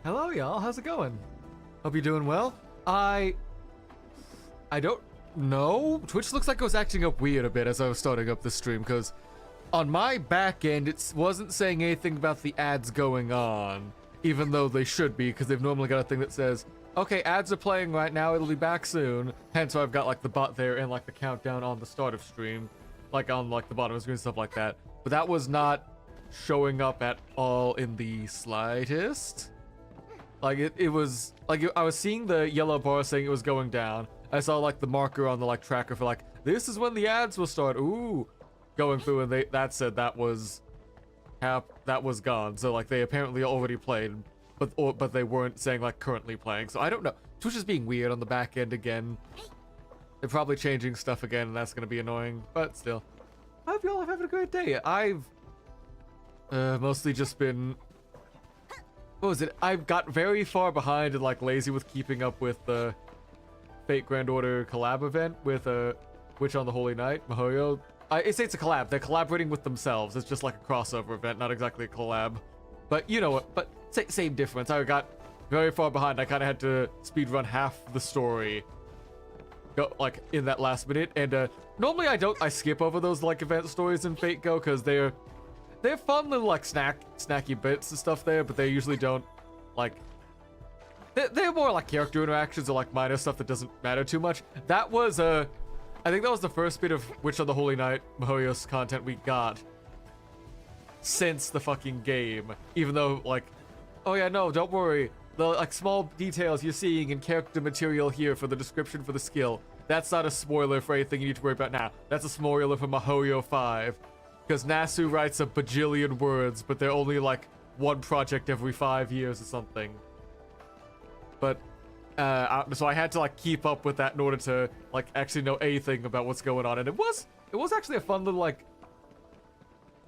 Hello, y'all. How's it going? Hope you're doing well. I don't know. Twitch looks like it was acting up weird a bit as I was starting up the stream, because on my back end, it wasn't saying anything about the ads going on, even though they should be, because they've normally got a thing that says, okay, ads are playing right now, it'll be back soon. Hence why I've got like the bot there and like the countdown on the start of stream, like on like the bottom of the screen, stuff like that. But that was not showing up at all in the slightest. Like it was like I was seeing the yellow bar saying it was going down. I saw like the marker on the like tracker for like, this is when the ads will start. Ooh, going through, and that said that was gone. So like they apparently already played, but they weren't saying like currently playing. So I don't know. Twitch is being weird on the back end again. They're probably changing stuff again, and that's gonna be annoying. But still, I hope y'all are having a great day. I've mostly just been. What was it? I got very far behind and like lazy with keeping up with the Fate Grand Order collab event with Witch on the Holy Night, Mihoyo. It's a collab. They're collaborating with themselves. It's just like a crossover event, not exactly a collab. But you know what? But same difference. I got very far behind. I kind of had to speedrun half the story, like in that last minute. And normally I skip over those like event stories in Fate Go because they're fun little like snacky bits and stuff there, but they usually don't like. They're more like character interactions or like minor stuff that doesn't matter too much. That was I think that was the first bit of Witch on the Holy Night Mihoyo's content we got since the fucking game. Even though like, oh yeah, no, don't worry. The like small details you're seeing in character material here for the description for the skill, that's not a spoiler for anything you need to worry about now. That's a spoiler for Mihoyo 5. Because Nasu writes a bajillion words, but they're only like one project every 5 years or something. But, so I had to like keep up with that in order to like actually know anything about what's going on. And it was actually a fun little like,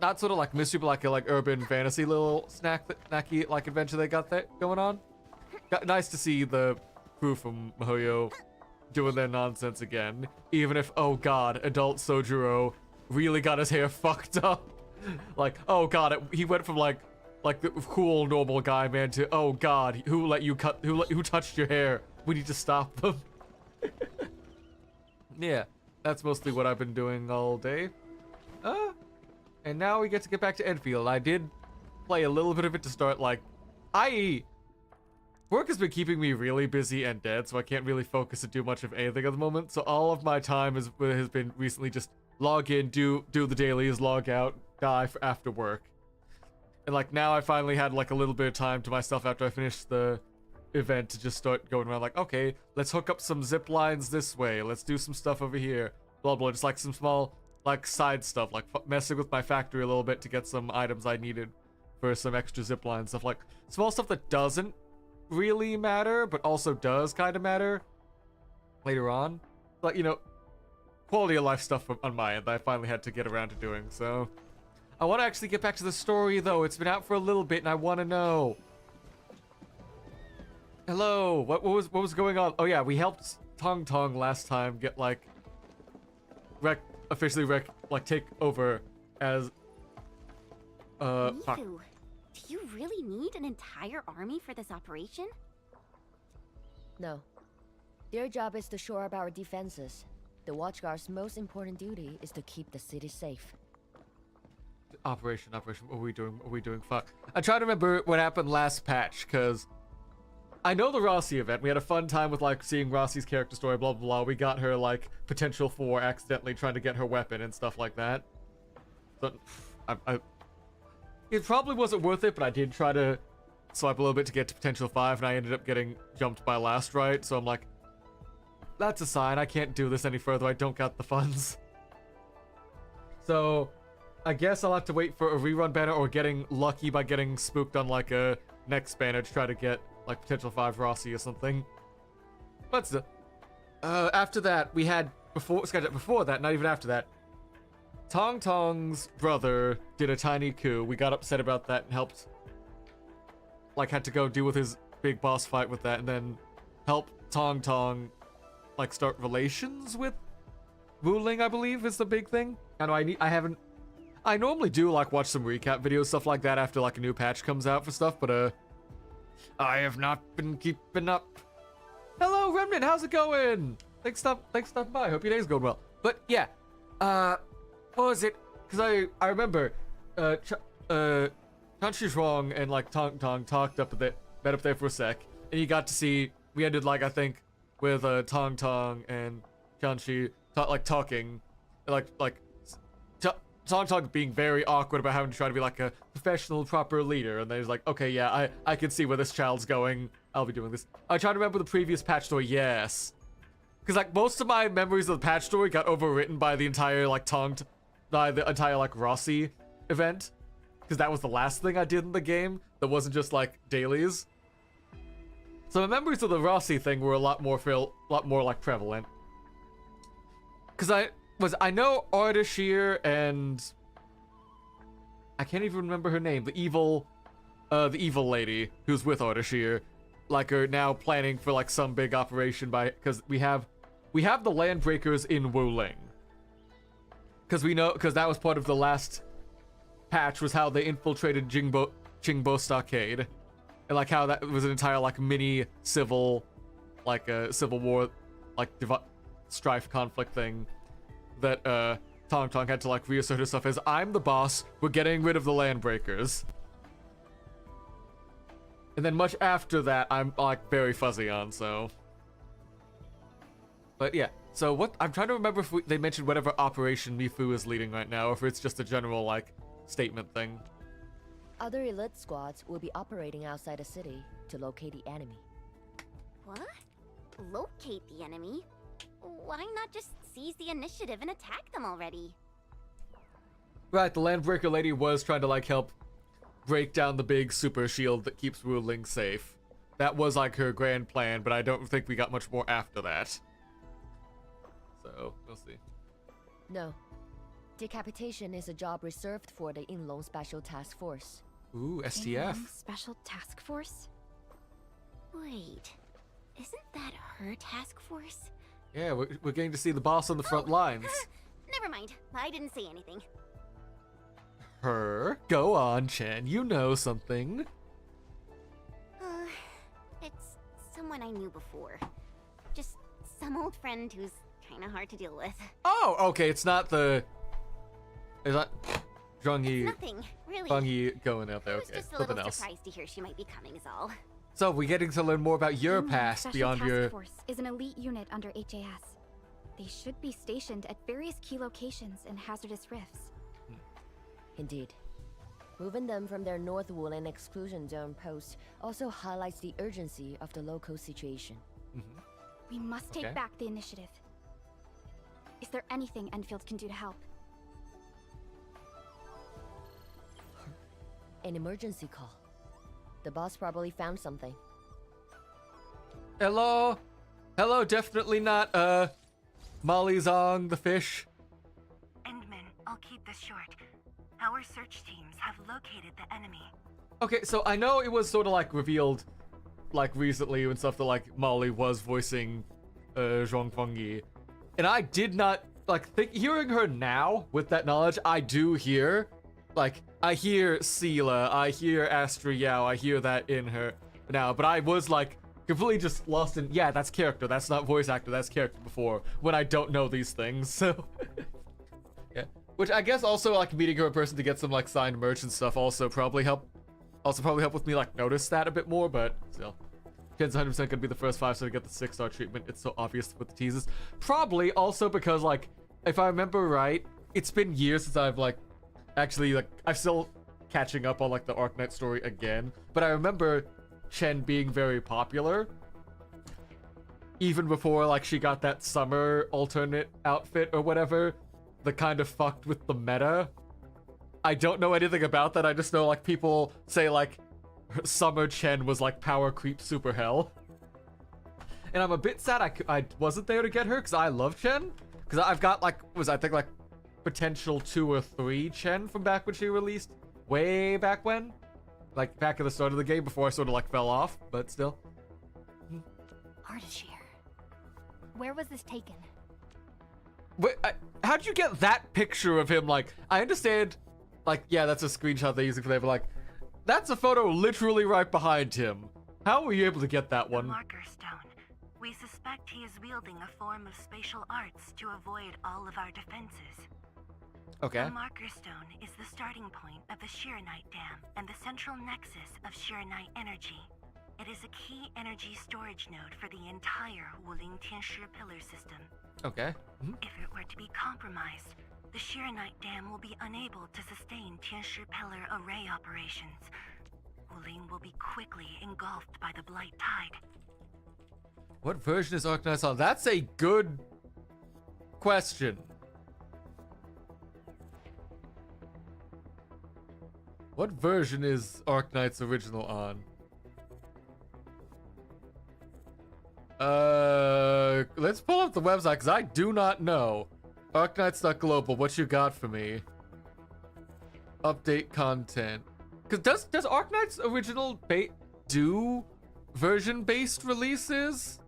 not sort of like mystery, but like urban fantasy little snacky like adventure they got there going on. Nice to see the crew from Mihoyo doing their nonsense again. Even if, oh god, adult Sojiro really got his hair fucked up. Like, oh god, he went from like the cool normal guy man to, oh god, who let you cut, who touched your hair? We need to stop them. Yeah, that's mostly what I've been doing all day. And now we get to get back to Endfield. I did play a little bit of it to start. Like, work has been keeping me really busy and dead, so I can't really focus and do much of anything at the moment. So all of my time has been recently just log in, do the dailies, log out, die for after work. And like now I finally had like a little bit of time to myself after I finished the event to just start going around like, okay, let's hook up some zip lines this way, let's do some stuff over here, blah blah, just like some small like side stuff, like messing with my factory a little bit to get some items I needed for some extra zip line stuff, like small stuff that doesn't really matter but also does kind of matter later on. Like, you know, quality of life stuff on my end that I finally had to get around to doing. So I want to actually get back to the story though. It's been out for a little bit and I want to know. Hello, what was going on? Oh yeah, we helped Tong Tong last time get like officially take over as fuck. Do you really need an entire army for this operation? No. Their job is to shore up our defenses. The Watchguard's most important duty is to keep the city safe. Operation, what are we doing? Fuck. I try to remember what happened last patch, because I know the Rossi event. We had a fun time with like seeing Rossi's character story, blah blah blah. We got her like potential for accidentally trying to get her weapon and stuff like that. So it probably wasn't worth it, but I did try to swipe a little bit to get to potential 5, and I ended up getting jumped by last right. So I'm like, that's a sign. I can't do this any further. I don't got the funds. So I guess I'll have to wait for a rerun banner or getting lucky by getting spooked on like a next banner to try to get like potential 5 Rossi or something. But still, after that we had before that, not even after that, Tong Tong's brother did a tiny coup. We got upset about that and helped, like, had to go deal with his big boss fight with that, and then help Tong Tong like start relations with Wuling, I believe is the big thing. I know I normally do like watch some recap videos, stuff like that after like a new patch comes out for stuff, but I have not been keeping up. Hello, Remnant. How's it going? Thanks for stopping by. Hope your day's going well. But yeah, what was it? Because I remember, Kanchi's wrong and like Tong Tong talked up a bit, met up there for a sec, and you got to see. We ended like I think with Tong Tong and Kanchi talking, Tong Tong being very awkward about having to try to be like a professional, proper leader, and then he's like, okay, yeah, I can see where this child's going. I'll be doing this. I try to remember the previous patch story, yes. Because like most of my memories of the patch story got overwritten by the entire like Rossi event. Because that was the last thing I did in the game that wasn't just like dailies. So my memories of the Rossi thing were a lot more like prevalent. Because I know Ardashir and I can't even remember her name. The evil lady who's with Ardashir, like are now planning for like some big operation because we have the Landbreakers in Wuling. Because that was part of the last patch was how they infiltrated Jingbo Stockade, and like how that was an entire like mini civil war like strife conflict thing that Tong Tong had to like reassert herself as I'm the boss, we're getting rid of the Landbreakers. And then much after that I'm like very fuzzy on, so. But yeah, so what I'm trying to remember if they mentioned whatever operation Mifu is leading right now, or if it's just a general like statement thing. Other elite squads will be operating outside the city to locate the enemy. What? Locate the enemy? Why not just seize the initiative and attack them already? Right, the Landbreaker lady was trying to like help break down the big super shield that keeps Wuling safe. That was like her grand plan, but I don't think we got much more after that. So, we'll see. No. Decapitation is a job reserved for the Inlong Special Task Force. Ooh, STF. Special Task Force? Wait, isn't that her task force? Yeah, we're getting to see the boss on the front lines. Never mind, I didn't say anything. Her? Go on, Chen, you know something. It's someone I knew before. Just some old friend who's kinda hard to deal with. Oh, okay, it's not the... Is that... Zhongyi... Nothing, really. Zhongyi going out there, I was okay. just a Something little else. surprised to hear she might be coming is all. So, we're getting to learn more about your past Special beyond Task your... Force is an elite unit under HAS. They should be stationed at various key locations in hazardous rifts. Indeed. Moving them from their North Wuling exclusion zone post also highlights the urgency of the local situation. Mm-hmm. We must take back the initiative. Is there anything Endfield can do to help? An emergency call. The boss probably found something. Hello? Hello, definitely not, Molly Zong, the fish. Endman, I'll keep this short. Our search teams have located the enemy. Okay, so I know it was sort of like revealed, like recently and stuff that like Molly was voicing, Zhong Fengyi. And I did not, like, hearing her now with that knowledge, I do hear, like, I hear Sela, I hear Astra Yao, I hear that in her now, but I was like, completely just lost in, yeah, that's character, that's not voice actor, that's character before, when I don't know these things, so. Yeah. Which I guess also, like, meeting her in person to get some, like, signed merch and stuff also probably help with me, like, notice that a bit more, but still. Ken's 100% gonna be the first 5-star to get the 6-star treatment. It's so obvious with the teases. Probably also because, like, if I remember right, it's been years since I've, like, actually, like, I'm still catching up on, like, the Arknight story again. But I remember Chen being very popular. Even before, like, she got that summer alternate outfit or whatever. That kind of fucked with the meta. I don't know anything about that. I just know, like, people say, like, Summer Chen was like power creep super hell. And I'm a bit sad I wasn't there to get her because I love Chen. Because I've got like, I think like potential 2 or 3 Chen from back when she released. Way back when. Like back at the start of the game before I sort of like fell off, but still. Ardashir. Where was this taken? Wait, how'd you get that picture of him? Like, I understand, like, yeah, that's a screenshot they're using for there, but like, that's a photo literally right behind him. How were you able to get that The one? Marker Stone. We suspect he is wielding a form of spatial arts to avoid all of our defenses. Okay. The Marker Stone is the starting point of the Shiranite Dam and the central nexus of Shiranite energy. It is a key energy storage node for the entire Wuling Tianshi pillar system. Okay. Mhm. If it were to be compromised, the Shiranite Dam will be unable to sustain Tianshi pillar array operations. Wuling will be quickly engulfed by the Blight Tide. What version is Arknights on? That's a good question. What version is Arknights original on? Let's pull up the website because I do not know. Arknights.global, what you got for me? Update content. Because does Arknights original do version-based releases?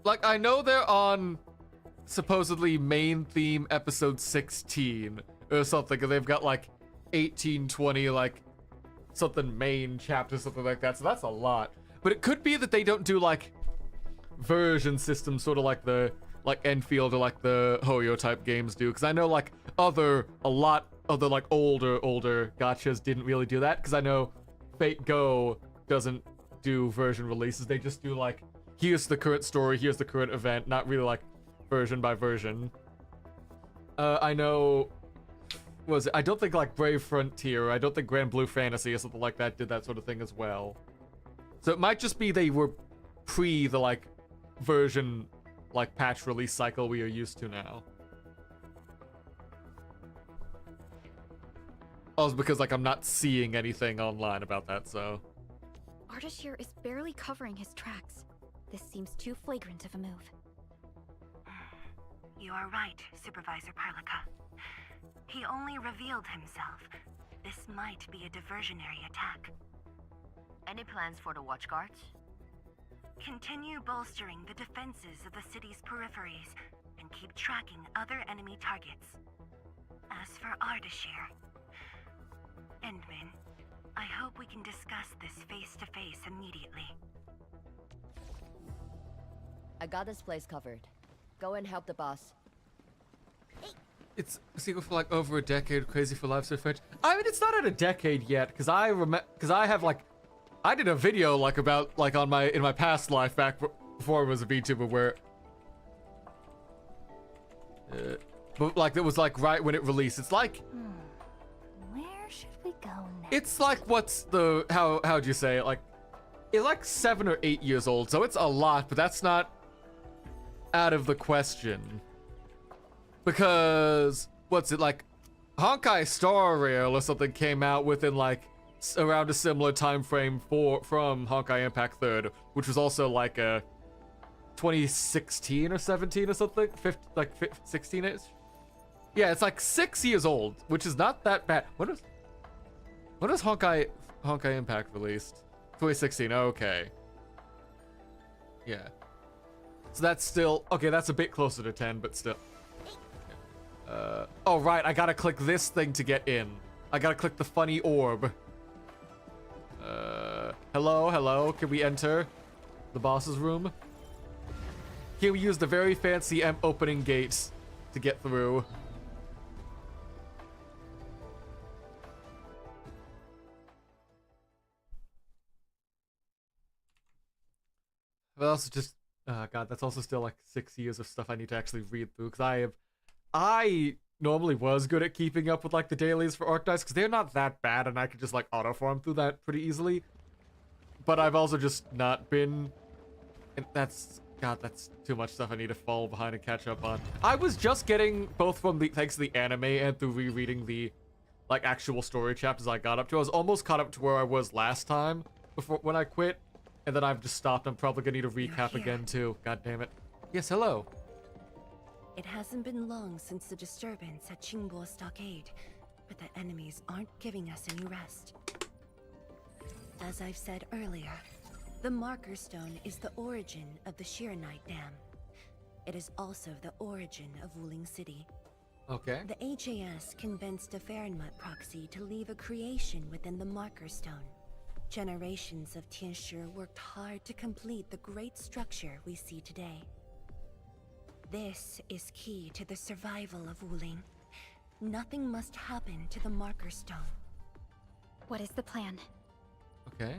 Like, I know they're on supposedly main theme episode 16 or something, and they've got like 18, 20, like something main chapter, something like that, so that's a lot. But it could be that they don't do like version systems, sort of like the Endfield or like the Hoyo type games do, because I know like a lot of the like older gachas didn't really do that, because I know Fate Go doesn't do version releases. They just do like, here's the current story, here's the current event, not really like version by version. I know, I don't think like Brave Frontier, I don't think Grand Blue Fantasy or something like that did that sort of thing as well. So it might just be they were pre the like version like patch release cycle we are used to now. Also because like I'm not seeing anything online about that, so. Ardashir is barely covering his tracks. This seems too flagrant of a move. You are right, Supervisor Parlica. He only revealed himself. This might be a diversionary attack. Any plans for the watchguards? Continue bolstering the defenses of the city's peripheries and keep tracking other enemy targets. As for Ardashir, Endman, I hope we can discuss this face-to-face immediately. I got this place covered. Go and help the boss. It's a sequel for like over a decade. Crazy for Life so French. I mean, it's not at a decade yet, because I have like, I did a video like about like in my past life back before I was a VTuber where, but like it was like right when it released. It's like, Where should we go next? it's like what's the how'd you say it? Like, it's like 7 or 8 years old, so it's a lot, but that's not out of the question. Because what's it like? Honkai Star Rail or something came out within like around a similar time frame from Honkai Impact 3rd, which was also like a 2016 or 17 or something, 16ish. Yeah, it's like 6 years old, which is not that bad. When was Honkai Impact released? 2016. Okay. Yeah. So that's still okay. That's a bit closer to 10, but still. Oh right, I gotta click this thing to get in. I gotta click the funny orb. Hello, can we enter the boss's room? Here we use the very fancy opening gates to get through. But also just, God, that's also still like 6 years of stuff I need to actually read through, because I normally was good at keeping up with like the dailies for Arknights, because they're not that bad and I could just like auto farm through that pretty easily. But I've also just not been, and that's too much stuff I need to fall behind and catch up on. I was just getting, both from thanks to the anime and through rereading the like actual story chapters I got up to, I was almost caught up to where I was last time when I quit, and then I've just stopped. I'm probably gonna need a recap again too. God damn it. Yes, hello. It hasn't been long since the disturbance at Qingbo Stockade, but the enemies aren't giving us any rest. As I've said earlier, the Marker Stone is the origin of the Shiranite Dam. It is also the origin of Wuling City. Okay. The HAS convinced a Fahrenheit proxy to leave a creation within the Marker Stone. Generations of Tianshi worked hard to complete the great structure we see today. This is key to the survival of Wuling. Nothing must happen to the Marker Stone. What is the plan? Okay.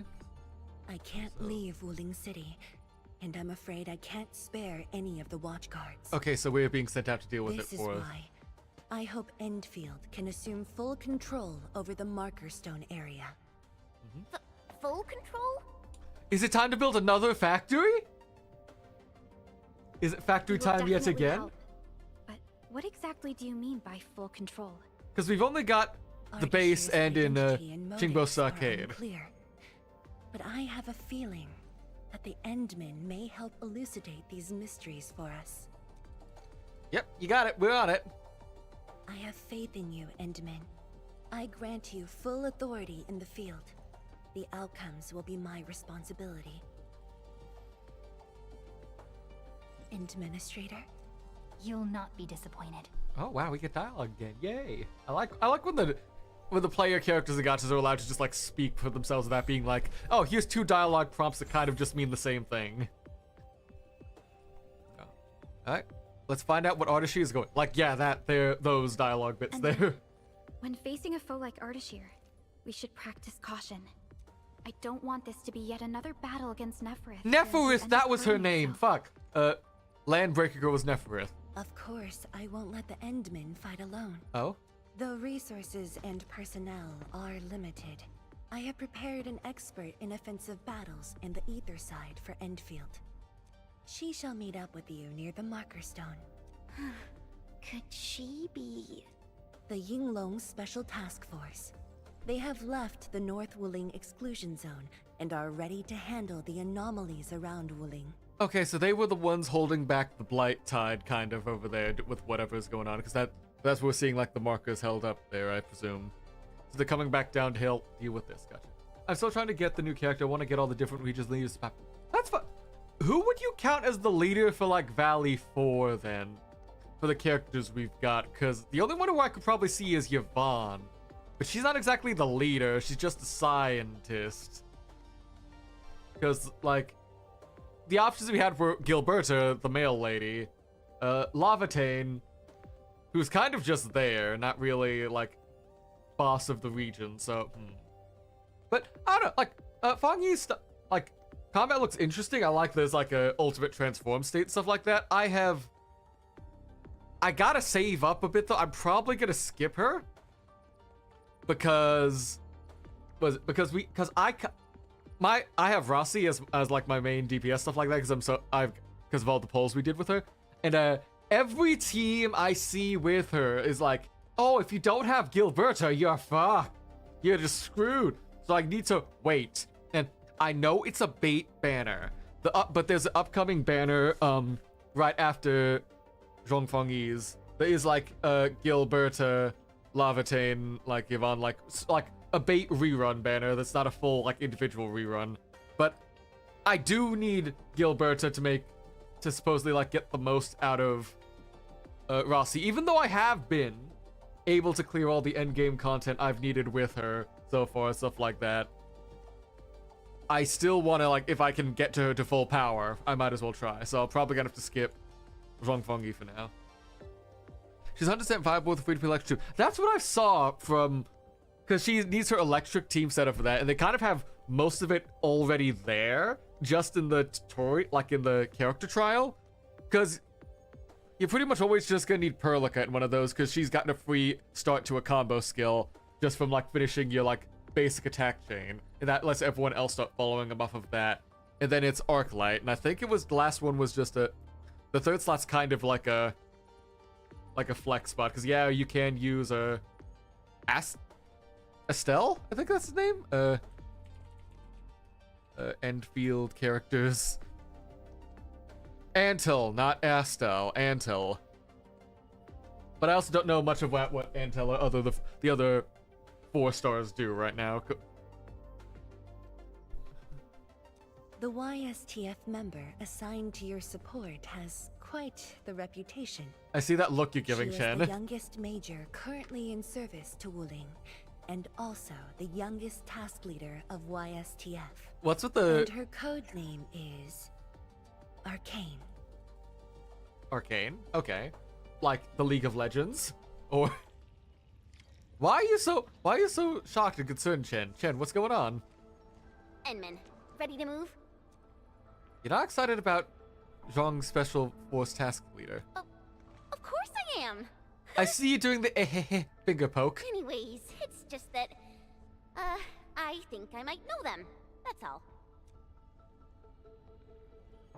I can't leave Wuling City, and I'm afraid I can't spare any of the watch guards. Okay, so we're being sent out to deal with This it is for us. why I hope Endfield can assume full control over the Marker Stone area. Full control? Is it time to build another factory? Is it factory We will time yet definitely again? help. But what exactly do you mean by full control? Because we've only got the base Ardashear's and in identity and Chingbo's motives are Arcade. unclear. But I have a feeling that the Endmen may help elucidate these mysteries for us. Yep, you got it. We're on it. I have faith in you, Endmen. I grant you full authority in the field. The outcomes will be my responsibility. Administrator? You'll not be disappointed. Oh wow, we get dialogue again. Yay! I like when the player characters and gachas are allowed to just like speak for themselves without being like, oh, here's 2 dialogue prompts that kind of just mean the same thing. Oh. All right, let's find out what Ardashi is going. Like, yeah, those dialogue bits And there. When facing a foe like Ardashir, we should practice caution. I don't want this to be yet another battle against Neferith. Neferith, that was her name. Fuck. Landbreaker Girl was Neferith. Of course, I won't let the Endmen fight alone. Oh. Though resources and personnel are limited, I have prepared an expert in offensive battles in the Ether side for Endfield. She shall meet up with you near the Marker Stone. Could she be... The Yinglong Special Task Force. They have left the North Wuling exclusion zone and are ready to handle the anomalies around Wuling. Okay, so they were the ones holding back the blight tide kind of over there with whatever's going on, because that's what we're seeing, like the markers held up there, I presume. So they're coming back down to help deal with this. Gotcha. I'm still trying to get the new character. I want to get all the different regions leaders. That's fun. Who would you count as the leader for like Valley 4 then? For the characters we've got, because the only one who I could probably see is Yvonne. But she's not exactly the leader, she's just a scientist. Because, like, the options we had were Gilberta, the male lady, Lavatane, who's kind of just there, not really, like, boss of the region, so, But, I don't know, like, Fangyi's, like, combat looks interesting. I like there's, like, a ultimate transform state, stuff like that. I gotta save up a bit, though. I'm probably gonna skip her. Because I have Rossi as like my main DPS, stuff like that, because of all the polls we did with her, and every team I see with her is like, oh, if you don't have Gilberta, you're fucked, you're just screwed. So I need to wait, and I know it's a bait banner, but there's an upcoming banner right after Zhongfengyi's that is like Gilberta, Lavatane, like Yvonne, like a bait rerun banner that's not a full like individual rerun. But I do need Gilberta to supposedly like get the most out of Rossi, even though I have been able to clear all the endgame content I've needed with her so far, stuff like that. I still want to, like, if I can get to her to full power, I might as well try. So I'm probably gonna have to skip Zhongfengyi for now. She's 100% viable with the free-to-play electric too. That's what I saw from, because she needs her electric team set up for that, and they kind of have most of it already there, just in the tutorial, like in the character trial. Because you're pretty much always just gonna need Perlica in one of those, because she's gotten a free start to a combo skill just from like finishing your like basic attack chain, and that lets everyone else start following them off of that. And then it's Arclight, and I think it was the last one was just the third slot's kind of like a flex spot, because yeah, you can use Estelle, I think that's his name. Endfield characters. Antil, not Estelle, Antil. But I also don't know much of what Antil or the other 4 stars do right now. The YSTF member assigned to your support has quite the reputation. I see that look you're giving, She is Chen. the youngest major currently in service to Wuling, and also the youngest task leader of YSTF. What's with the And her code name is Arcane. Arcane? Okay. Like the League of Legends? Or why are you so shocked and concerned, Chen? Chen, what's going on? Enman, ready to move? You're not excited about Zhong's Special Force Task Leader. Of course I am. I see you doing the finger poke. Anyways, it's just that, I think I might know them. That's all.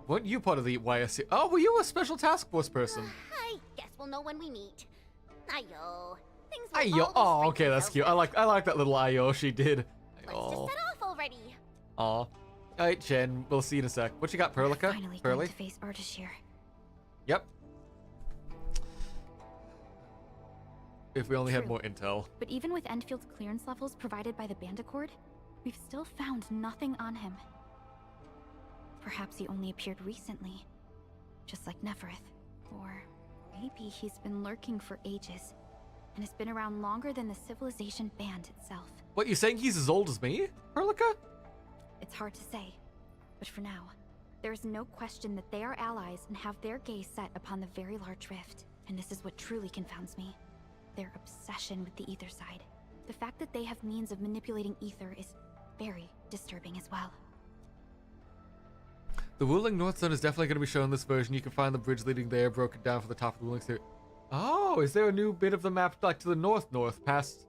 Weren't you part of the YSC? Oh, were you a Special Task Force person? I guess we'll know when we meet. Ayo. Things will Ayo. always Oh, straighten okay, that's themselves cute. out. I like that little Ayo she did. Let's just Ayo. set off already. Aw. Alright, Chen, we'll see you in a sec. What you got, Perlica? Finally Pearly? going to face Ardashir. Yep. If we only had True. more intel. But even with Endfield's clearance levels provided by the Bandicord, we've still found nothing on him. Perhaps he only appeared recently, just like Nefereth. Or maybe he's been lurking for ages, and has been around longer than the civilization band itself. What, you saying he's as old as me, Perlica? It's hard to say, but for now, there is no question that they are allies and have their gaze set upon the very large rift. And this is what truly confounds me. Their obsession with the ether side. The fact that they have means of manipulating ether is very disturbing as well. The Wuling North Zone is definitely going to be shown in this version. You can find the bridge leading there broken down for the top of the Wuling City. Oh, is there a new bit of the map like to the north past?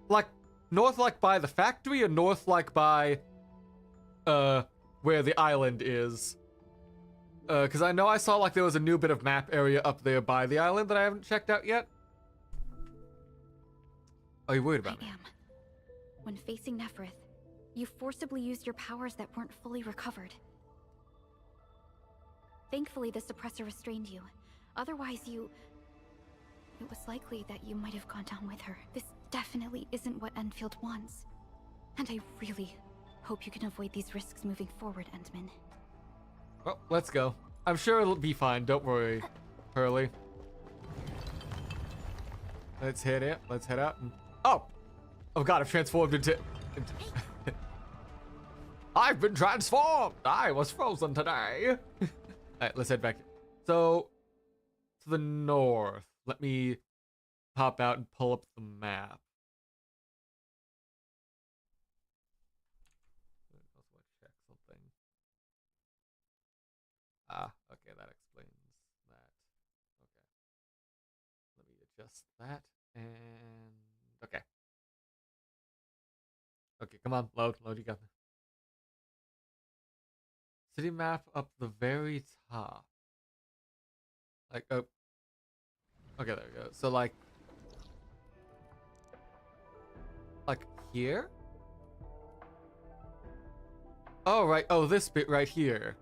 Like, north like by the factory or north like by, where the island is? Because I know I saw like there was a new bit of map area up there by the island that I haven't checked out yet. Are you worried about I me? am. When facing Nefereth, you forcibly used your powers that weren't fully recovered. Thankfully, the suppressor restrained you. Otherwise, it was likely that you might have gone down with her. This definitely isn't what Enfield wants. And I really hope you can avoid these risks moving forward, Endman. Well, let's go. I'm sure it'll be fine. Don't worry, Hurley. Let's head out. Let's head out. Oh! Oh god, I've transformed into... I've been transformed! I was frozen today! Alright, let's head back. So, to the north. Let me hop out and pull up the map. Check something. Ah, okay, that explains that. Okay. Let me adjust that, and... Okay. Okay, come on, load, you got this. City map up the very top. Like, oh. Okay, there we go. So, like here? Oh, right. Oh, this bit right here.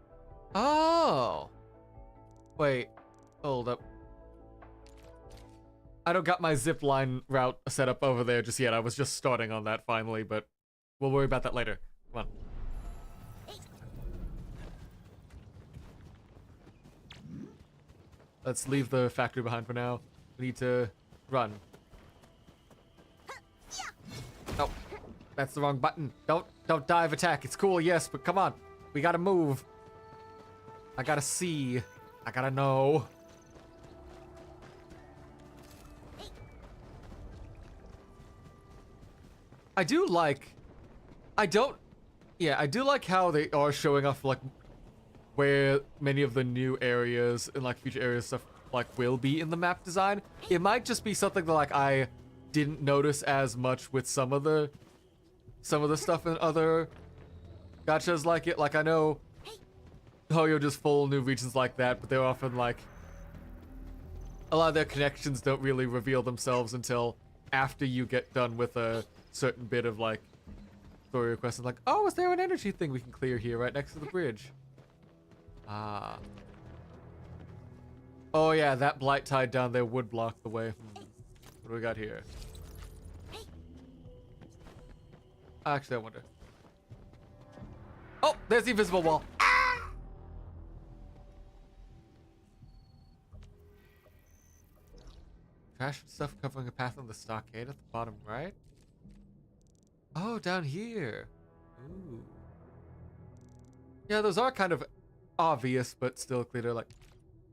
Oh. Wait. Hold up. I don't got my zip line route set up over there just yet. I was just starting on that finally, but we'll worry about that later. Come on. Let's leave the factory behind for now. We need to run. Oh, that's the wrong button. Don't dive attack. It's cool, yes, but come on. We gotta move. I gotta see. I gotta know. I do like how they are showing off like where many of the new areas and like future areas stuff like will be in the map design. It might just be something that like I didn't notice as much with some of the stuff in other gachas like it. Like I know Hoyo just full new regions like that, but they're often like a lot of their connections don't really reveal themselves until after you get done with a certain bit of like story requests and like, oh, is there an energy thing we can clear here right next to the bridge? Ah. Oh yeah, that blight tide down there would block the way. What do we got here? Actually, I wonder. Oh, there's the invisible wall. Ah! Crash stuff covering a path on the stockade at the bottom right. Oh, down here. Ooh. Yeah, those are kind of obvious, but still clear. Like,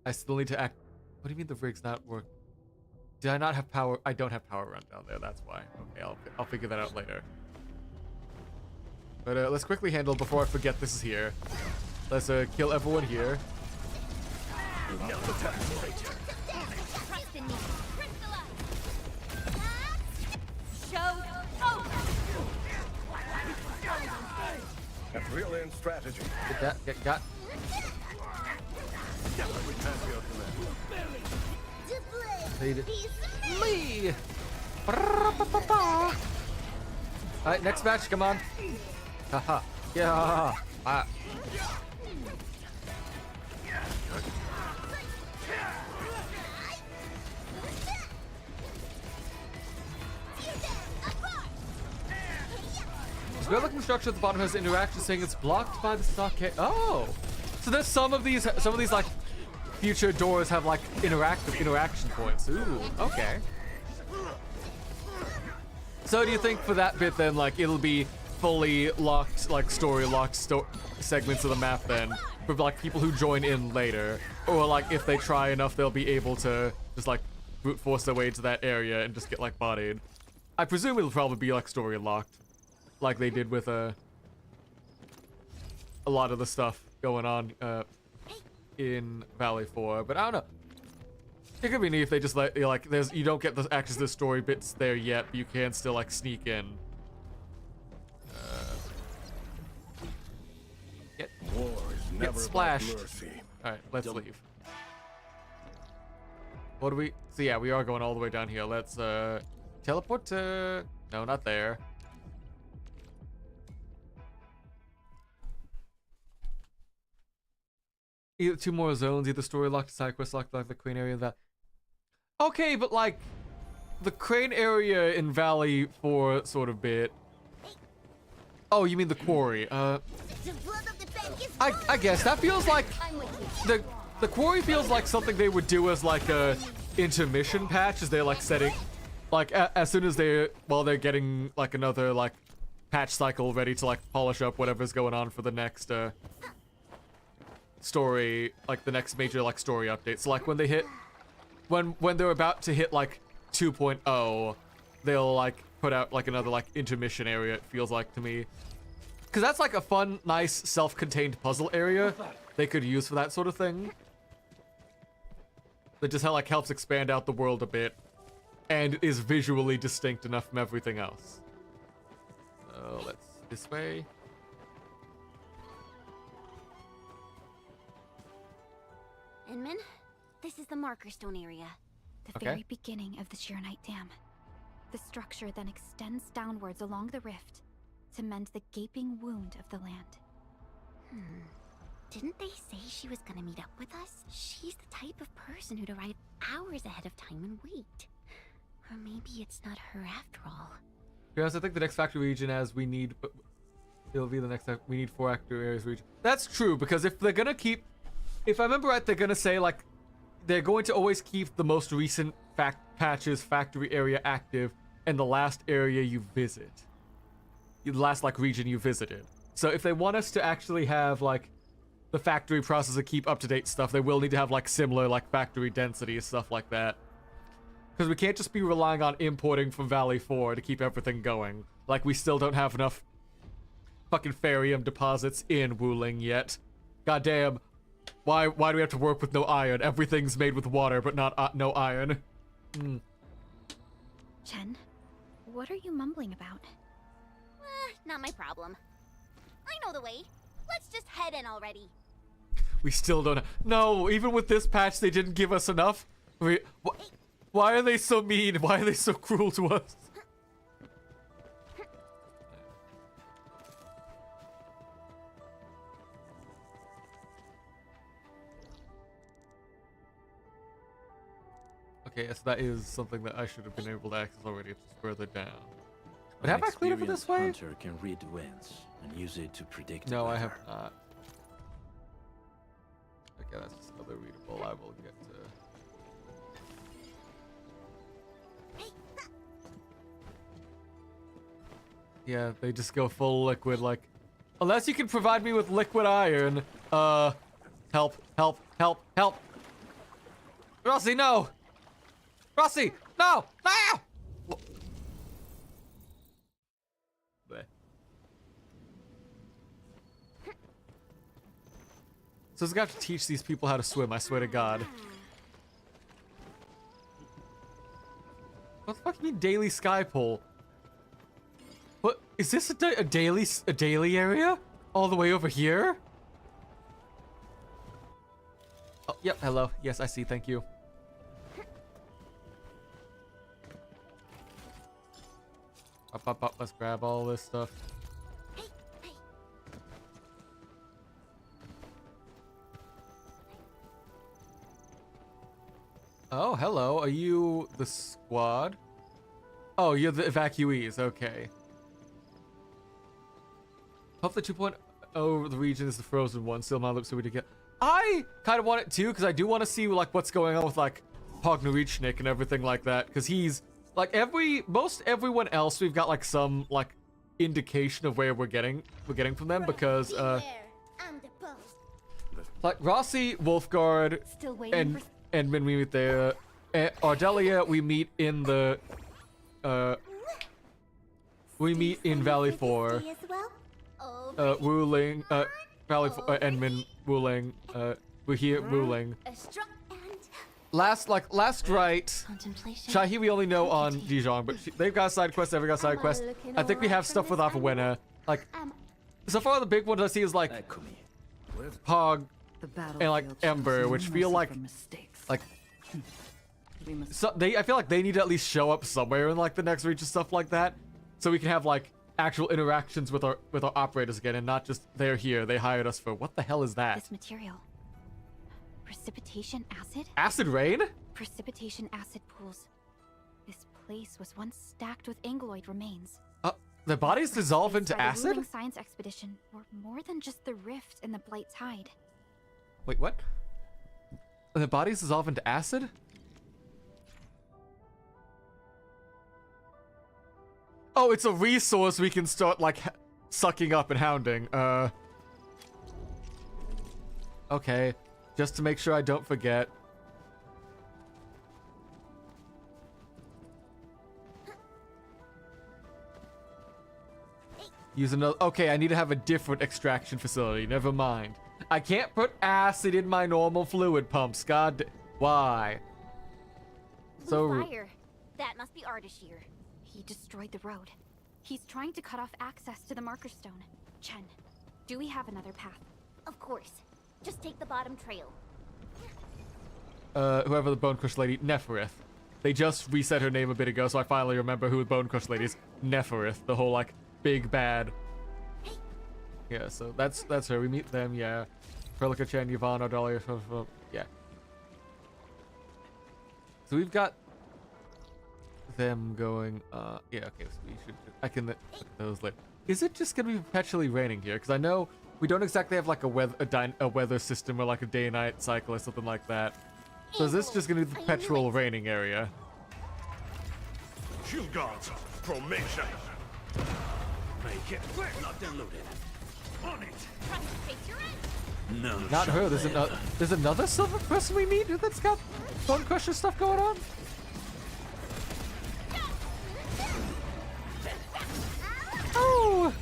I still need to act. What do you mean the rig's not working? Did I not have power? I don't have power run down there. That's why. Okay, I'll figure that out later. But let's quickly handle before I forget this is here. Let's kill everyone here. A brilliant strategy. Get that. Got. Me. Alright, next match, come on. Haha. Yeah. Ah. The good-looking structure at the bottom has interaction saying it's blocked by the stockade. Oh, so there's some of these like future doors have like interaction points. Ooh, okay. So do you think for that bit then, like it'll be fully locked, like story locked segments of the map then, for like people who join in later, or like if they try enough, they'll be able to just like brute force their way into that area and just get like bodied. I presume it'll probably be like story locked, like they did with a lot of the stuff going on in Valley 4, but I don't know. It could be neat if they just let you don't get the access to the story bits there yet, but you can still like sneak in. Get splashed. All right, let's leave. What do we? So yeah, we are going all the way down here. Let's teleport to. No, not there. Either 2 more zones, either story locked, side quest locked, like the crane area. That. Okay, but like the crane area in Valley 4 sort of bit. Oh, you mean the quarry? I guess that feels like the quarry feels like something they would do as like a intermission patch, as they're like setting, like as soon as they're getting like another like patch cycle ready to like polish up whatever's going on for the next story, like the next major like story update. So like when they hit, when they're about to hit like 2.0, they'll like put out like another like intermission area, it feels like to me. Because that's like a fun, nice, self-contained puzzle area they could use for that sort of thing. That just like helps expand out the world a bit and is visually distinct enough from everything else. So let's this way. Inman, this is the marker stone area. The very beginning of the Sheernite Dam. The structure then extends downwards along the rift to mend the gaping wound of the land. Didn't they say she was gonna meet up with us? She's the type of person who'd arrive hours ahead of time and wait. Or maybe it's not her after all. Yes, I think the next factory region as we need, it'll be the next, we need 4 factory areas region. That's true, because if they're gonna keep, if I remember right, they're gonna say like, they're going to always keep the most recent patches factory area active and the last area you visit. The last like region you visited. So if they want us to actually have like the factory processor keep up-to-date stuff, they will need to have like similar like factory density, stuff like that. Because we can't just be relying on importing from Valley 4 to keep everything going. Like we still don't have enough fucking ferrium deposits in Wuling yet. Goddamn. Why do we have to work with no iron? Everything's made with water, but not no iron. Chen, what are you mumbling about? Not my problem. I know the way. Let's just head in already. We still don't. No, even with this patch, they didn't give us enough. Why are they so mean? Why are they so cruel to us? Okay, so that is something that I should have been able to access already. It's just further down. But have I cleared over this way? Hunter can read the winds and use it to predict No, weather. I have not. Okay, that's just another readable. I will get to. Yeah, they just go full liquid, like... Unless you can provide me with liquid iron. Help, help, help, help. Rossi, no! Rossi, no! No! Bleh. So I'm gonna have to teach these people how to swim, I swear to God. What the fuck do you mean daily sky pull? What is this a daily area? All the way over here? Oh, yep, hello. Yes, I see, thank you. Up, let's grab all this stuff. Oh, hello. Are you the squad? Oh, you're the evacuees. Okay. Hope the 2.0 the region is the frozen one. Still my lips so we to get. I kind of want it too, because I do want to see like what's going on with like Pognorichnik and everything like that. Because he's like most everyone else we've got like some like indication of where we're getting from them, because like Rossi, Wolfguard, and when we meet there, Ardelia, we meet in the Valley 4. Wuling, Valley 4, Enmin, Wuling, we're here, Wuling. Last right, Shahi we only know on Dijon, but they've got side quests, they've got side quests. I think we have stuff with Alpha. Like, so far the big ones I see is like Pog and like Ember, which feel like so I feel like they need to at least show up somewhere in like the next reach and stuff like that, so we can have like actual interactions with our operators again, and not just they're here, they hired us for. What the hell is that? This material. Precipitation acid? Acid rain? Precipitation acid pools. This place was once stacked with angeloid remains. The bodies dissolve into By the acid? Wuling science expedition were more than just the rift and the blight's hide. Wait, what? The bodies dissolve into acid? Oh, it's a resource we can start, like, sucking up and hounding. Okay. Just to make sure I don't forget. Use another... Okay, I need to have a different extraction facility. Never mind. I can't put acid in my normal fluid pumps. God... Why? So... Fire. That must be Ardashir. He destroyed the road. He's trying to cut off access to the marker stone. Chen, do we have another path? Of course. Just take the bottom trail. Whoever the Bone Crush Lady... Neferith. They just reset her name a bit ago, so I finally remember who the Bone Crush Lady is. Neferith. The whole, like, big bad. Yeah, so that's her. We meet them, yeah. Prelica, Chen, Yvonne, Ardelia, yeah. So we've got them going, yeah, okay, so we should, I can look at those later. Is it just gonna be perpetually raining here? Because I know we don't exactly have like a weather system or like a day and night cycle or something like that. So is this just gonna be the perpetual raining area? Shield guards, formation. Make it. Not downloaded. On it. No. Not her. There's another silver person we meet that's got Bone Crusher stuff going on. Oh!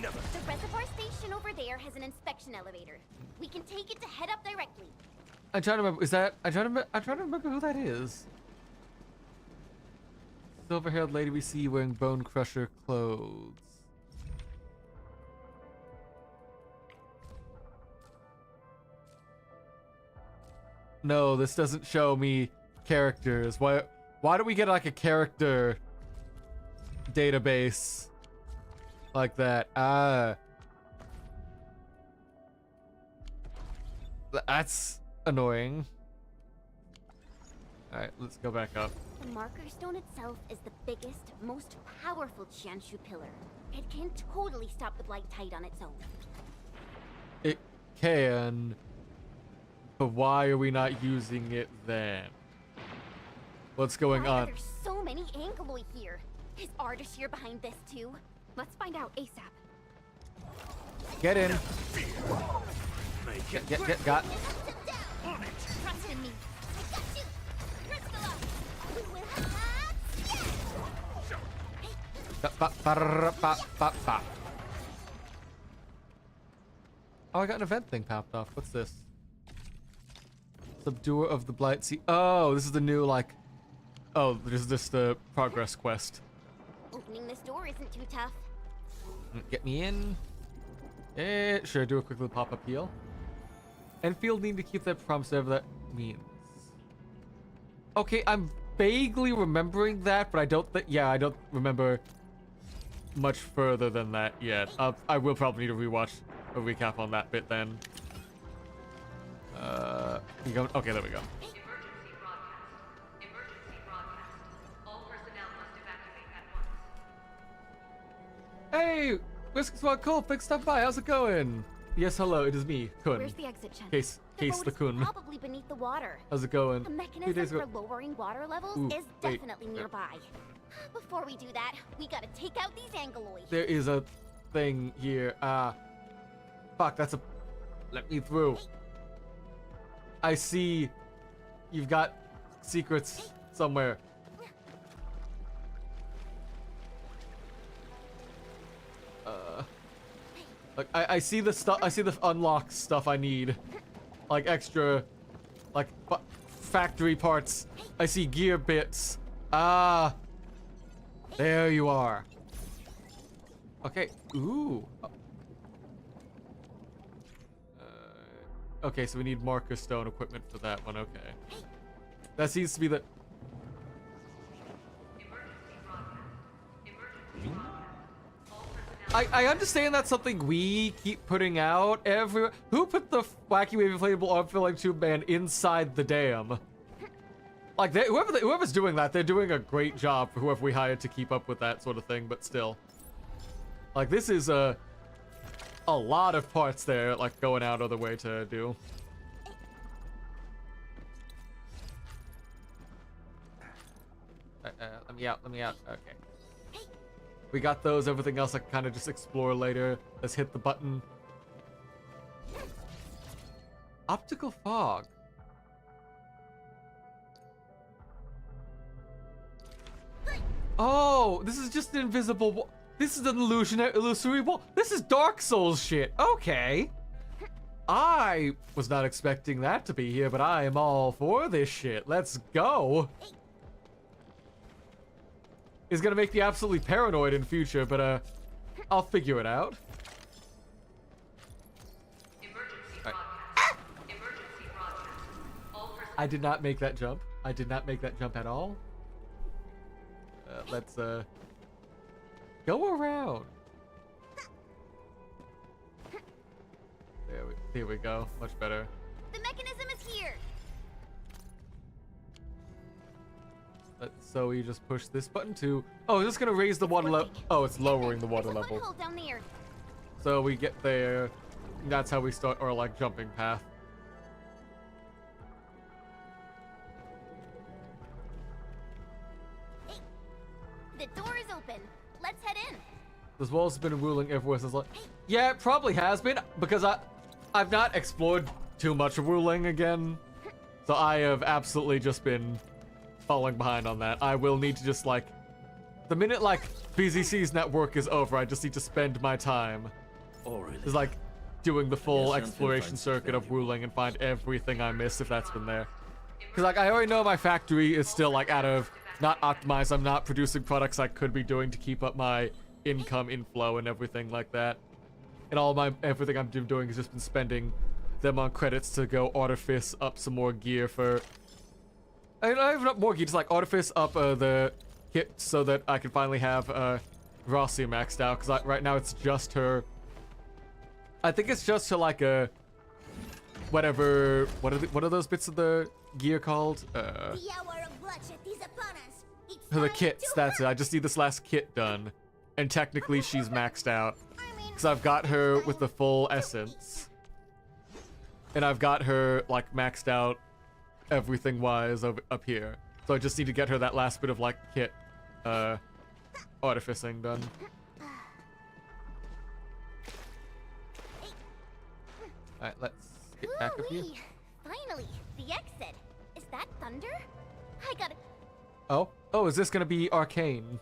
The reservoir station over there has an inspection elevator. We can take it to head up directly. I'm trying to remember. Is that? I'm trying to remember who that is. Silver-haired lady we see wearing Bone Crusher clothes. No, this doesn't show me characters. Why don't we get like a character database like that? That's annoying. All right, let's go back up. The marker stone itself is the biggest, most powerful Jianshu pillar. It can totally stop the blight tide on its own. It can, but why are we not using it then? What's going Why on? are there so many Angeloi here? Is Ardashir behind this too? Let's find out ASAP. Get in. Make it. Got. On it! Trust in me. I got you. Crystal, we will have Ba. Oh, I got an event thing popped off. What's this? Subduer of the Blight Sea. Oh, this is the new, like... Oh, this is just the progress quest. Opening this door isn't too tough. Get me in. Sure, do a quick little pop-up heal. Enfield need to keep that promise, whatever that means. Okay, I'm vaguely remembering that, but I don't think... Yeah, I don't remember much further than that yet. I will probably need to rewatch a recap on that bit then. You go. Okay, there we go. Emergency broadcast. Emergency broadcast. All personnel must evacuate at once. Hey, Whisk Squad Cole, thanks for stopping by. How's it going? Yes, hello, it is me, Kun. Where's the exit, Chen? Case the boat is Kun. probably beneath the water. How's it going? A Few mechanism days for ago. lowering water levels Ooh, is wait. definitely nearby. Before we do that, we gotta take out these Angeloi. There is a thing here. Fuck, that's a... Let me through. I see you've got secrets somewhere. Like, I see the stuff, I see the unlocked stuff I need. Like extra, like, factory parts. I see gear bits. Ah. There you are. Okay, ooh. Okay, so we need marker stone equipment for that one, okay. That seems to be the... I understand that's something we keep putting out everywhere. Who put the wacky wave inflatable arm filling tube band inside the dam? Like, whoever's doing that, they're doing a great job for whoever we hired to keep up with that sort of thing, but still. Like, this is a lot of parts there, like, going out of the way to do. Let me out. Okay. We got those. Everything else I can kind of just explore later. Let's hit the button. Optical fog. Oh, this is just an invisible wall. This is an illusory wall. This is Dark Souls shit. Okay. I was not expecting that to be here, but I am all for this shit. Let's go. It's gonna make me absolutely paranoid in future, but I'll figure it out. Right. I did not make that jump. I did not make that jump at all. Let's go around. There we go. Much better. The mechanism is here. So we just push this button to... Oh, is this gonna raise the water level? Oh, it's lowering the water There's a level. foothold down there. So we get there. That's how we start our, like, jumping path. Hey, the door is open. Let's head in. This wall's been ruling everywhere since, like... Yeah, it probably has been, because I've not explored too much of Wuling again. So I have absolutely just been falling behind on that. I will need to just, like... The minute, like, BZC's network is over, I just need to spend my time. Oh, really? Just, like, doing the full Yes, exploration Endfield circuit of finds value. Wuling and find everything I missed if that's been there. Because, like, I already know my factory is still, like, out of... Not optimized. I'm not producing products I could be doing to keep up my income inflow and everything like that. And everything I'm doing has just been spending them on credits to go artifice up some more gear for... I don't have enough more gear, just like artifice up the kit so that I can finally have Rossi maxed out. Because right now it's just her... I think it's just her, like, a... Whatever... What are those bits of the gear called? The hour of bloodshed is upon us. It's The time kits, to that's it. work. I just need this last kit done. And technically she's maxed out. Because I've got her with the full essence. And I've got her, like, maxed out everything-wise up here. So I just need to get her that last bit of like kit artificing done. Alright, let's get back up here. Ooh-wee. Finally, the exit. Is that thunder? I gotta. Oh, is this gonna be arcane?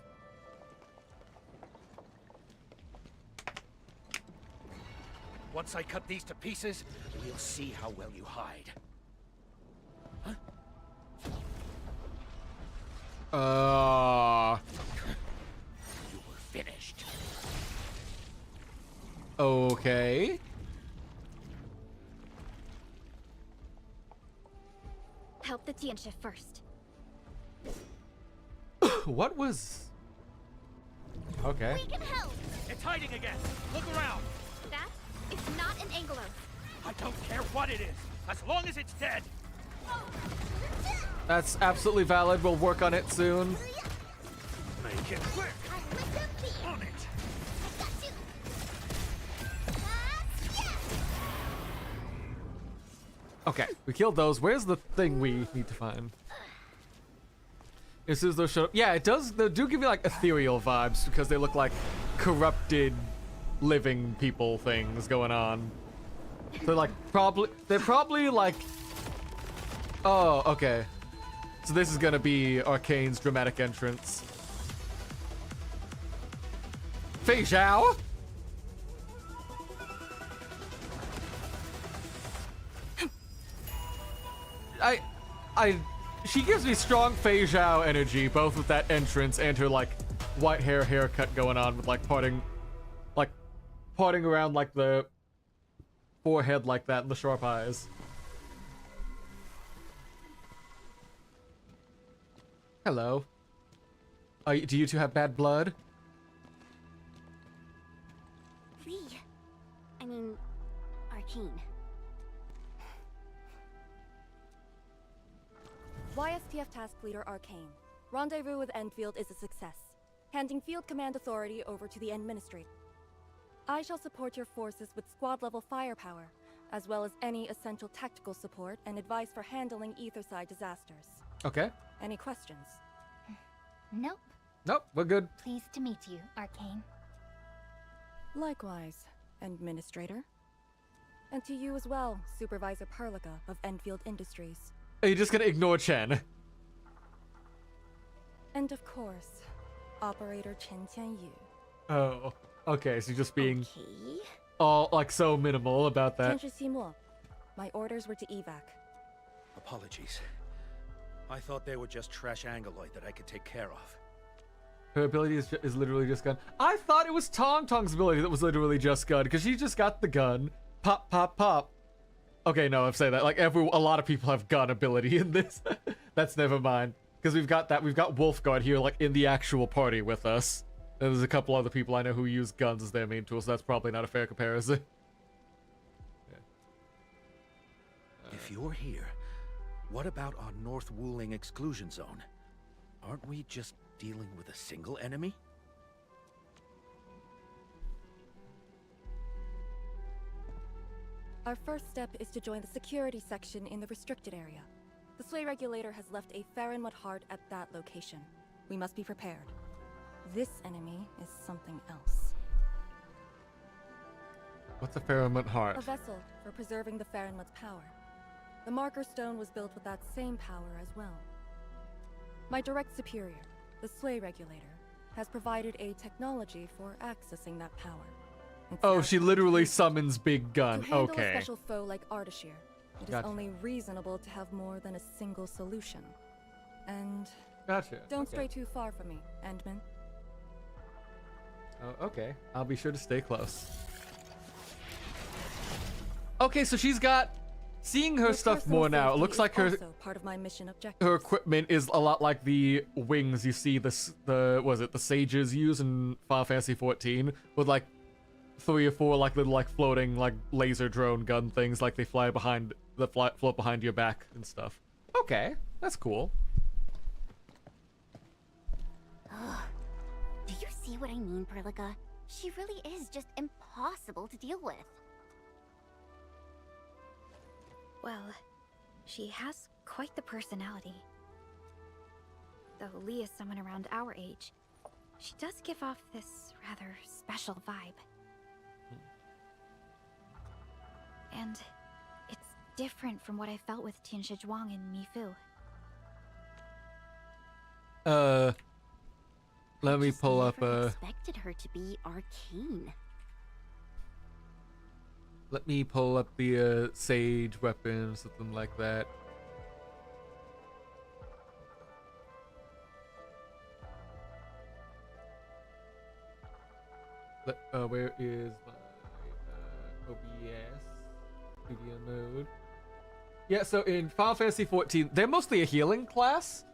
Once I cut these to pieces, we'll see how well you hide. You were finished. Okay. Help the Tianshi first. What was... Okay. We can help. It's hiding again. Look around. That is not an Angelos. I don't care what it is, as long as it's dead. That's absolutely valid. We'll work on it soon. Make it quick. On it. Okay, we killed those. Where's the thing we need to find? As soon as those show up. Yeah, it does. They do give me like ethereal vibes because they look like corrupted living people things going on. They're like they're probably like... Oh, okay. So this is gonna be Arcane's dramatic entrance. Fei Zhao? She gives me strong Fei Zhao energy, both with that entrance and her like white haircut going on with like parting around like the forehead like that and the sharp eyes. Hello. Do you two have bad blood? Lee. I mean, Arcane. YSTF Task Leader Arcane. Rendezvous with Endfield is a success. Handing Field Command Authority over to the Administrator. I shall support your forces with squad-level firepower, as well as any essential tactical support and advice for handling Etherside disasters. Okay. Any questions? Nope. Nope, we're good. Pleased to meet you, Arcane. Likewise, Administrator. And to you as well, Supervisor Perlica of Enfield Industries. Are you just gonna ignore Chen? And of course, Operator Chen Qianyu. Oh, okay, so you're just being Okay. all like so minimal about that. Tianshi Simo. My orders were to evac. Apologies. I thought they were just trash Angeloid that I could take care of. Her ability is literally just gun. I thought it was Tong Tong's ability that was literally just gun, because she just got the gun. Pop, pop, pop. Okay, no, I've said that. Like, a lot of people have gun ability in this. That's never mind. Because we've got that. We've got Wolfguard here, like, in the actual party with us. And there's a couple other people I know who use guns as their main tool, so that's probably not a fair comparison. Yeah. If you're here, what about our North Wuling exclusion zone? Aren't we just dealing with a single enemy? Our first step is to join the security section in the restricted area. The Sway Regulator has left a Farinmut heart at that location. We must be prepared. This enemy is something else. What's a Faramut heart? A vessel for preserving the Farinmut's power. The marker stone was built with that same power as well. My direct superior, the Sway Regulator, has provided a technology for accessing that power. It's Oh, now she literally complete. summons big gun. To handle Okay. a special foe like Ardashir, it is Gotcha. only reasonable to have more than a single solution. And Gotcha. don't Okay. stray too far from me, Endman. Oh, okay. I'll be sure to stay close. Okay, so she's got... Seeing her Your stuff personal more now, it safety looks is like her also part of my mission objective. her equipment is a lot like the wings you see the sages use in Final Fantasy 14 with like 3 or 4 like little like floating like laser drone gun things like they fly behind float behind your back and stuff. Okay, that's cool. Do you see what I mean, Perlica? She really is just impossible to deal with. Well, she has quite the personality. though Lee is someone around our age, she does give off this rather special vibe. And it's different from what I felt with Tian Zhuang and Mi Fu. Let me pull up Never expected her to be arcane. let me pull up the sage weapon, something like that. Where is my OBS studio mode? Yeah, so in Final Fantasy XIV, they're mostly a healing class.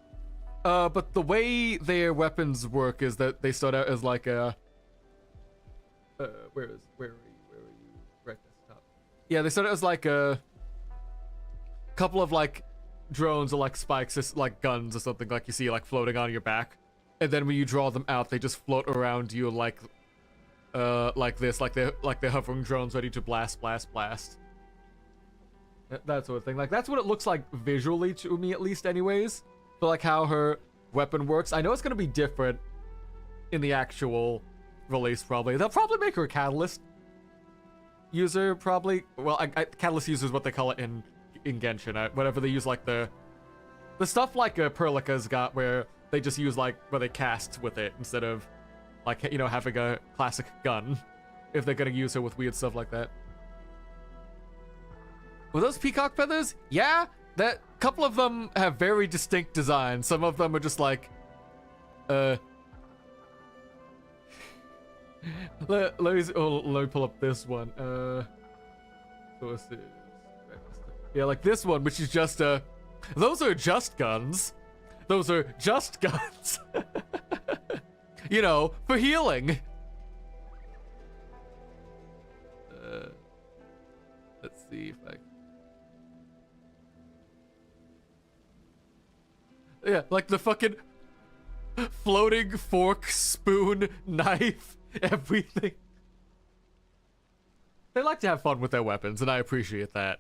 But the way their weapons work is that they start out as like a where are you? Right desktop. Yeah, they start out as like a couple of like drones or like spikes, or like guns or something like you see like floating on your back. And then when you draw them out, they just float around you like this, like they're hovering drones ready to blast. That sort of thing. Like that's what it looks like visually to me, at least anyways. But like how her weapon works, I know it's gonna be different in the actual release. Probably they'll probably make her a catalyst user. Probably, well, catalyst user is what they call it in Genshin. Whatever they use, like the stuff like Perlica's got, where they just use like where they cast with it instead of like, you know, having a classic gun. If they're gonna use her with weird stuff like that. Were those peacock feathers? Yeah. That couple of them have very distinct designs. Some of them are just like, let me pull up this one. Sources. Yeah, like this one, which is just those are just guns. Those are just guns. You know, for healing. Let's see if I. Yeah, like the fucking floating fork, spoon, knife, everything. They like to have fun with their weapons, and I appreciate that.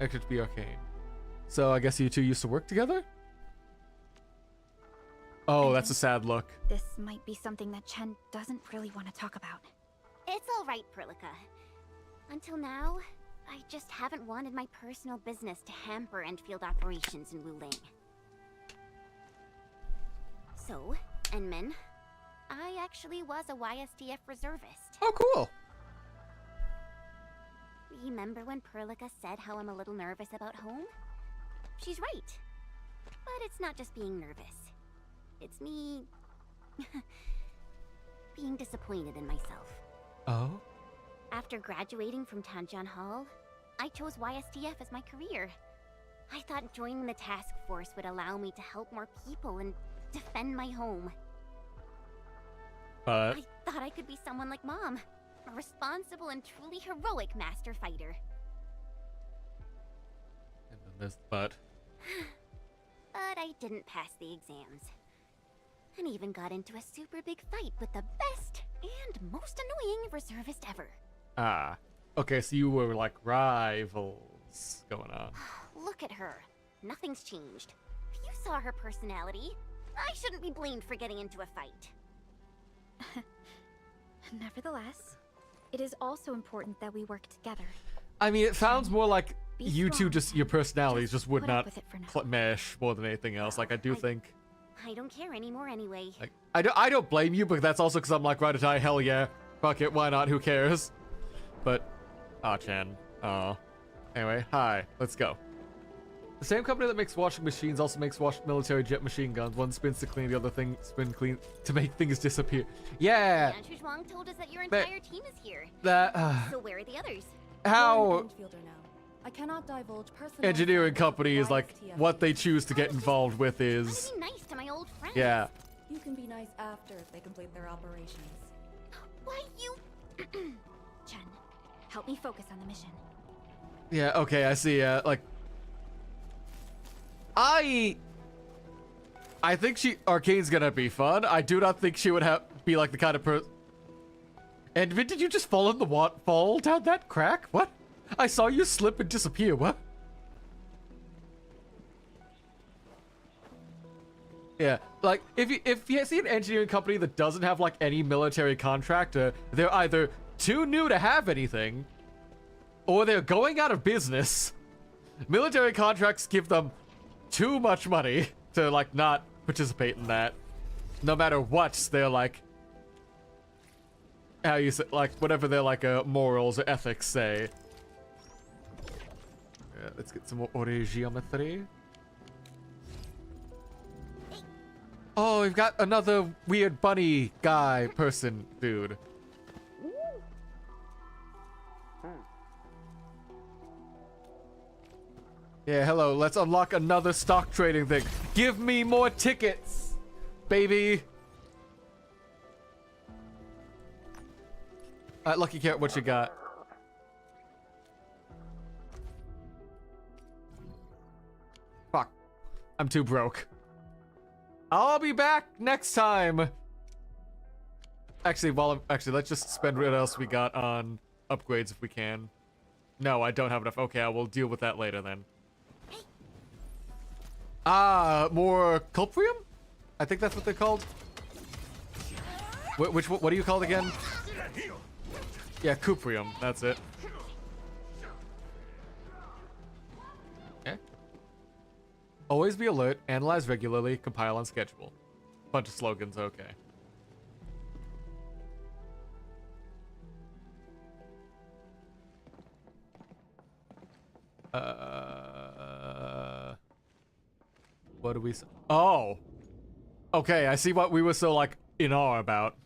Extra to be arcane. So I guess you two used to work together? Oh, that's a sad look. This might be something that Chen doesn't really want to talk about. It's all right, Perlica. Until now, I just haven't wanted my personal business to hamper Endfield operations in Wuling. So, Enmin, I actually was a YSDF reservist. Oh, cool. Remember when Perlica said how I'm a little nervous about home? She's right. But it's not just being nervous. It's me being disappointed in myself. Oh? After graduating from Tanjian Hall, I chose YSDF as my career. I thought joining the task force would allow me to help more people and defend my home. I thought I could be someone like Mom, a responsible and truly heroic master fighter. And then there's the but. But I didn't pass the exams. And even got into a super big fight with the best and most annoying reservist ever. Ah. Okay, so you were like rivals going on. Look at her. Nothing's changed. You saw her personality. I shouldn't be blamed for getting into a fight. Nevertheless, it is also important that we work together. I mean, it sounds more like Be you two strong. just, your personalities just would put up not with it for now. mesh more than anything else. Like, I do think. I don't care anymore anyway. Like, I don't blame you, but that's also because I'm like, right, die, hell yeah. Fuck it, why not? Who cares? But, Chen. Oh. Anyway, hi, let's go. The same company that makes washing machines also makes military jet machine guns. One spins to clean, the other thing spin clean to make things disappear. Yeah! Andrew Zhuang told us that your entire team is here. That, So where are the others? how You're an Endfielder now. I cannot divulge personal engineering information company is like, YSTF. what they choose to get involved with I'm is, being nice to my old friends. yeah. You can be nice after they complete their operations. Why you? Chen, help me focus on the mission. Yeah, okay, I see, like... I think Arcane's gonna be fun. I do not think she would be like the kind of person... And did you just fall in the fall down that crack? What? I saw you slip and disappear, what? Yeah, like if you see an engineering company that doesn't have like any military contract, they're either too new to have anything, or they're going out of business. Military contracts give them too much money to like not participate in that. No matter what, they're like, how you say, like whatever their like morals or ethics say. Yeah, let's get some more origiometry. Oh, we've got another weird bunny guy person dude. Yeah, hello. Let's unlock another stock trading thing. Give me more tickets, baby. Alright, Lucky Carrot, what you got? Fuck. I'm too broke. I'll be back next time. Actually, let's just spend what else we got on upgrades if we can. No, I don't have enough. Okay, I will deal with that later then. More Culprium? I think that's what they're called. What are you called again? Yeah, Cuprium. That's it. Okay. Always be alert, analyze regularly, compile on schedule. Bunch of slogans, okay. What do we say? Oh! Okay, I see what we were so, like, in awe about.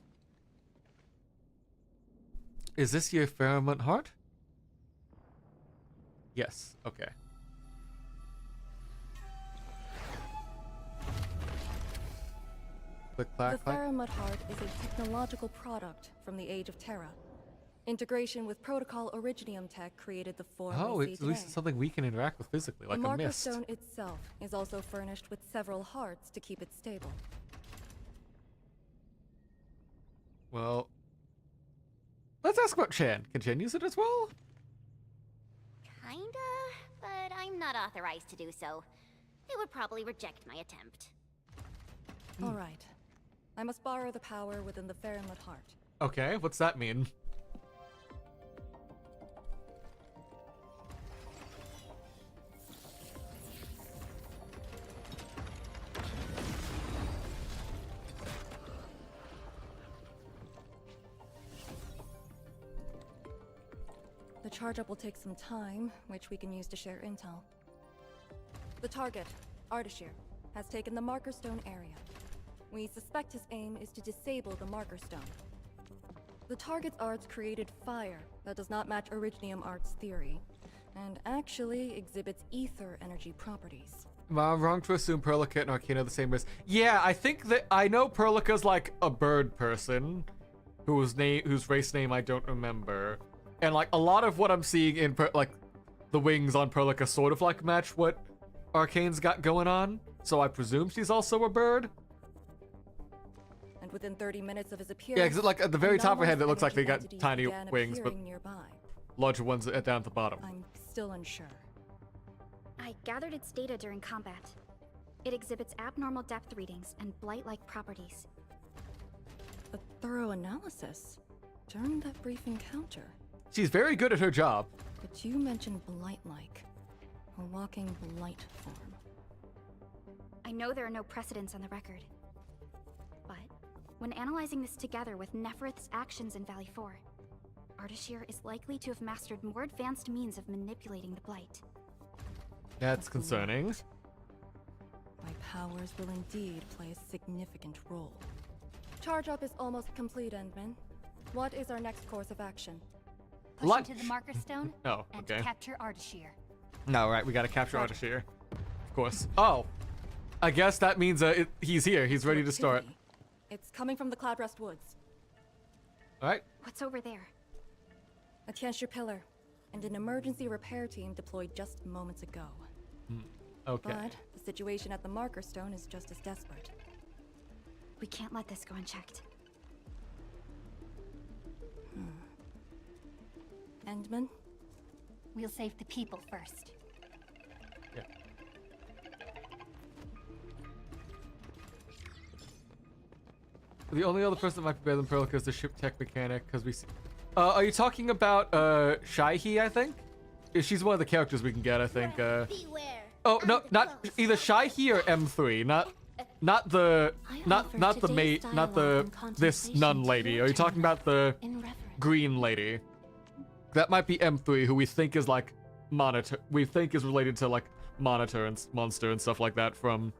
Is this your pheromone heart? Yes, okay. Click, clack, The clack. Pheromone Heart is a technological product from the Age of Terra. Integration with Protocol Originium tech created the form Oh, we see it's at least today. something we can interact with physically, like the a Marker mist. Stone itself is also furnished with several hearts to keep it stable. Well, let's ask about Chan. Can Chan use it as well? Kinda, but I'm not authorized to do so. They would probably reject my attempt. All right. I must borrow the power within the Pheromone Heart. Okay, what's that mean? The charge-up will take some time, which we can use to share intel. The target, Ardashir, has taken the Marker Stone area. We suspect his aim is to disable the Marker Stone. The target's arts created fire that does not match Originium Art's theory, and actually exhibits ether energy properties. Am I wrong to assume Perlica and Arcana are the same race? Yeah, I think that I know Perlica's like a bird person, whose race name I don't remember. And like a lot of what I'm seeing in like the wings on Perlica sort of like match what Arcane's got going on. So I presume she's also a bird. And within 30 minutes of his appearance, Yeah, because like at the very top of her head, it looks like they got entities tiny began wings, but appearing nearby. larger ones down at the bottom. I'm still unsure. I gathered its data during combat. It exhibits abnormal depth readings and blight-like properties. A thorough analysis during that brief encounter. She's very good at her job. But you mentioned blight-like. A walking blight form. I know there are no precedents on the record. But when analyzing this together with Neferith's actions in Valley 4, Ardashir is likely to have mastered more advanced means of manipulating the blight. That's concerning. My powers will indeed play a significant role. Charge-up is almost complete, Endman. What is our next course of action? Push Lunch. into the Marker Stone Oh, and okay. capture Ardashir. No, right, we gotta capture Ardashir. Of course. Oh, I guess that means he's here. He's ready to start. Activity. It's coming from the Cloudrest Woods. All right. What's over there? A Tianshi pillar, and an emergency repair team deployed just moments ago. Okay. But the situation at the Marker Stone is just as desperate. We can't let this go unchecked. Endman? We'll save the people first. Yeah. The only other person that might be better than Perlica is the ship tech mechanic, because we see... are you talking about, Shaihi, I think? She's one of the characters we can get, I think, Oh, no, not either Shaihi or M3, not the mate, not this nun lady. Are you talking about the green lady? That might be M3, who we think is, like, Monitor. We think is related to, like, Monitor and Monster and stuff like that from,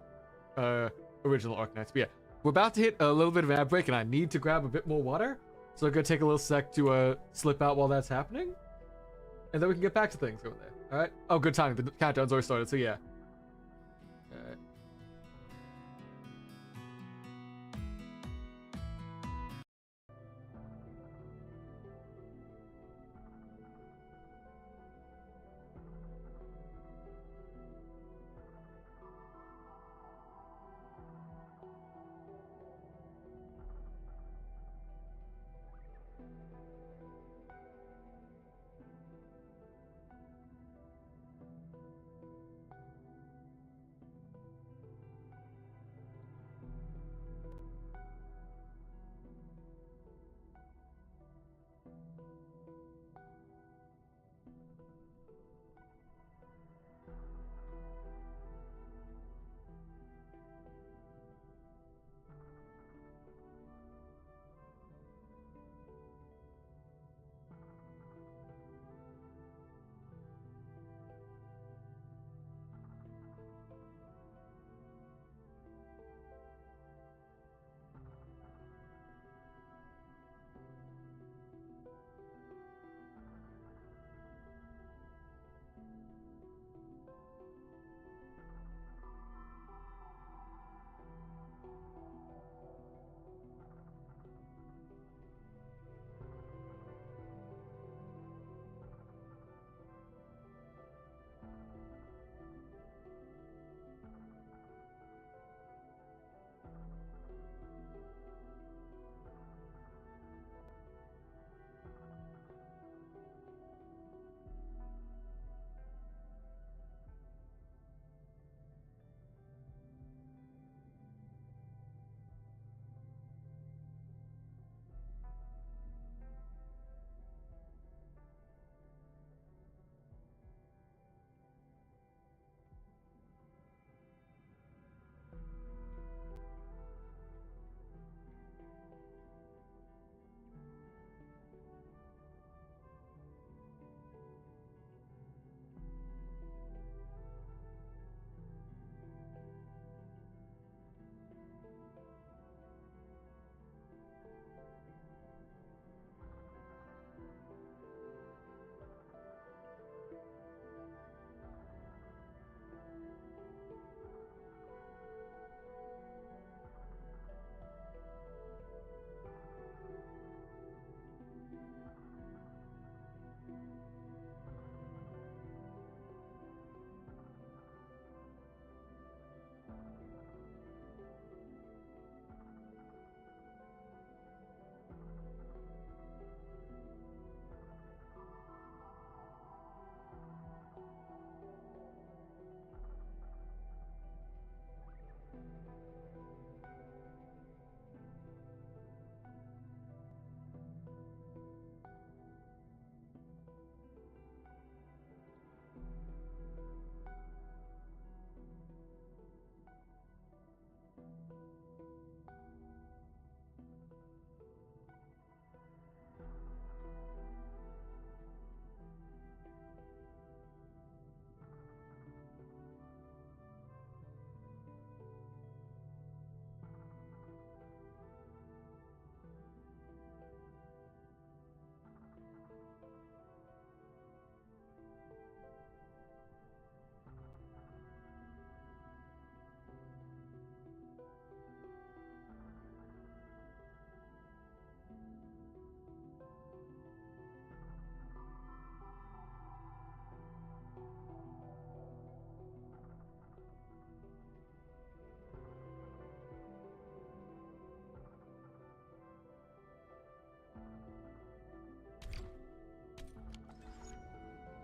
original Arknights. But yeah. We're about to hit a little bit of an ad break, and I need to grab a bit more water. So I'm gonna take a little sec to slip out while that's happening. And then we can get back to things over there. Alright? Oh, good timing. The countdown's already started, so yeah. Alright.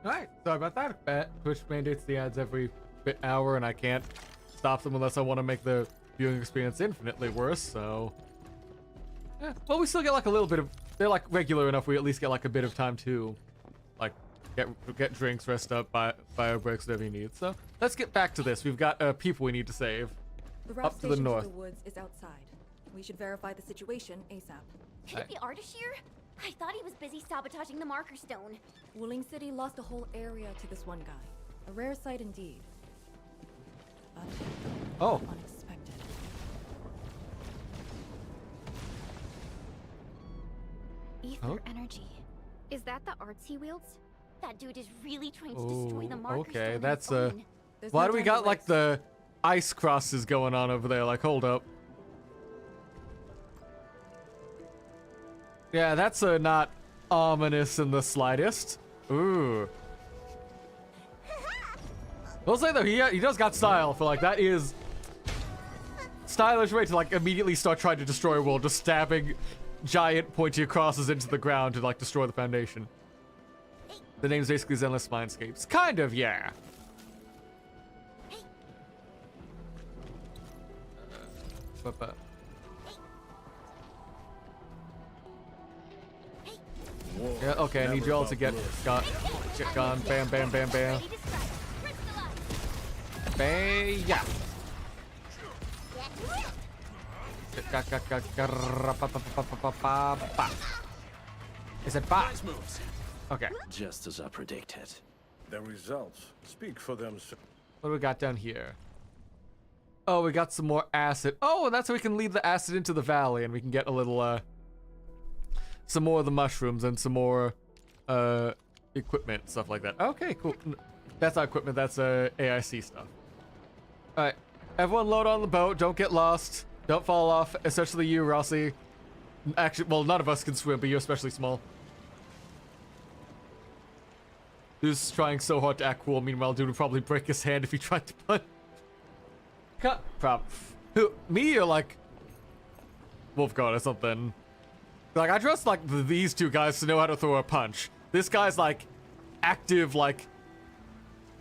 Alright, sorry about that. Twitch mandates the ads every hour, and I can't stop them unless I want to make the viewing experience infinitely worse, so... Well, we still get like a little bit of. They're like regular enough. We at least get like a bit of time to, like, get drinks, rest up, buy bio breaks, whatever you need. So let's get back to this. We've got people we need to save. The route Up to the station north. to the woods is outside. We should verify the situation ASAP. Could it be Ardashir? I thought he was busy sabotaging the marker stone. Wuling City lost a whole area to this one guy. A rare sight indeed. But Oh. unexpected. Ether energy. Is that the arts he wields? That dude is really trying to destroy the marker okay, stone. that's fine. There's Why no do we time to got like waste. the ice crosses going on over there? Like, hold up. Yeah, that's not ominous in the slightest. Ooh. We'll say though, he does got style for like that is stylish way to like immediately start trying to destroy a world, just stabbing giant pointy crosses into the ground to like destroy the foundation. The name's basically Zenless Mindscapes. Kind of, yeah. But. Yeah, okay, I need you all to get gone. Bam, bam, bam, bam. Bam, yeah. Is it ba? Okay. Just as I predicted. The results speak for themselves. What do we got down here? Oh, we got some more acid. Oh, and that's how we can lead the acid into the valley, and we can get a little, some more of the mushrooms and some more, equipment, stuff like that. Okay, cool. That's not equipment, that's, AIC stuff. Alright, everyone load on the boat, don't get lost, don't fall off, especially you, Rossi. Actually, well, none of us can swim, but you're especially small. Dude's trying so hard to act cool, meanwhile dude would probably break his hand if he tried to punch. Who, me or like Wolfguard or something? Like, I trust like these two guys to know how to throw a punch. This guy's like active, like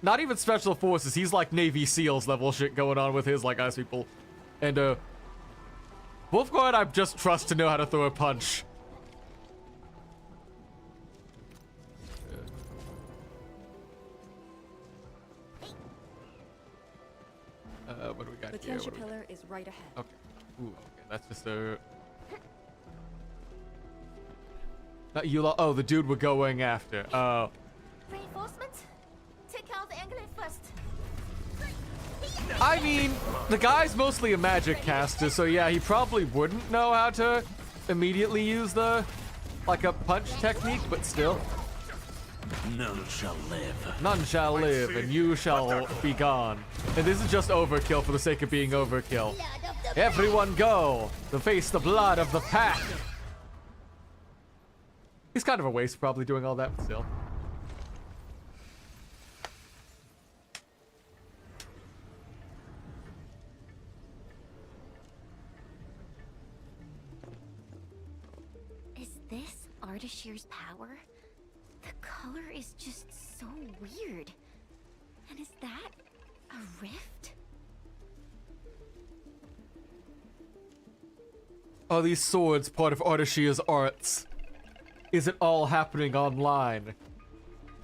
not even special forces. He's like Navy SEALs level shit going on with his like ice people. And Wolfguard I just trust to know how to throw a punch. What do we got The here? Tensha pillar is right ahead. Okay. Ooh, okay. That's just a. Not you. Oh, the dude we're going after. Oh. Reinforcements? Take out the Angler first. I mean, the guy's mostly a magic caster, so yeah, he probably wouldn't know how to immediately use the, like a punch technique, but still. None shall live. None shall live, and you shall be gone. And this is just overkill for the sake of being overkill. Everyone go to face the blood of the pack. He's kind of a waste, probably doing all that, but still. Is this Ardashir's power? The color is just so weird. And is that a rift? Are these swords part of Ardashir's arts? Is it all happening online?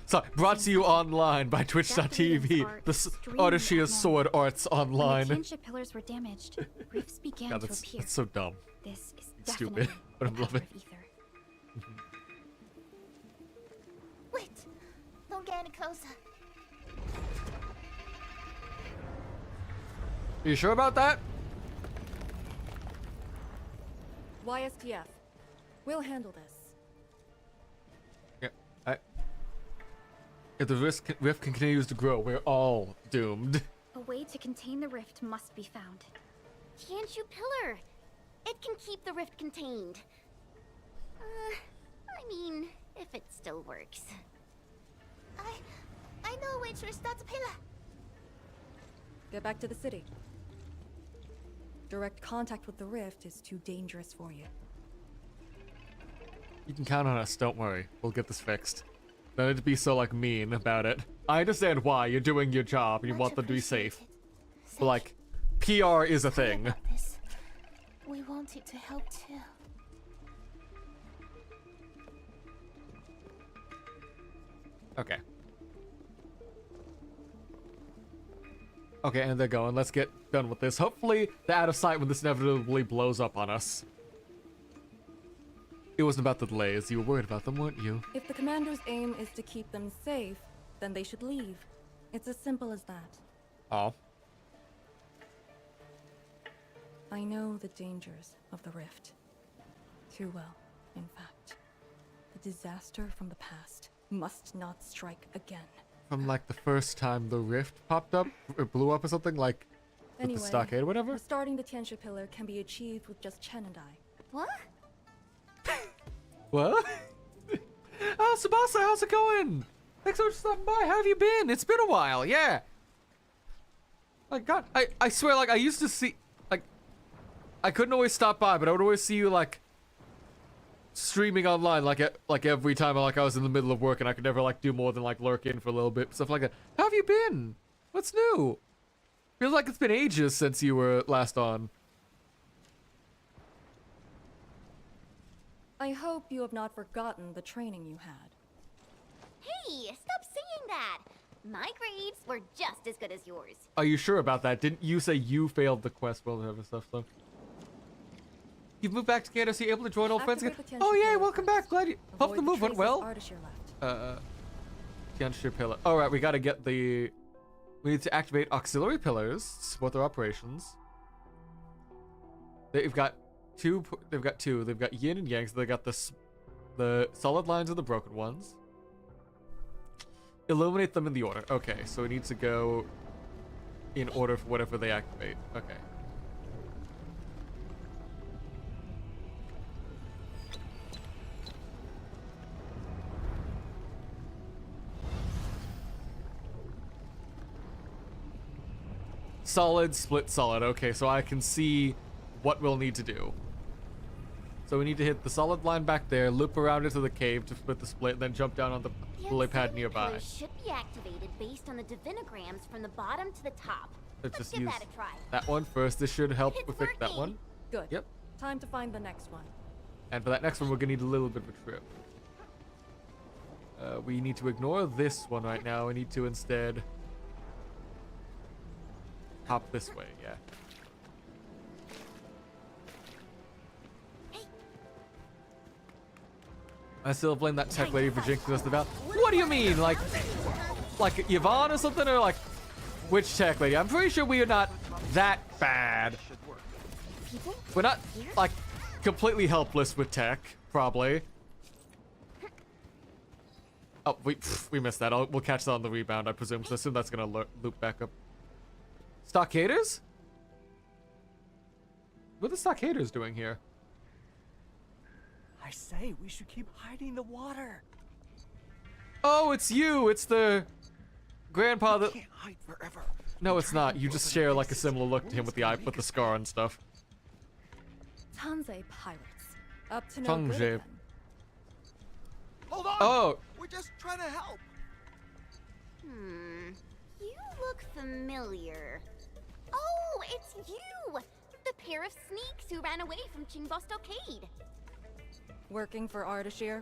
So, brought to you online by Twitch.tv. The Ardashir's sword arts When online. the kinship pillars were damaged, rifts began God, to that's appear. so dumb. This is It's definitely stupid, but I'm the loving power of ether. Wait! Don't get any closer. Are you sure about that? YSTF. We'll handle this. Yeah, if the rift continues to grow, we're all doomed. A way to contain the rift must be found. Tianshu Pillar! It can keep the rift contained. I mean, if it still works. I know which is that pillar. Get back to the city. Direct contact with the rift is too dangerous for you. You can count on us, don't worry. We'll get this fixed. Don't need to be so, like, mean about it. I understand why, you're doing your job, and you want them to be safe. But, like, PR is a thing. We wanted to help too. Okay. Okay, and they're going. Let's get done with this. Hopefully, they're out of sight when this inevitably blows up on us. It wasn't about the delays. You were worried about them, weren't you? If the commander's aim is to keep them safe, then they should leave. It's as simple as that. Oh. I know the dangers of the rift. Too well, in fact. The disaster from the past must not strike again. From like the first time the rift popped up, or blew up or something, like with Anyway, the stockade or whatever? Restarting the Tianxia pillar can be achieved with just Chen and I. What? What? Oh, Tsubasa, how's it going? Thanks so much for stopping by. How have you been? It's been a while, yeah. Like, God, I swear, like, I used to see, like, I couldn't always stop by, but I would always see you, like, streaming online, like every time, like, I was in the middle of work and I could never, like, do more than, like, lurk in for a little bit, stuff like that. How have you been? What's new? Feels like it's been ages since you were last on. I hope you have not forgotten the training you had. Hey, stop saying that. My grades were just as good as yours. Are you sure about that? Didn't you say you failed the quest? Well, and stuff, so. You've moved back to Canada, so you're able to join old friends again? Oh, yay, welcome back. Glad you... Hope the move went well. Tianxia pillar. Alright, we gotta get the... We need to activate auxiliary pillars to support their operations. They've got two. They've got two. They've got yin and yang, so they got the solid lines and the broken ones. Illuminate them in the order. Okay, so we need to go in order for whatever they activate. Okay. Solid, split, solid. Okay, so I can see what we'll need to do. So we need to hit the solid line back there, loop around into the cave to split the split, and then jump down on the lily pad nearby. Pillars should be activated based on the divinograms from the bottom to the top. Let's Let's just give use that a try. that one first. This should help It's with it, that one. Good. Yep. Time to find the next one. And for that next one, we're gonna need a little bit of a trip. We need to ignore this one right now. We need to instead hop this way. Yeah. I still blame that tech lady for jinxing us the val. What do you mean? Like Yvonne or something? Or like, which tech lady? I'm pretty sure we are not that bad. We're not, like, completely helpless with tech, probably. Oh, we missed that. We'll catch that on the rebound, I presume. So I assume that's gonna loop back up. Stockaders? What are the stockaders doing here? I say, we should keep hiding the water. Oh, it's you. It's the grandpa that... Can't hide forever. No, it's not. You just share like a similar look to him with the eye, with the scar and stuff. Tanzhe pirates. Up to no Tanzhe. good again. Hold on. Oh. We're just trying to help. You look familiar. Oh, it's you! The pair of sneaks who ran away from Qingbo Stockade. Working for Ardashir?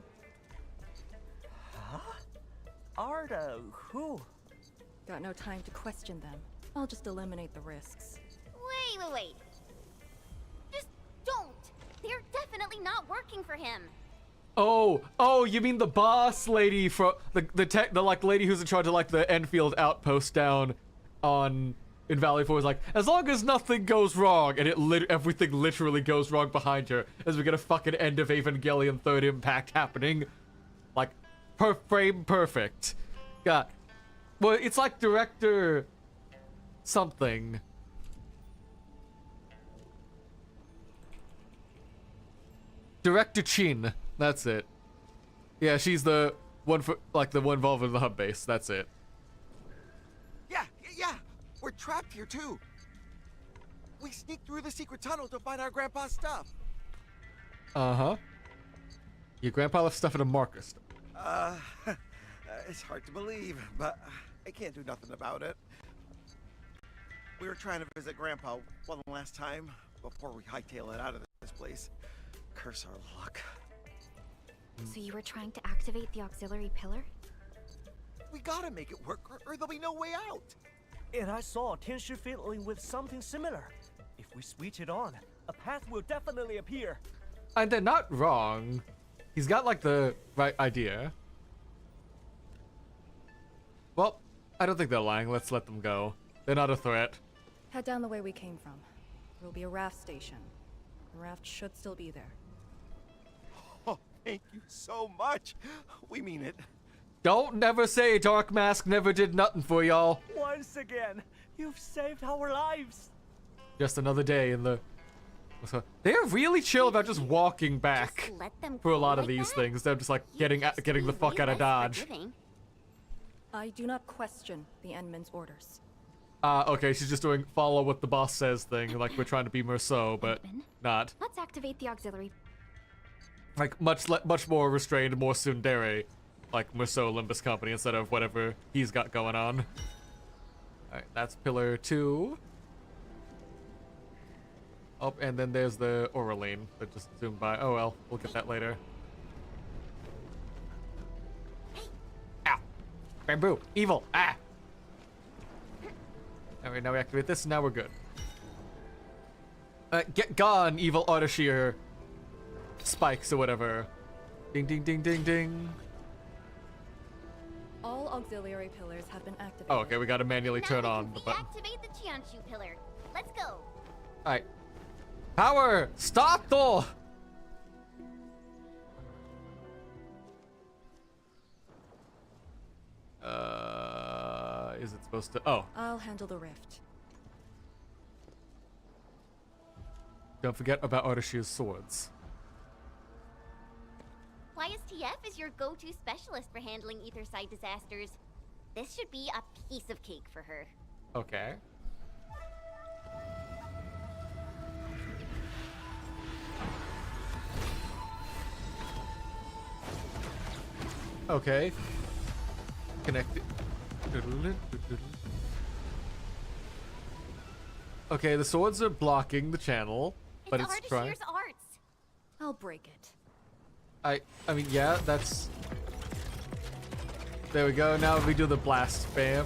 Huh? Arda, who? Got no time to question them. I'll just eliminate the risks. Wait. Just don't! They're definitely not working for him. Oh, you mean the boss lady from the like lady who's in charge of like the Endfield outpost down in Valley 4 is like, as long as nothing goes wrong, and everything literally goes wrong behind her, as we get a fucking end of Evangelion Third Impact happening, like, frame perfect. God, well, it's like director something. Director Chin, that's it. Yeah, she's the one for like the one involved in the hub base. That's it. Yeah. We're trapped here too. We sneaked through the secret tunnel to find our grandpa's stuff. Uh-huh. Your grandpa left stuff in a marker store. It's hard to believe, but I can't do nothing about it. We were trying to visit Grandpa one last time before we hightail it out of this place. Curse our luck. So you were trying to activate the auxiliary pillar? We gotta make it work, or there'll be no way out. And I saw Tianshi fiddling with something similar. If we switch it on, a path will definitely appear. And they're not wrong. He's got like the right idea. Well, I don't think they're lying. Let's let them go. They're not a threat. Head down the way we came from. There will be a raft station. The raft should still be there. Oh, thank you so much. We mean it. Don't never say Dark Mask never did nothing for y'all. Once again, you've saved our lives. Just another day in the... They're really chill about just walking back for a lot of these things. They're just like getting the fuck out of Dodge. I do not question the Endman's orders. Okay, she's just doing follow what the boss says thing, like we're trying to be Merceau, but not. Let's activate the auxiliary. Like much more restrained, more tsundere, like Merceau Olympus Company instead of whatever he's got going on. Alright, that's pillar 2. Oh, and then there's the Oraline that just zoomed by. Oh well, we'll get that later. Ow! Bamboo! Evil! Ah! Alright, now we activate this, and now we're good. Get gone, evil Ardashir spikes or whatever. Ding ding ding ding ding. All auxiliary pillars have been activated. Oh, okay, we gotta manually turn on the button. Activate the Qianshu pillar. Let's go. Alright. Power! Stop though! Is it supposed to? Oh. I'll handle the rift. Don't forget about Ardashir's swords. YSTF is your go-to specialist for handling Etherside disasters. This should be a piece of cake for her. Okay. Okay. Connect it. Okay, the swords are blocking the channel, but it's trying. Ardashir's arts. I'll break it. I mean, yeah, that's... There we go, now we do the blast spam.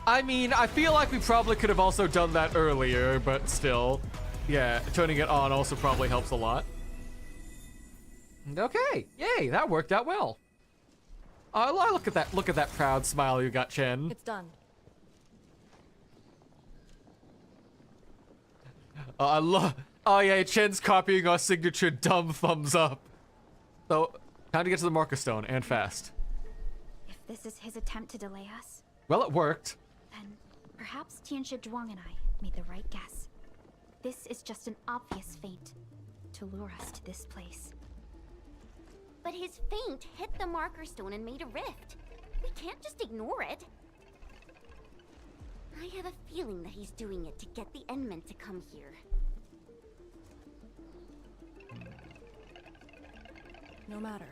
I mean, I feel like we probably could have also done that earlier, but still. Yeah, turning it on also probably helps a lot. Okay, yay, that worked out well. Look at that proud smile you got, Chen. It's done. I love... Oh yeah, Chen's copying our signature dumb thumbs up. So, time to get to the Marker Stone, and fast. If this is his attempt to delay us, Well, it worked. then perhaps Tianshi Zhuang and I made the right guess. This is just an obvious feint to lure us to this place. But his feint hit the Marker Stone and made a rift. We can't just ignore it. I have a feeling that he's doing it to get the Endmen to come here. No matter.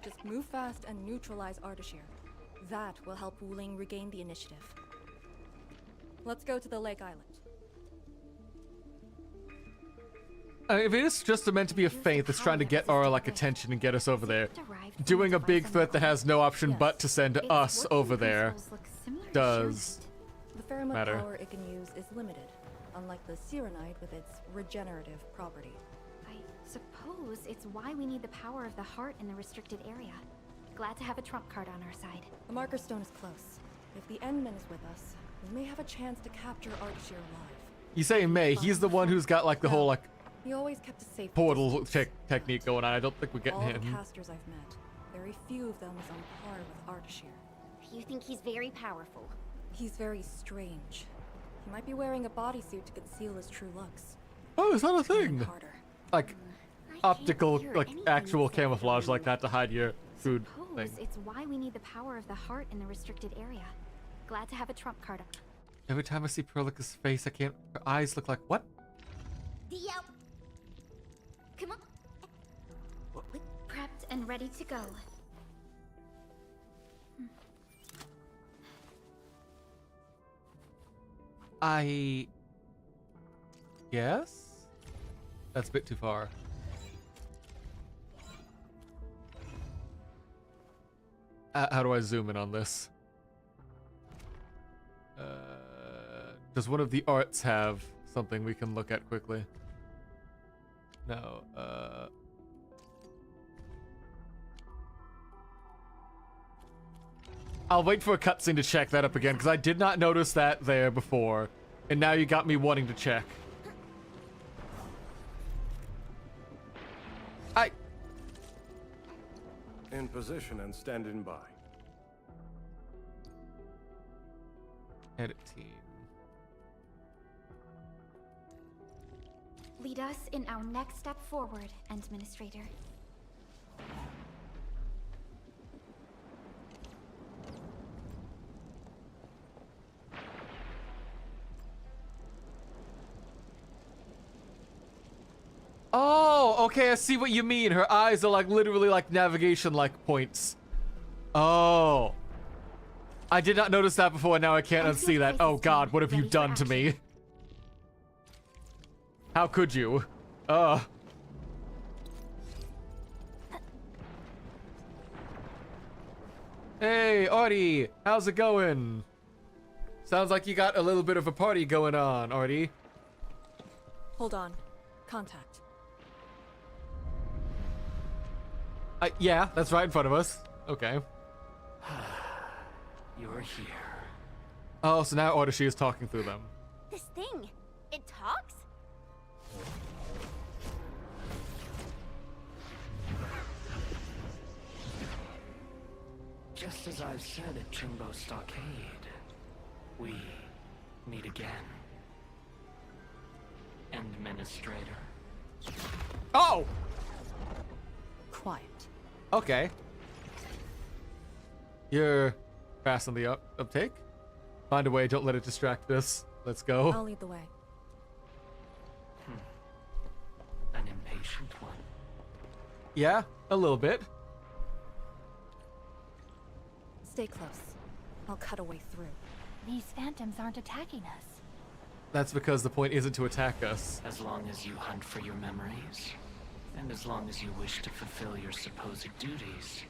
Just move fast and neutralize Ardashir. That will help Wuling regain the initiative. Let's go to the Lake Island. If it is just meant to be a feint that's trying to get our attention and get us over there, doing a big threat that has no option but to send us over there does The ferromone matter. power it can use is limited, unlike the Sirenite with its regenerative property. I suppose it's why we need the power of the heart in the restricted area. Glad to have a trump card on our side. The Marker Stone is close. If the Endman is with us, we may have a chance to capture Ardashir alive. You say May, he's the one who's got like the whole He always kept a safe portal technique going on. I don't think we're getting All him. the casters I've met, very few of them is on par with Ardashir. You think he's very powerful? He's very strange. He might be wearing a bodysuit to conceal his true looks. Oh, is that a thing? Harder. Like optical, like actual camouflage like that to hide your food thing. Suppose it's why we need the power of the heart in the restricted area. Glad to have a trump card. Every time I see Perlica's face, I can't. Her eyes look like what? Yep. Come on. Prepped and ready to go. I guess that's a bit too far. How do I zoom in on this? Does one of the arts have something we can look at quickly? No. I'll wait for a cutscene to check that up again, because I did not notice that there before. And now you got me wanting to check. In position and standing by. Edit team. Lead us in our next step forward, Administrator. Oh, okay, I see what you mean. Her eyes are like literally like navigation like points. Oh. I did not notice that before, now I can't unsee that. Oh god, what have you done to me? How could you? Hey, Artie, how's it going? Sounds like you got a little bit of a party going on, Artie. Hold on. Contact. Yeah, that's right in front of us. Okay. You're here. Oh, so now Artie is talking through them. This thing, it talks? Just as I've said at Chimbo Stockade, we meet again. Administrator. Oh! Quiet. Okay. You're fast on the uptake. Find a way, don't let it distract us. Let's go. I'll lead the way. An impatient one. Yeah, a little bit. Stay close. I'll cut a way through. These phantoms aren't attacking us. That's because the point isn't to attack us. As long as you hunt for your memories, and as long as you wish to fulfill your supposed duties,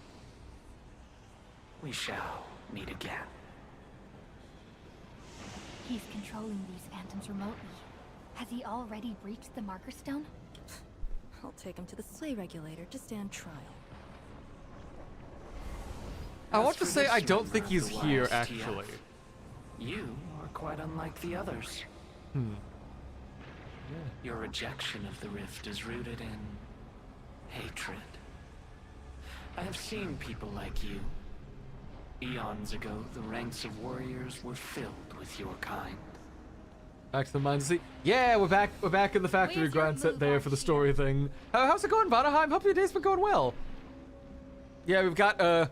we shall meet again. He's controlling these phantoms remotely. Has he already breached the marker stone? I'll take him to the sleigh regulator to stand trial. I want to say I don't think he's here, actually. You are quite unlike the others. Your rejection of the rift is rooted in hatred. I have seen people like you. Eons ago, the ranks of warriors were filled with your kind. Back to the mines. Yeah, we're back in the factory grind set there for the story thing. How's it going, Vanaheim? Hope your day's been going well. Yeah, we've got a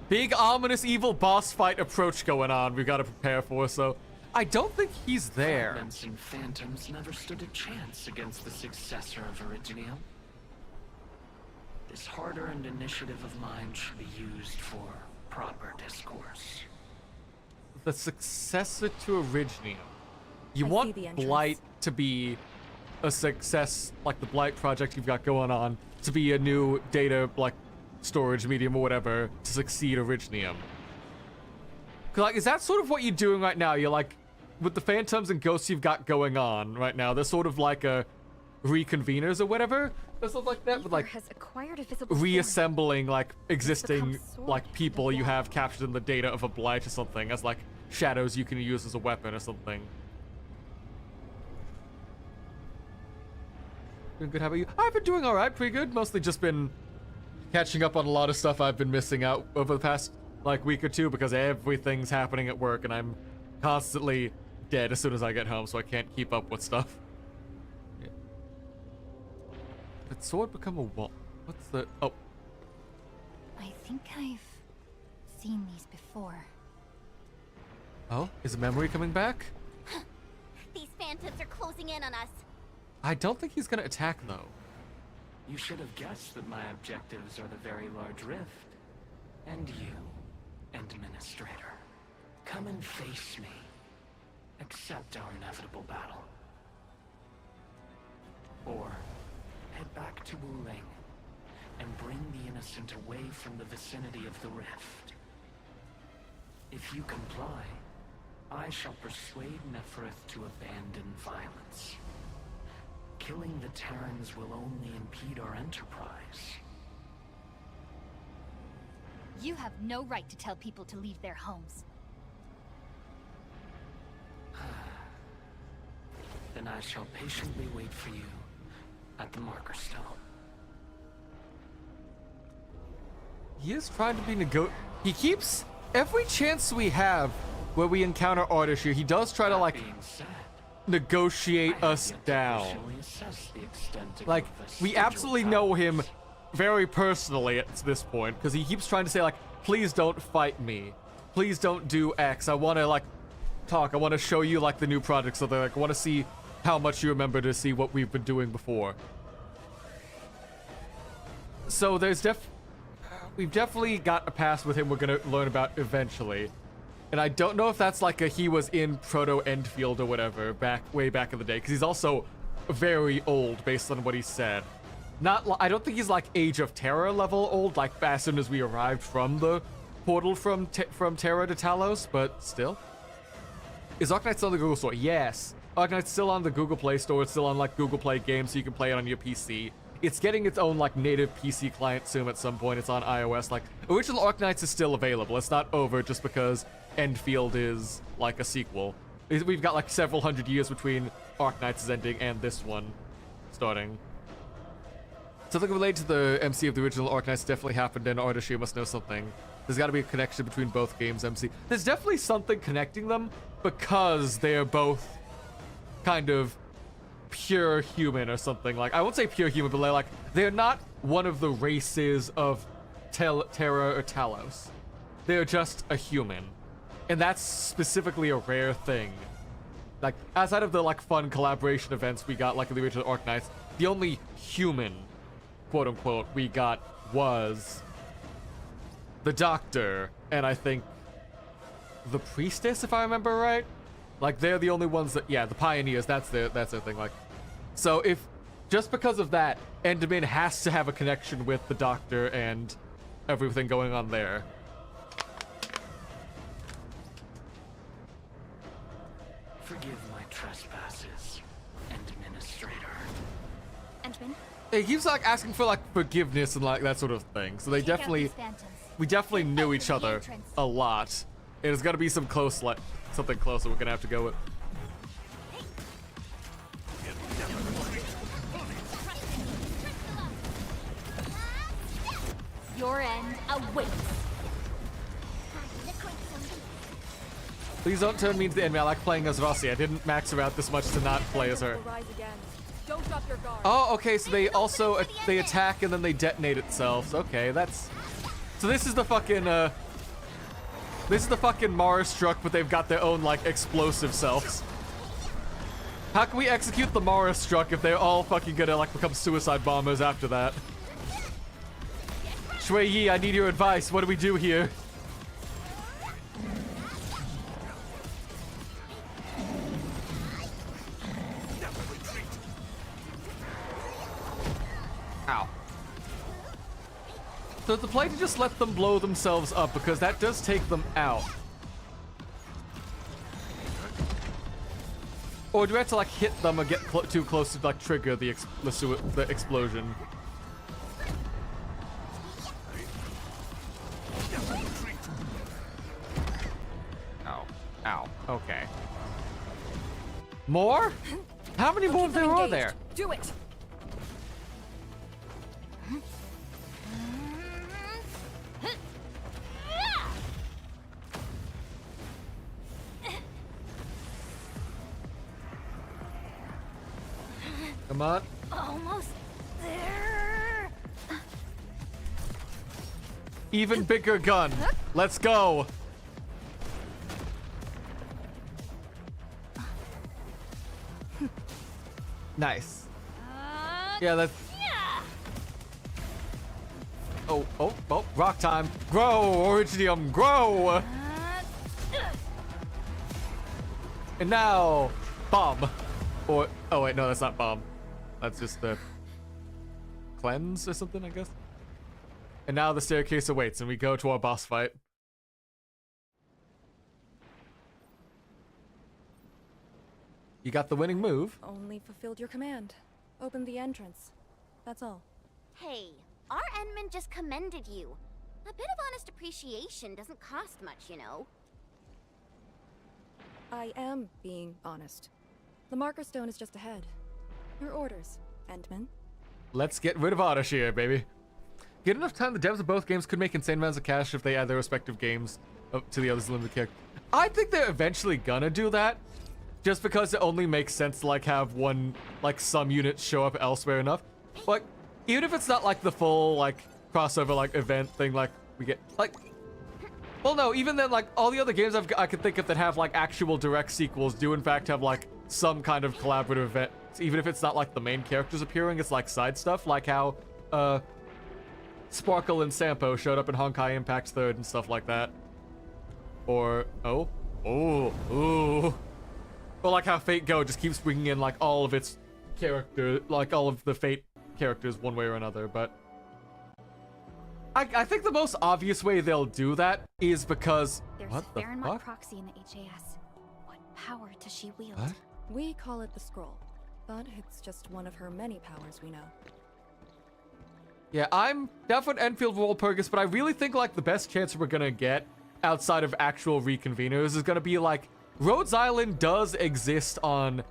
big ominous evil boss fight approach going on we've got to prepare for, so I don't think he's there. Fragments and phantoms never stood a chance against the successor of Originium. This hard-earned initiative of mine should be used for proper discourse. The successor to Originium. You want Blight to be a success, like the Blight project you've got going on, to be a new data, like, storage medium or whatever, to succeed Originium. 'Cause, like, is that sort of what you're doing right now? You're like, with the phantoms and ghosts you've got going on right now, they're sort of like a reconveners or whatever. Or something like that, with like has acquired a visible reassembling like existing sword like people you have captured in the data of a Blight or something as like shadows you can use as a weapon or something. Doing good, how about you? I've been doing alright, pretty good. Mostly just been catching up on a lot of stuff I've been missing out over the past like week or two because everything's happening at work and I'm constantly dead as soon as I get home, so I can't keep up with stuff. Yeah. Did sword become a wall? What's the... Oh. I think I've seen these before. Oh? Is a memory coming back? These phantoms are closing in on us. I don't think he's gonna attack, though. You should have guessed that my objectives are the very large rift. And you, Administrator. Come and face me. Accept our inevitable battle. Or head back to Wuling and bring the innocent away from the vicinity of the rift. If you comply, I shall persuade Nefereth to abandon violence. Killing the Terrans will only impede our enterprise. You have no right to tell people to leave their homes. Then I shall patiently wait for you at the marker stone. He is trying to be He keeps every chance we have where we encounter Ardashir, he does try to like negotiate us down. Like, we absolutely know him very personally at this point, because he keeps trying to say like, please don't fight me. Please don't do X. I want to like talk. I want to show you like the new project, so they're like, I want to see how much you remember to see what we've been doing before. So there's we've definitely got a past with him we're gonna learn about eventually. And I don't know if that's like he was in Proto Endfield or whatever way back in the day, because he's also very old based on what he said. I don't think he's like Age of Terror level old, like as soon as we arrived from the portal from Terra to Talos, but still. Is Arknights still on the Google Store? Yes. Arknights still on the Google Play Store. It's still on like Google Play Games, so you can play it on your PC. It's getting its own like native PC client soon at some point. It's on iOS. Like, original Arknights is still available. It's not over just because Endfield is like a sequel. We've got like several hundred years between Arknights' ending and this one starting. Something related to the MC of the original Arknights definitely happened, and Ardashir must know something. There's got to be a connection between both games' MC. There's definitely something connecting them because they're both kind of pure human or something. Like, I won't say pure human, but they're not one of the races of Terra or Talos. They're just a human. And that's specifically a rare thing. Like, outside of the like fun collaboration events we got like in the original Arknights, the only human, quote unquote, we got was the Doctor, and I think the Priestess, if I remember right. Like, they're the only ones that, yeah, the Pioneers, that's their thing. Like, so if, just because of that, Enderman has to have a connection with the Doctor and everything going on there. Forgive my trespasses, Administrator. Endman? He keeps like asking for like forgiveness and like that sort of thing. So we definitely knew each other a lot. And there's got to be some something closer we're gonna have to go with. Your end awaits. Please don't turn me into the enemy. I like playing as Rossi. I didn't max her out this much to not play as her. Oh, okay, so they also they attack and then they detonate itself. Okay, that's... So this is the fucking Mara Struck, but they've got their own like explosive selves. How can we execute the Mara Struck if they're all fucking gonna like become suicide bombers after that? Shui Yi, I need your advice. What do we do here? Ow. So the play to just let them blow themselves up, because that does take them out. Or do we have to like hit them or get too close to like trigger the explosion? Ow. Ow. Okay. More? How many more of them are there? Do it. Come on. Almost there. Even bigger gun. Let's go. Nice. Yeah, that's... Oh, rock time. Grow, Originium, grow! And now, bomb. Or, oh wait, no, that's not bomb. That's just the cleanse or something, I guess. And now the staircase awaits, and we go to our boss fight. You got the winning move. Only fulfilled your command. Open the entrance. That's all. Hey, our Endman just commended you. A bit of honest appreciation doesn't cost much, you know. I am being honest. The marker stone is just ahead. Your orders, Endman. Let's get rid of Ardashir, baby. Get enough time, the devs of both games could make insane amounts of cash if they add their respective games to the other's limited character. I think they're eventually gonna do that. Just because it only makes sense to like have one, like some units show up elsewhere enough. Like, even if it's not like the full like crossover like event thing like we get, like, well no, even then like all the other games I could think of that have like actual direct sequels do in fact have like some kind of collaborative event. So even if it's not like the main characters appearing, it's like side stuff, like how Sparkle and Sampo showed up in Honkai Impact 3rd and stuff like that. Or, or like how Fate Go just keeps bringing in like all of its character, like all of the Fate characters one way or another, but I think the most obvious way they'll do that is because There's what a the Farinmont fuck? proxy in the HAS. What power does she wield? What? We call it the scroll, but it's just one of her many powers we know. Yeah, I'm down for an Enfield Walpurgis, but I really think like the best chance we're gonna get outside of actual reconveners is gonna be like Rhodes Island does exist on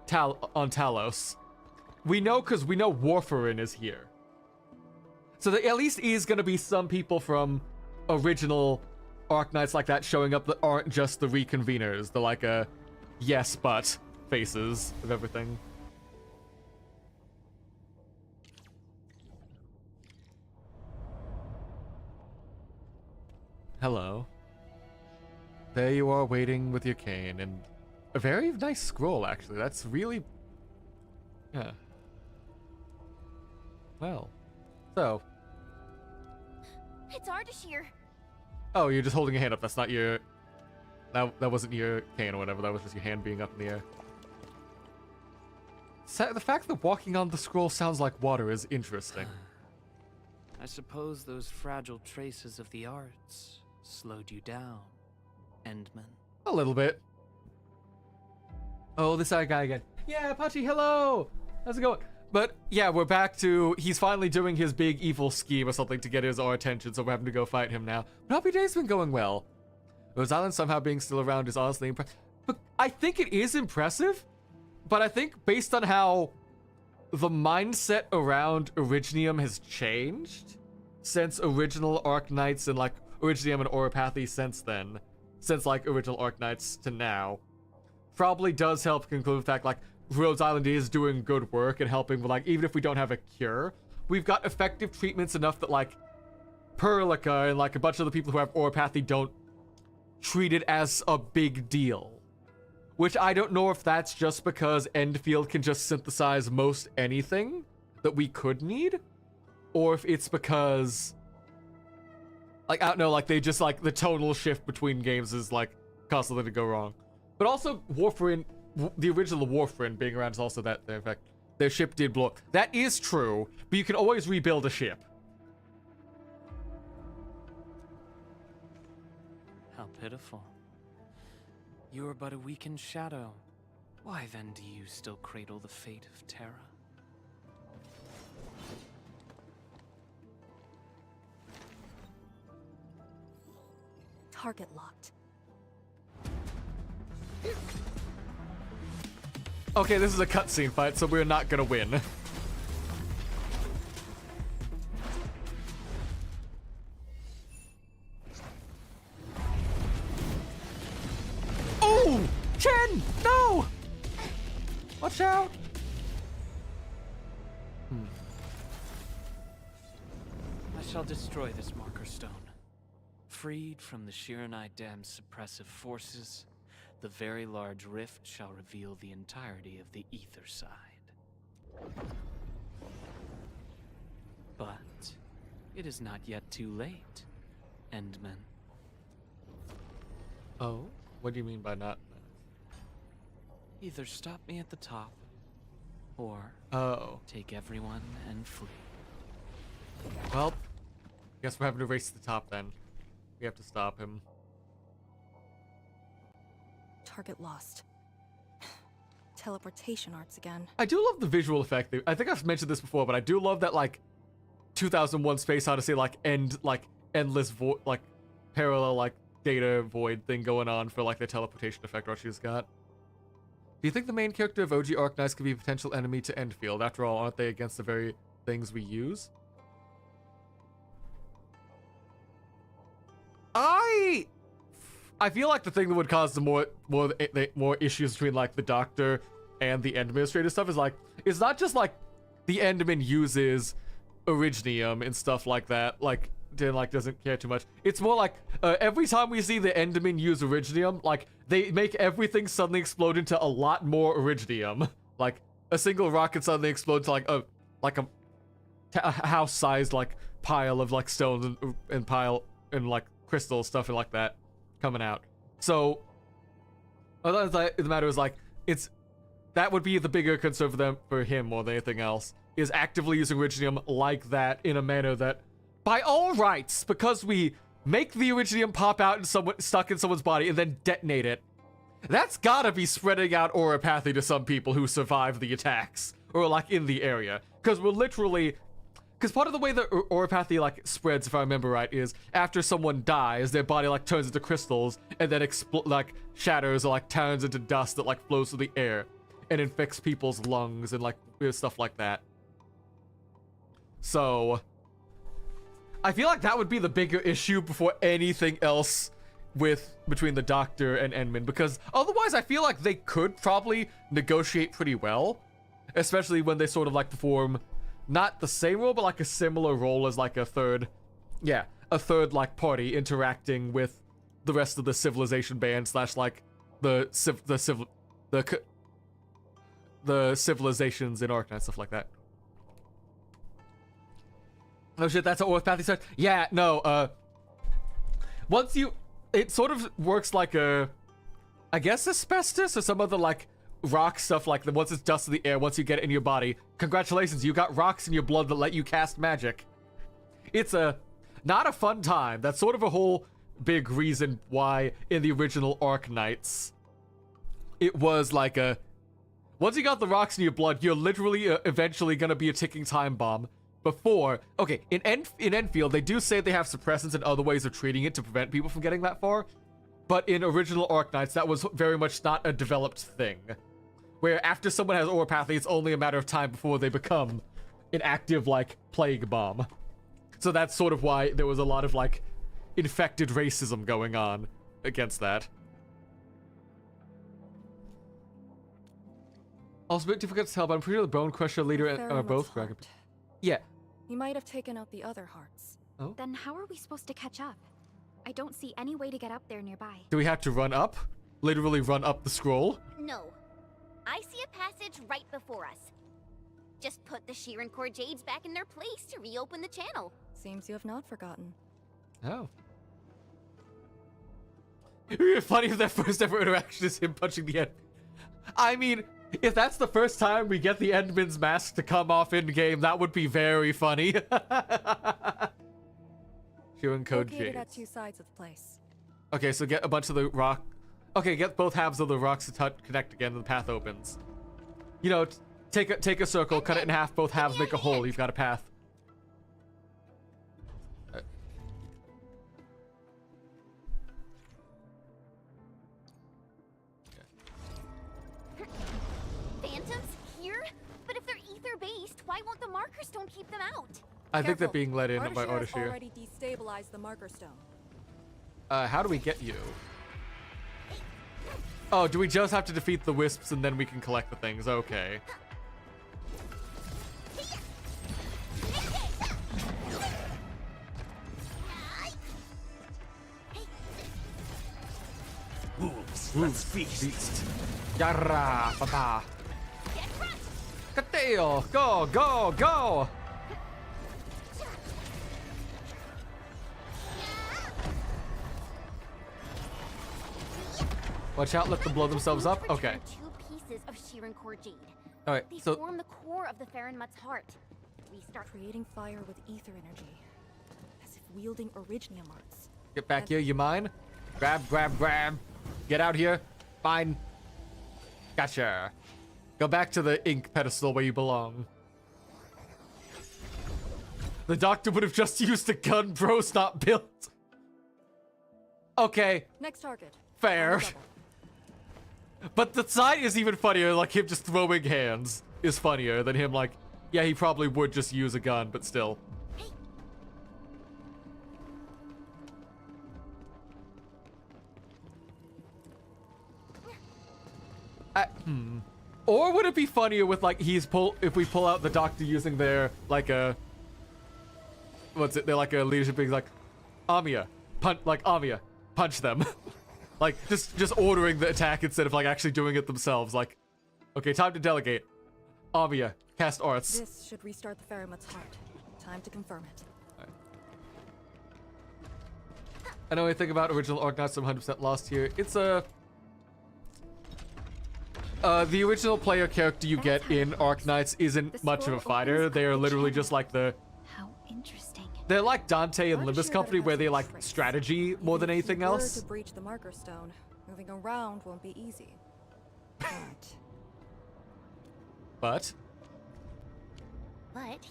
Talos. We know because we know Warfarin is here. So there at least is gonna be some people from original Arknights like that showing up that aren't just the reconveners, the like yes but faces of everything. Hello. There you are waiting with your cane, and a very nice scroll, actually. That's really... yeah. Well, so... It's Ardashir. oh, you're just holding your hand up. That's not your... That wasn't your cane or whatever. That was just your hand being up in the air. The fact that walking on the scroll sounds like water is interesting. I suppose those fragile traces of the arts slowed you down, Endman. A little bit. Oh, this guy again. Yeah, Pachi, hello! How's it going? But yeah, we're back to he's finally doing his big evil scheme or something to get our attention, so we're having to go fight him now. But Happy Day's been going well. Rose Island somehow being still around is honestly impressive. But I think it is impressive, but I think based on how the mindset around Originium has changed since original Arknights and like Originium and Oropathy since then, since like original Arknights to now, probably does help conclude the fact like Rhodes Island is doing good work and helping with like, even if we don't have a cure, we've got effective treatments enough that like Perlica and like a bunch of the people who have Oropathy don't treat it as a big deal. Which I don't know if that's just because Endfield can just synthesize most anything that we could need, or if it's because, like, I don't know, like, they just, like, the tonal shift between games is, like, constantly to go wrong. But also, Warfarin, the original Warfarin being around is also that, in fact, their ship did blow up. That is true, but you can always rebuild a ship. How pitiful. You are but a weakened shadow. Why then do you still cradle the fate of Terra? Target locked. Okay, this is a cutscene fight, so we're not gonna win. Oh! Chen! No! Watch out! I shall destroy this marker stone. Freed from the Shiranai Dam's suppressive forces, the very large rift shall reveal the entirety of the ether side. But it is not yet too late, Endman. Oh? What do you mean by not? Either stop me at the top, or oh, take everyone and flee. Well, Guess we're having to race to the top then. We have to stop him. Target lost. Teleportation arts again. I do love the visual effect. I think I've mentioned this before, but I do love that, like, 2001 Space Odyssey, like, endless like, parallel, like, data void thing going on for, like, the teleportation effect Archie's got. Do you think the main character of OG Arknights could be a potential enemy to Endfield? After all, aren't they against the very things we use? I feel like the thing that would cause the more issues between, like, the Doctor and the End Administrator stuff is, like, it's not just, like, the Endman uses Originium and stuff like that, like, doesn't care too much. It's more like, every time we see the Enderman use Originium, like, they make everything suddenly explode into a lot more Originium. Like, a single rocket suddenly explodes to, like, a house-sized, like, pile of, like, stones and like, crystals, stuff like that coming out. So, the matter is, like, that would be the bigger concern for him more than anything else, is actively using Originium like that in a manner that, by all rights, because we make the Originium pop out and stuck in someone's body and then detonate it, that's gotta be spreading out Auropathy to some people who survive the attacks, or, like, in the area. Because we're literally... Because part of the way that Auropathy, like, spreads, if I remember right, is after someone dies, their body, like, turns into crystals, and then, like, shatters or, like, turns into dust that, like, flows through the air, and infects people's lungs and, like, weird stuff like that. So... I feel like that would be the bigger issue before anything else between the Doctor and Endman, because otherwise I feel like they could probably negotiate pretty well, especially when they sort of, like, perform not the same role, but, like, a similar role as, like, a third, like, party interacting with the rest of the civilization band / like, the civilizations in Arknights, stuff like that. Oh shit, that's how Auropathy starts? Yeah, no, it sort of works like I guess asbestos or some other, like, rock stuff, like, once it's dust in the air, once you get it in your body, congratulations, you got rocks in your blood that let you cast magic. It's not a fun time. That's sort of a whole big reason why in the original Arknights, it was like once you got the rocks in your blood, you're literally eventually gonna be a ticking time bomb. In Endfield, they do say they have suppressants and other ways of treating it to prevent people from getting that far. But in original Arknights, that was very much not a developed thing. Where after someone has Auropathy, it's only a matter of time before they become an active, like, plague bomb. So that's sort of why there was a lot of, like, infected racism going on against that. Also, a bit difficult to tell, but I'm pretty sure the Bone Crusher leader are both dragon. Yeah. He might have taken out the other hearts. Oh? Then how are we supposed to catch up? I don't see any way to get up there nearby. Do we have to run up? Literally run up the scroll? No. I see a passage right before us. Just put the Sheeran Core Jades back in their place to reopen the channel. Seems you have not forgotten. Oh. It'd be funny if that first ever interaction is him punching the end. I mean, if that's the first time we get the Endman's mask to come off in-game, that would be very funny. Sheeran Code Located Jades. at two sides of the place. Okay, so get a bunch of the rock... Okay, get both halves of the rocks to connect again, and the path opens. You know, take a circle, cut it in half, both halves make a hole, you've got a path. Phantoms here? But if they're ether-based, why won't the Marker Stone keep them out? I think they're being let in by Ardashir has Ardashir. already destabilized the Marker Stone. How do we get you? Oh, do we just have to defeat the wisps and then we can collect the things? Okay. Wolves, let's feast. Yarra, papa. Cateo, go, go, go! Watch out, let them blow themselves up. Okay. Two pieces of Sheeran Core Jade. All right, They so form the core of the Farron Mutt's heart. We start creating fire with ether energy. As if wielding Orignium arts. Get back here, you mine? Grab, grab, grab. Get out here. Fine. Gotcha. Go back to the ink pedestal where you belong. The doctor would have just used a gun, bro's not built. Okay. Next target. Fair. But the side is even funnier, like him just throwing hands is funnier than him like, yeah, he probably would just use a gun, but still. Or would it be funnier with like if we pull out the doctor using their like a they're like a leadership being like Amiya punch them. Like just ordering the attack instead of like actually doing it themselves. Like, okay, time to delegate. Amiya, cast arts. This should restart the Ferryman's heart. Time to confirm it. Right. I know anything about original Arknights. I'm 100% lost here. It's a the original player character you get in Arknights isn't much of a fighter. They are literally just like the... How interesting. They're like Dante and Limbus Company, where they like strategy more than anything else. To breach the marker stone, moving around won't be easy. But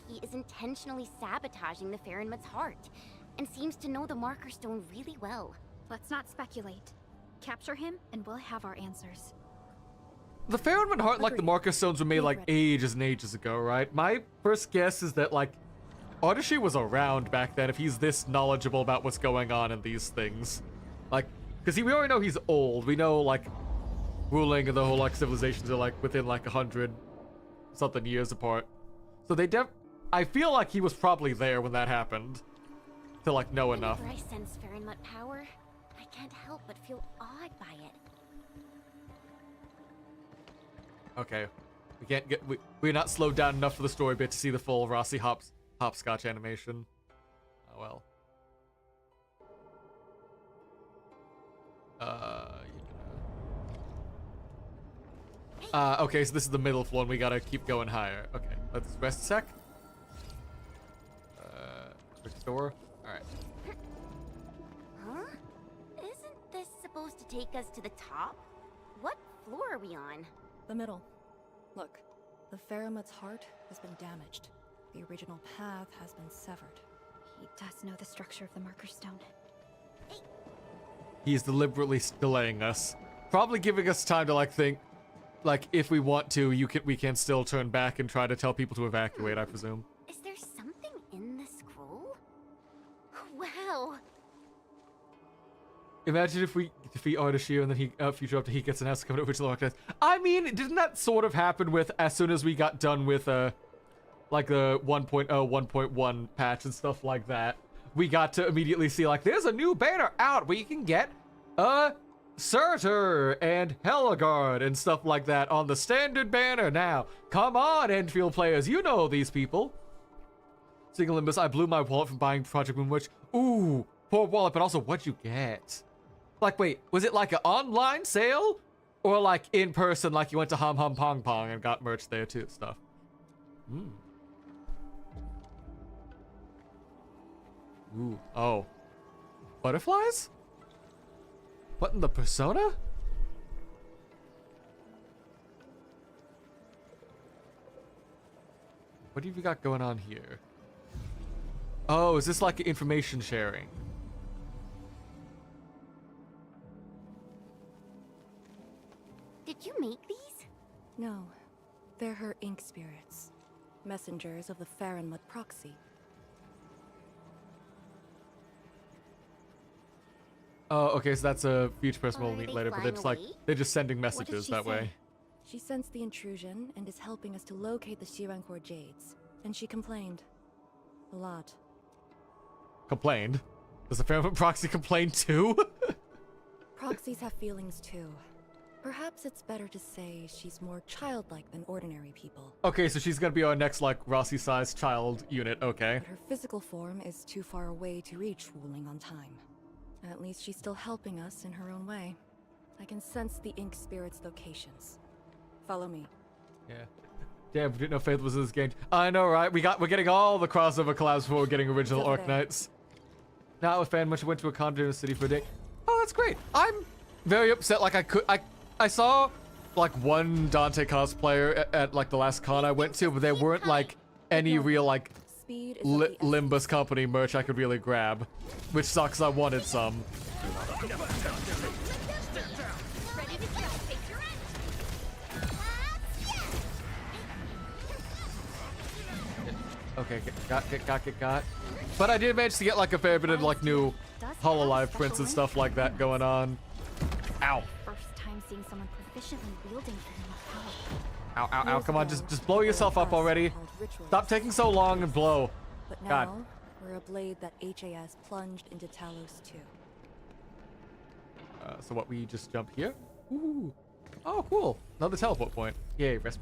he is intentionally sabotaging the Ferryman's heart, and seems to know the marker stone really well. Let's not speculate. Capture him, and we'll have our answers. The Ferryman heart, like the marker stones, were made like ages and ages ago, right? My first guess is that like Ardashi was around back then if he's this knowledgeable about what's going on in these things. Like, because we already know he's old. We know, like, Wuling and the whole, like, civilizations are, like, within, like, 100-something years apart. So I feel like he was probably there when that happened. To, like, know enough. Whenever I sense Ferryman power, I can't help but feel awed by it. Okay. We can't get... We're not slowed down enough for the story bit to see the full Rossi hopscotch animation. Oh well. Okay, so this is the middle floor and we gotta keep going higher. Okay, let's rest a sec. Restore. Alright. Huh? Isn't this supposed to take us to the top? What floor are we on? The middle. Look, the Ferryman's heart has been damaged. The original path has been severed. He does know the structure of the marker stone. He's deliberately delaying us. Probably giving us time to like think, like if we want to, we can still turn back and try to tell people to evacuate, I presume. Is there something in the scroll? Wow. Imagine if we defeat Ardashi and then future up to he gets an S coming to original Arknights. I mean, didn't that sort of happen with as soon as we got done with like the 1.0, 1.1 patch and stuff like that? We got to immediately see like there's a new banner out where you can get Surtur and Helligard and stuff like that on the standard banner now. Come on, Endfield players, you know these people. Single Limbus, I blew my wallet from buying Project Moonwitch. Ooh, poor wallet, but also what'd you get? Like, wait, was it like an online sale? Or like in person, like you went to Hum Hum Pong Pong and got merch there too, stuff? Ooh, oh. Butterflies? What in the persona? What have you got going on here? Oh, is this like information sharing? Did you make these? No. They're her ink spirits. Messengers of the Ferryman proxy. Oh, okay, so that's a future person we'll meet later, but it's like, they're just sending messages that way. She sensed the intrusion and is helping us to locate the Shirankor Jades. And she complained. A lot. Complained? Does the Ferryman proxy complain too? Proxies have feelings too. Perhaps it's better to say she's more childlike than ordinary people. Okay, so she's gonna be our next, like, Rossi-sized child unit, okay. But her physical form is too far away to reach Wuling on time. At least she's still helping us in her own way. I can sense the ink spirit's locations. Follow me. Yeah. Damn, we didn't know Faith was in this game. I know, right? We're getting all the crossover collabs before we're getting original Arknights. Not a fan much. I went to a con in the city for a day. Oh, that's great. I'm very upset. Like I saw like one Dante cosplayer at like the last con I went to, but there weren't like any real like Limbus Company merch I could really grab, which sucks. I wanted some. Okay, got. But I did manage to get like a fair bit of like new Hololive prints and stuff like that going on. Ow. First time seeing someone proficiently wielding Ow. Come on, just blow yourself up already. Stop taking so long and blow. But now, God. we're a blade that HAS plunged into Talos too. So what, we just jump here? Ooh. Oh, cool. Another teleport point. Yay, rest.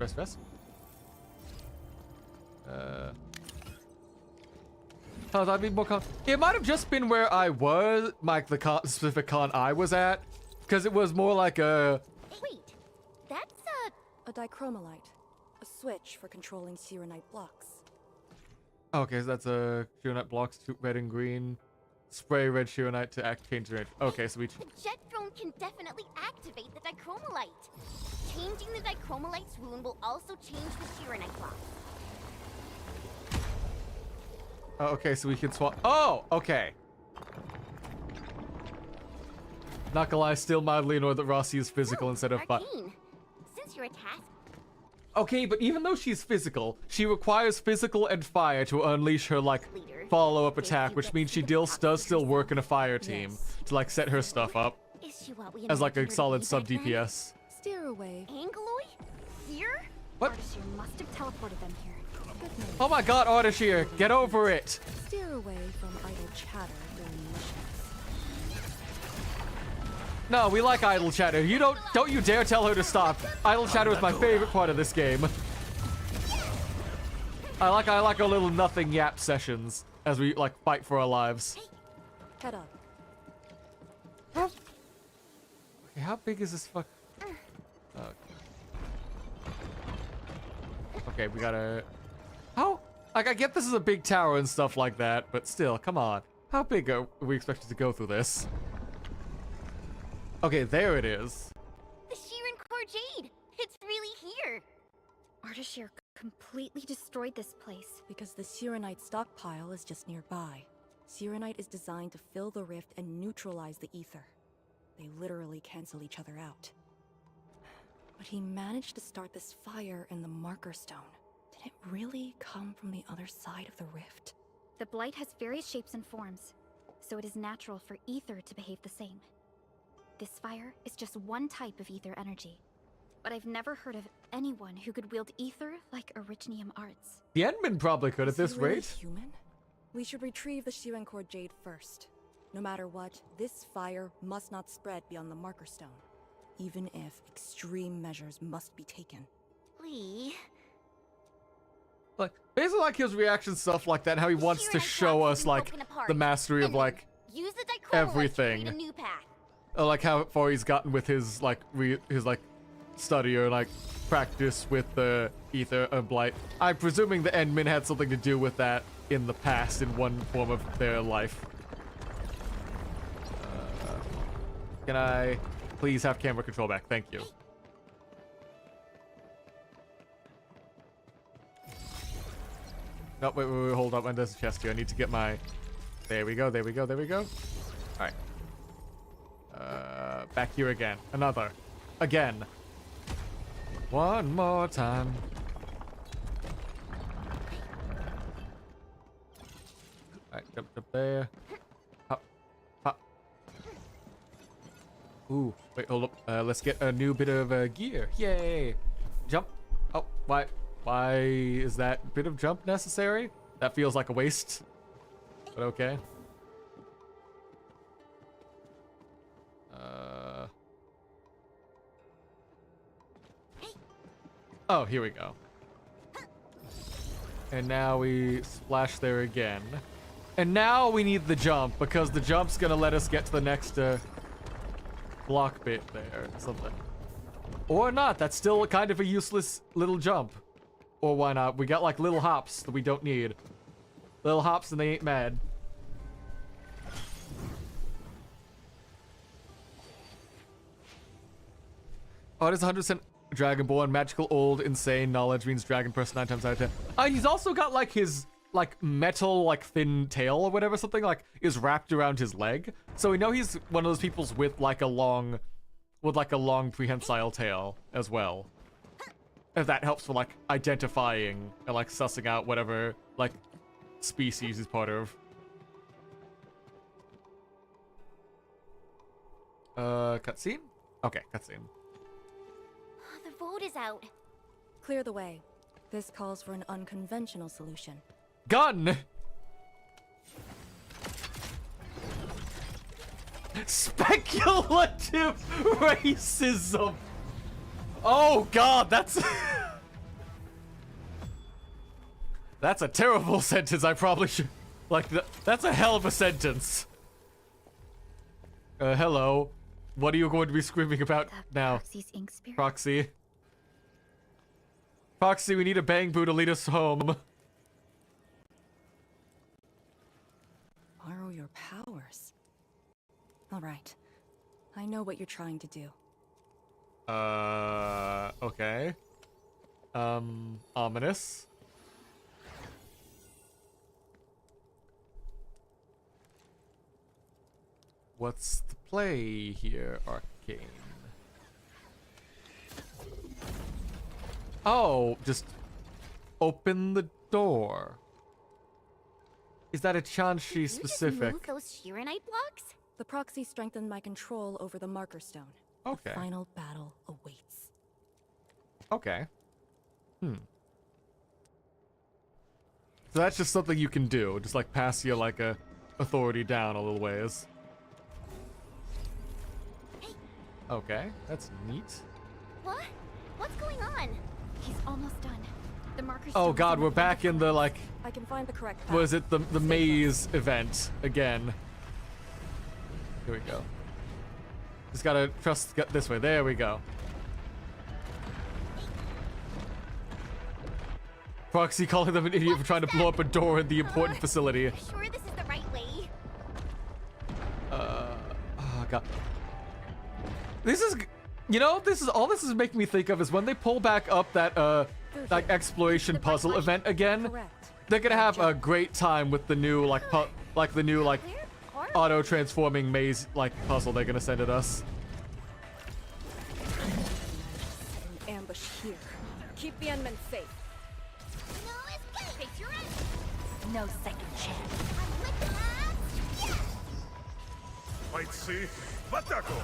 Oh, that'd be more con. It might have just been where I was, like the specific con I was at, because it was more like a... Wait, that's a dichromolite, a switch for controlling Sirenite blocks. Okay, so that's a Shironite blocks, red and green. Spray red Shironite to change the range. Okay, so we... The jet drone can definitely activate the dichromolite. Changing the dichromolite's rune will also change the Shironite block. Oh, okay, so we can swap. Oh, okay. Not gonna lie, still mildly annoyed that Rossi is physical instead of Arcane, since you're a task. Okay, but even though she's physical, she requires physical and fire to unleash her like follow-up attack, which means she does still work in a fire team to like set her stuff up as like a solid sub DPS. Steer away. Angaloid? Here? What? Ardashir must have teleported them here. Oh my God, Ardashir, get over it! Steer away from idle chatter during missions. No, we like idle chatter. You don't you dare tell her to stop. Idle chatter is my favorite part of this game. I like our little nothing yap sessions as we like fight for our lives. Head up. Okay, how big is this fuck? Okay, we gotta... How? Like, I get this is a big tower and stuff like that, but still, come on. How big are we expected to go through this? Okay, there it is. The Shirin Core Jade! It's really here! Ardashir completely destroyed this place. Because the Sirenite stockpile is just nearby. Sirenite is designed to fill the rift and neutralize the ether. They literally cancel each other out. But he managed to start this fire in the Marker Stone. Did it really come from the other side of the rift? The Blight has various shapes and forms, so it is natural for ether to behave the same. This fire is just one type of ether energy, but I've never heard of anyone who could wield ether like Originium Arts. The Endman probably could at this Is he really rate. Human? We should retrieve the Shiren Core Jade first. No matter what, this fire must not spread beyond the Marker Stone, even if extreme measures must be taken. Lee... Like, basically like his reaction stuff like that, and how he wants to show us like the mastery of like Use the dichromolite everything. to create a new path. Like how far he's gotten with his like study or like practice with the ether and blight. I'm presuming the Endmen had something to do with that in the past in one form of their life. Can I please have camera control back? Thank you. No, wait, hold up. There's a chest here. I need to get my... There we go. All right. Back here again. Another. Again. One more time. All right, jump there. Hop. Ooh, wait, hold up. Let's get a new bit of gear. Yay! Jump. Oh, why is that bit of jump necessary? That feels like a waste. But okay. Oh, here we go. And now we splash there again. And now we need the jump, because the jump's gonna let us get to the next block bit there or something. Or not, that's still kind of a useless little jump. Or why not? We got like little hops that we don't need. Little hops and they ain't mad. Art is 100% Dragonborn. Magical, old, insane. Knowledge means dragon person 9 times out of 10. He's also got like his like metal like thin tail or whatever, something like is wrapped around his leg. So we know he's one of those peoples with like a long prehensile tail as well. If that helps for like identifying and like sussing out whatever like species he's part of. Cutscene? Okay, cutscene. The vote is out. Clear the way. This calls for an unconventional solution. Gun! Speculative racism! Oh god, that's... That's a terrible sentence. I probably should... Like, that's a hell of a sentence. Hello. What are you going to be screaming about now? Proxy's ink spirit? Proxy. Proxy, we need a bang boo to lead us home. Borrow your powers. Alright. I know what you're trying to do. Okay. Ominous. What's the play here, Arcane? Oh, just open the door. Is that a Chanshi specific? Move those Shirenite blocks? The proxy strengthened my control over the marker stone. Okay. The final battle awaits. Okay. So that's just something you can do. Just like pass your like a authority down a little ways. Okay, that's neat. What? What's going on? He's almost done. The marker's Oh god, we're back in the like... I can find the correct path. Was it the maze event again? Here we go. Just gotta trust this way. There we go. Proxy calling them an idiot for trying to blow up a door in the important facility. Sure this is the right way? Oh god. This is, you know, this is making me think of is when they pull back up that like exploration puzzle event again. They're gonna have a great time with the new like auto transforming maze like puzzle they're gonna send at us. An ambush here. Keep the Endmen safe. No escape. You're in. No second chance. Might see. Batako!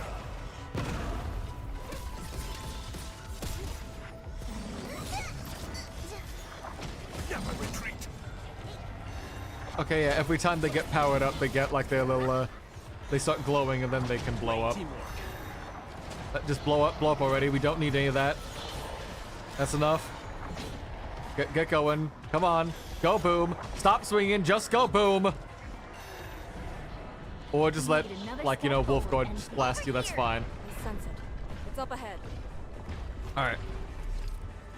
Okay, yeah, every time they get powered up, they get like their little, they start glowing and then they can blow up. Just blow up already. We don't need any of that. That's enough. Get going. Come on. Go boom. Stop swinging. Just go boom. Or just let, like, you know, Wolfguard just blast you. That's fine. I sense it. It's up ahead. All right.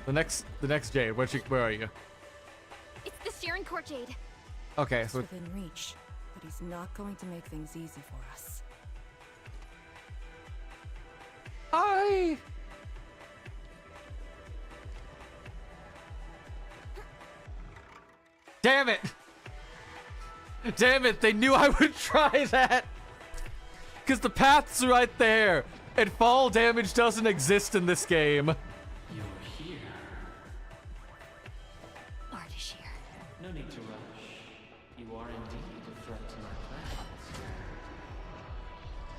The next Jade. Where are you? It's the Sharon Court Jade. Okay, It's so within reach, but he's not going to make things easy for us. Damn it! Damn it! They knew I would try that. Because the path's right there, and fall damage doesn't exist in this game. You're here. Ardashir. No need to rush. You are indeed a threat to my plans.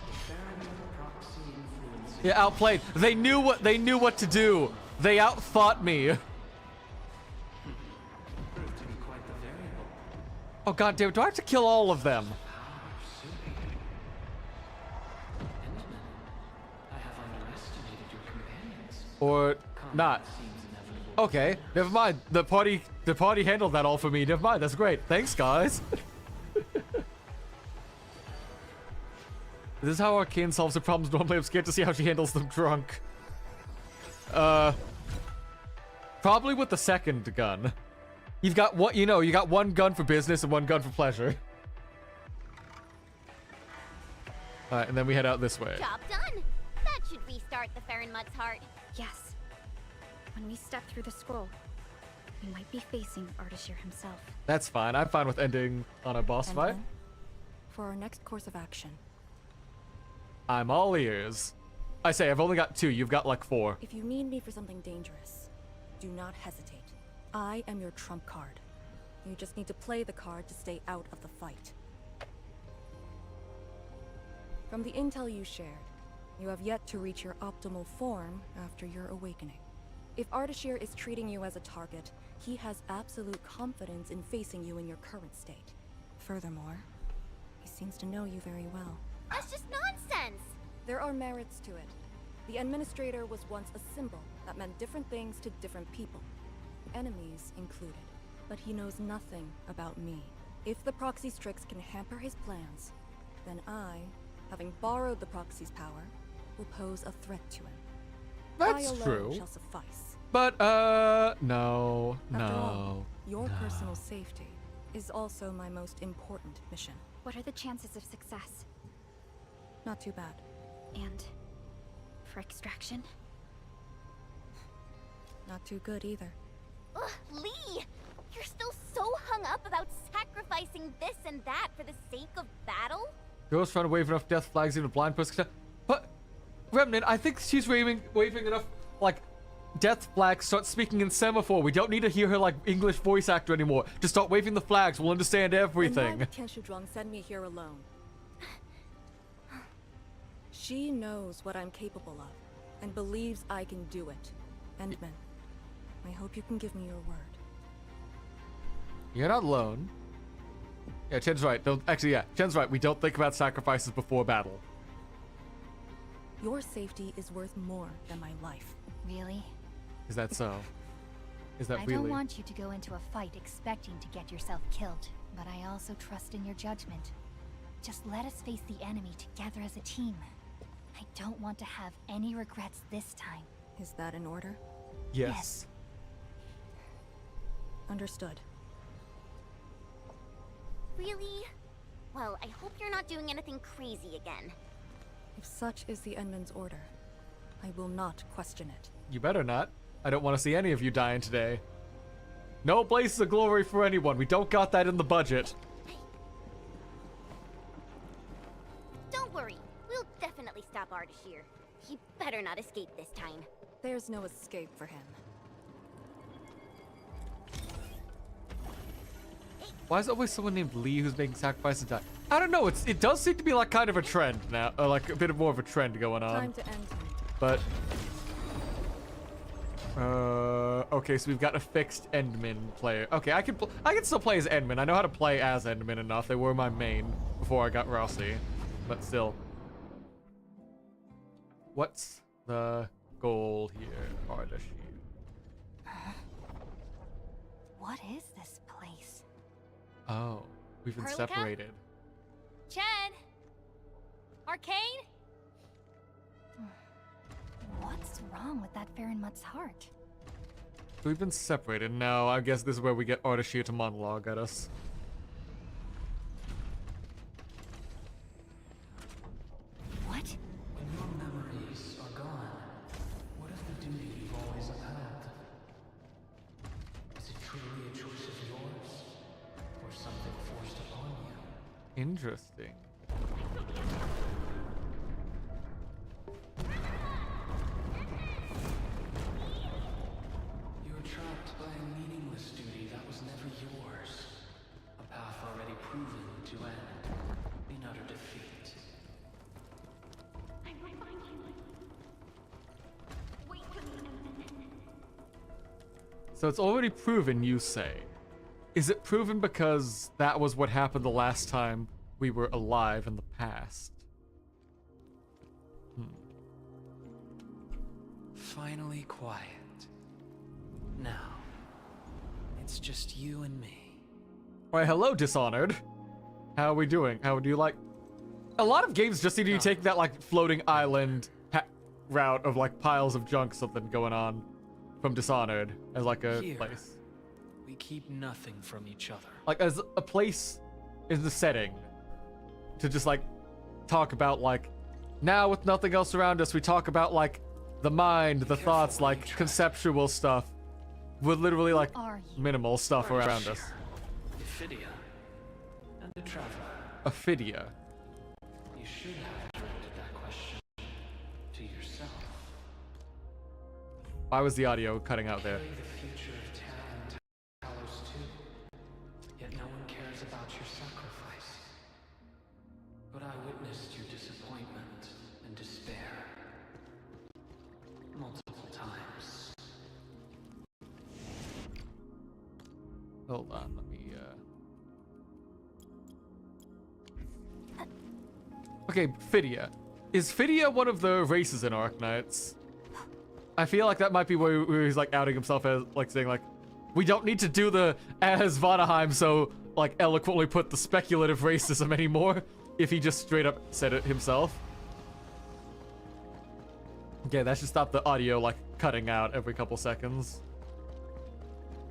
The Baron proxy influence. Yeah, outplayed. They knew what to do. They outthought me. Proved to be quite the variable. Oh god damn it, do I have to kill all of them? I have underestimated your companions. Or not? Okay, never mind. The party handled that all for me. Never mind, that's great. Thanks, guys. This is how Arcane solves her problems normally. I'm scared to see how she handles them drunk. Probably with the second gun. You've got what, you know, you got one gun for business and one gun for pleasure. Alright, and then we head out this way. Job done. That should restart start the Farrenmud's heart. Yes. When we step through the scroll, we might be facing Ardashir himself. That's fine. I'm fine with ending on a boss And fight. then, for our next course of action, I'm all ears. I say, I've only got 2. You've got like 4. if you need me for something dangerous, do not hesitate. I am your trump card. You just need to play the card to stay out of the fight. From the intel you shared, you have yet to reach your optimal form after your awakening. If Ardashir is treating you as a target, he has absolute confidence in facing you in your current state. Furthermore, he seems to know you very well. That's just nonsense! There are merits to it. The Administrator was once a symbol that meant different things to different people, enemies included. But he knows nothing about me. If the Proxy's tricks can hamper his plans, then I, having borrowed the Proxy's power, will pose a threat to him. That's I alone true. shall suffice. But, no. After all, No. your no. personal safety is also my most important mission. What are the chances of success? Not too bad. And for extraction? Not too good either. Ugh, Lee! You're still so hung up about sacrificing this and that for the sake of battle? Girls trying to wave enough death flags in a blind person. But, Remnant, I think she's waving enough, like, death flags. Start speaking in semaphore. We don't need to hear her, like, English voice actor anymore. Just start waving the flags. We'll understand everything. Then why would Tianshu Zhuang send me here alone? She knows what I'm capable of, and believes I can do it. Endman, I hope you can give me your word. You're not alone. Yeah, Chen's right. Chen's right. We don't think about sacrifices before battle. Your safety is worth more than my life. Really? Is that so? Is that I really? don't want you to go into a fight expecting to get yourself killed, but I also trust in your judgment. Just let us face the enemy together as a team. I don't want to have any regrets this time. Is that in order? Yes. Understood. Really? Well, I hope you're not doing anything crazy again. If such is the Endman's order, I will not question it. You better not. I don't want to see any of you dying today. No places of glory for anyone. We don't got that in the budget. Don't worry. We'll definitely stop Ardashir. He better not escape this time. There's no escape for him. Why is it always someone named Lee who's making sacrifices die? I don't know. It does seem to be like kind of a trend now, or like a bit more of a trend going on. Time to end him. But okay, so we've got a fixed Endman player. Okay, I can still play as Endman. I know how to play as Endman enough. They were my main before I got Rossi, but still. What's the goal here, Ardashir? What is this place? Oh, we've been Perlica? separated. Chen! Arcane? What's wrong with that Farrenmud's heart? We've been separated. Now, I guess this is where we get Ardashir to monologue at us. What? When your memories are gone, what is the duty you've always upheld? Is it truly a choice of yours, or something forced upon you? Interesting. You were trapped by a meaningless duty that was never yours. A path already proven to end in utter defeat. I will find you. Wait for me a minute. So it's already proven, you say. Is it proven because that was what happened the last time we were alive in the past? Finally quiet. Now, it's just you and me. Why, hello, Dishonored. How are we doing? How do you like? A lot of games just seem to be taking that like floating island route of like piles of junk, something going on from Dishonored as like a Here, place. we keep nothing from each other. Like as a place in the setting to just like talk about like now with nothing else around us, we talk about like the mind, the thoughts, like conceptual stuff, with literally like minimal stuff around us. Ophidia, and a traveler. Ophidia. You should have directed that question to yourself. Why was the audio cutting out there? The future of Terra and Talos too. Yet no one cares about your sacrifice. But I witnessed your disappointment and despair. Multiple times. Hold on, let me, Okay, Phidia. Is Phidia one of the races in Arknights? I feel like that might be where he's, like, outing himself as, like, saying, like, we don't need to do the, as Vanaheim so, like, eloquently put the speculative racism anymore, if he just straight up said it himself. Okay, that should stop the audio, like, cutting out every couple seconds.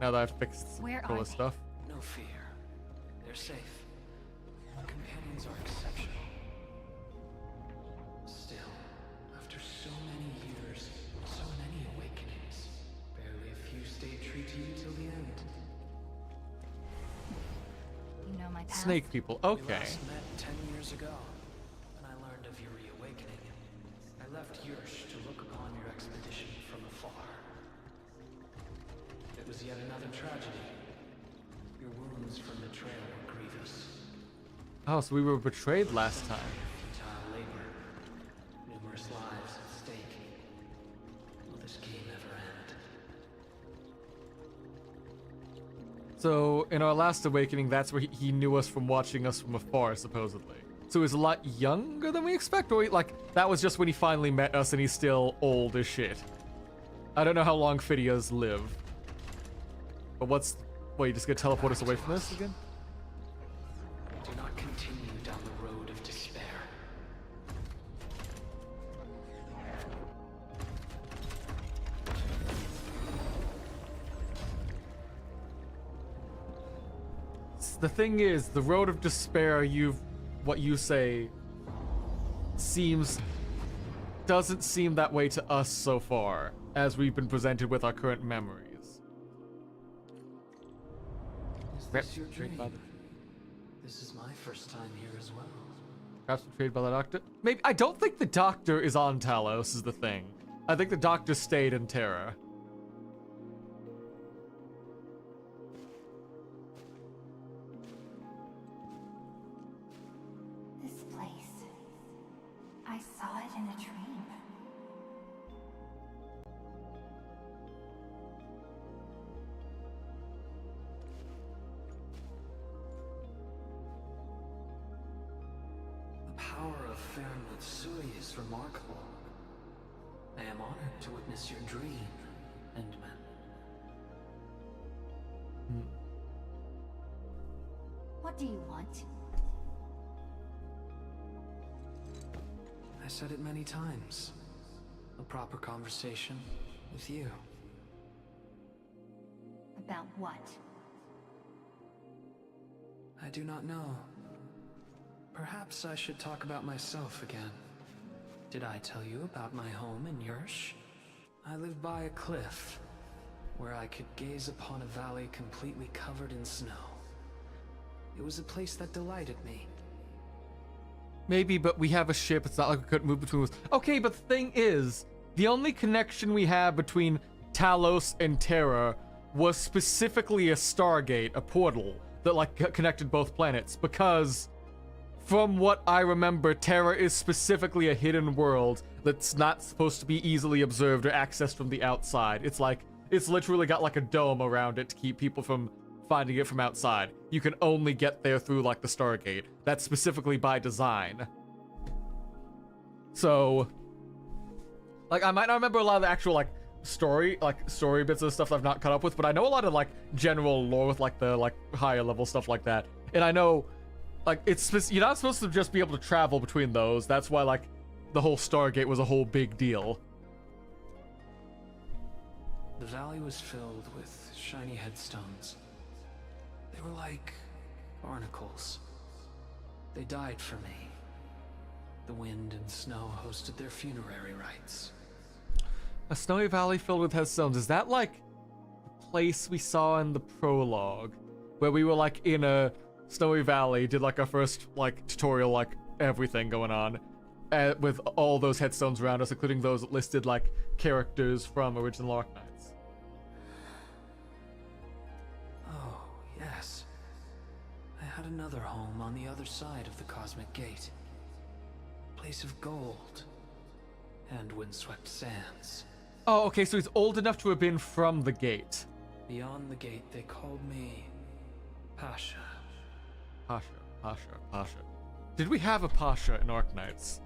Now that I've fixed all this stuff. No fear. They're safe. Our companions are exceptional. Still, after so many years, so many awakenings, barely a few stayed true to you till the end. You know my past? Snake people, We okay. last met 10 years ago, when I learned of your reawakening. I left Yursh to look upon your expedition from afar. It was yet another tragedy. Your wounds from betrayal were grievous. Oh, so we were betrayed last time. Futile labor, numerous lives at stake. Will this game ever end? So, in our last awakening, that's where he knew us from watching us from afar, supposedly. So he's a lot younger than we expect, or like, that was just when he finally met us and he's still old as shit. I don't know how long Phidias live. But what's... What, you just gonna teleport us away from this again? Do not continue down the road of despair. The thing is, the road of despair, what you say, doesn't seem that way to us so far, as we've been presented with our current memories. Is this your dream? This is my first time here as well. Perhaps betrayed by the doctor? Maybe. I don't think the doctor is on Talos, is the thing. I think the doctor stayed in Terra. This place. I saw it in a dream. The power of Fair Matsui is remarkable. I am honored to witness your dream, Endman. What do you want? I said it many times. A proper conversation with you. About what? I do not know. Perhaps I should talk about myself again. Did I tell you about my home in Yursh? I live by a cliff, where I could gaze upon a valley completely covered in snow. It was a place that delighted me. Maybe, but we have a ship. It's not like we couldn't move between us. Okay, but the thing is, the only connection we have between Talos and Terra was specifically a Stargate, a portal, that like connected both planets, because from what I remember, Terra is specifically a hidden world that's not supposed to be easily observed or accessed from the outside. It's like, it's literally got like a dome around it to keep people from finding it from outside. You can only get there through like the Stargate. That's specifically by design. So, like, I might not remember a lot of the actual like story bits of stuff that I've not caught up with, but I know a lot of like general lore with like the like higher level stuff like that. And I know like you're not supposed to just be able to travel between those. That's why like the whole Stargate was a whole big deal. The valley was filled with shiny headstones. They were like barnacles. They died for me. The wind and snow hosted their funerary rites. A snowy valley filled with headstones. Is that like the place we saw in the prologue? Where we were like in a snowy valley, did like our first like tutorial, like everything going on. With all those headstones around us, including those listed like characters from original Arknights. Oh, yes. I had another home on the other side of the Cosmic Gate. Place of gold and windswept sands. Oh, okay, so he's old enough to have been from the gate. Beyond the gate, they called me Pasha. Pasha. Did we have a Pasha in Arknights?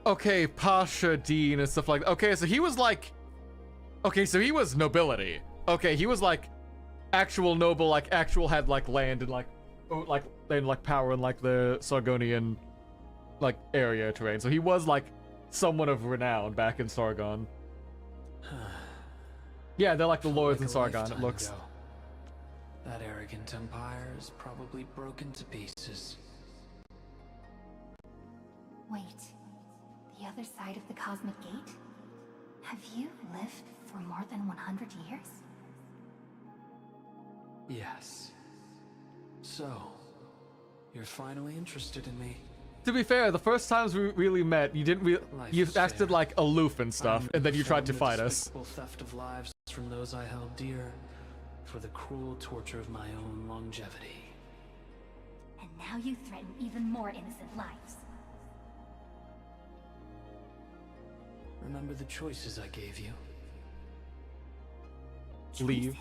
Okay, Pasha Dean and stuff like that. Okay, so he was like... Okay, so he was nobility. Okay, he was like actual noble, like actual had like land and like power in like the Sargonian like area terrain. So he was like someone of renown back in Sargon. Yeah, they're like the lords in Sargon, it looks. That arrogant empire is probably broken to pieces. Wait, the other side of the Cosmic Gate? Have you lived for more than 100 years? Yes. So, you're finally interested in me. To be fair, the first times we really met, you didn't you acted like aloof and stuff, and then you tried to fight us. Theft of lives from those I held dear, for the cruel torture of my own longevity. And now you threaten even more innocent lives. Remember the choices I gave you? Leave.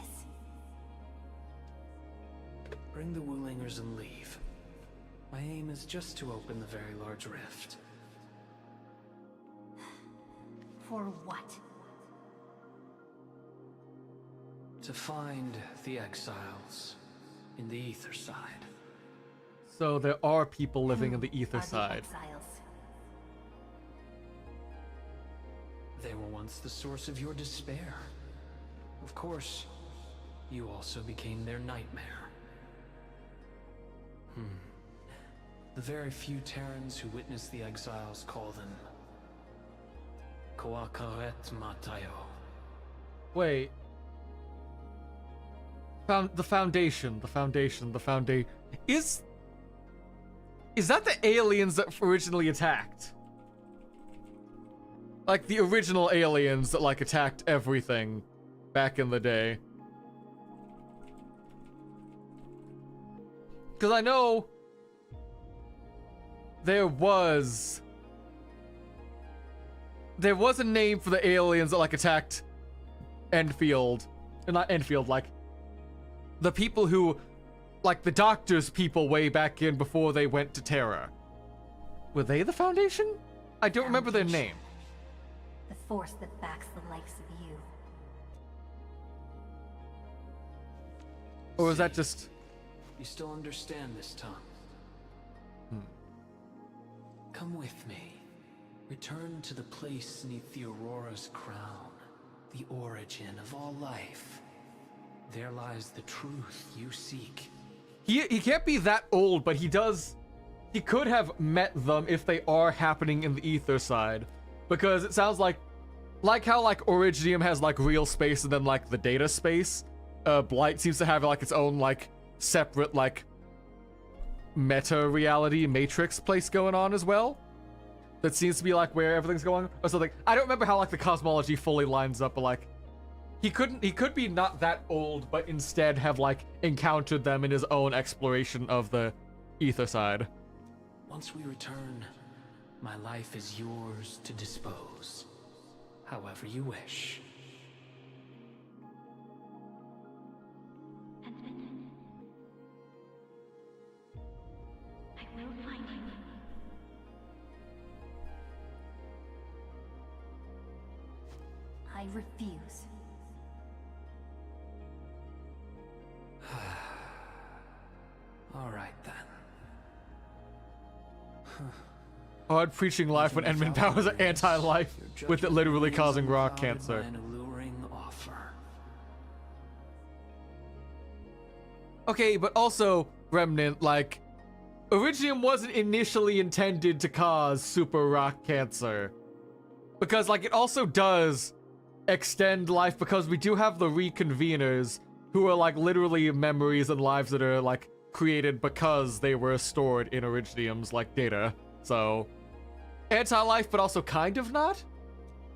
Bring the Wulingers and leave. My aim is just to open the very large rift. For what? To find the exiles in the ether side. So there are people living in the ether side. Exiles? They were once the source of your despair. Of course, you also became their nightmare. The very few Terrans who witnessed the exiles call them Koakaret Matayo. Wait. The foundation. Is that the aliens that originally attacked? Like the original aliens that like attacked everything back in the day. Because I know there was a name for the aliens that like attacked Endfield. Not Endfield, like the people who, like the Doctor's people way back in before they went to Terra. Were they the Foundation? I don't remember their name. The force that backs the likes of you. Or was that just... You still understand this tongue? Come with me. Return to the place neath the Aurora's crown, the origin of all life. There lies the truth you seek. He can't be that old, but he could have met them if they are happening in the ether side. Because it sounds like how like Originium has like real space and then like the data space, Blight seems to have like its own like separate like meta reality matrix place going on as well. That seems to be like where everything's going or something. I don't remember how like the cosmology fully lines up, but like he could be not that old, but instead have like encountered them in his own exploration of the ether side. Once we return, my life is yours to dispose, however you wish. I will find you. I refuse. All right then. Hard preaching life when Enmin powers are anti-life, with it literally causing rock cancer. An alluring offer. Okay, but also, Remnant, like, Iridium wasn't initially intended to cause super rock cancer. Because, like, it also does extend life, because we do have the reconveners, who are, like, literally memories and lives that are, like, created because they were stored in Iridium's, like, data. So, anti-life, but also kind of not?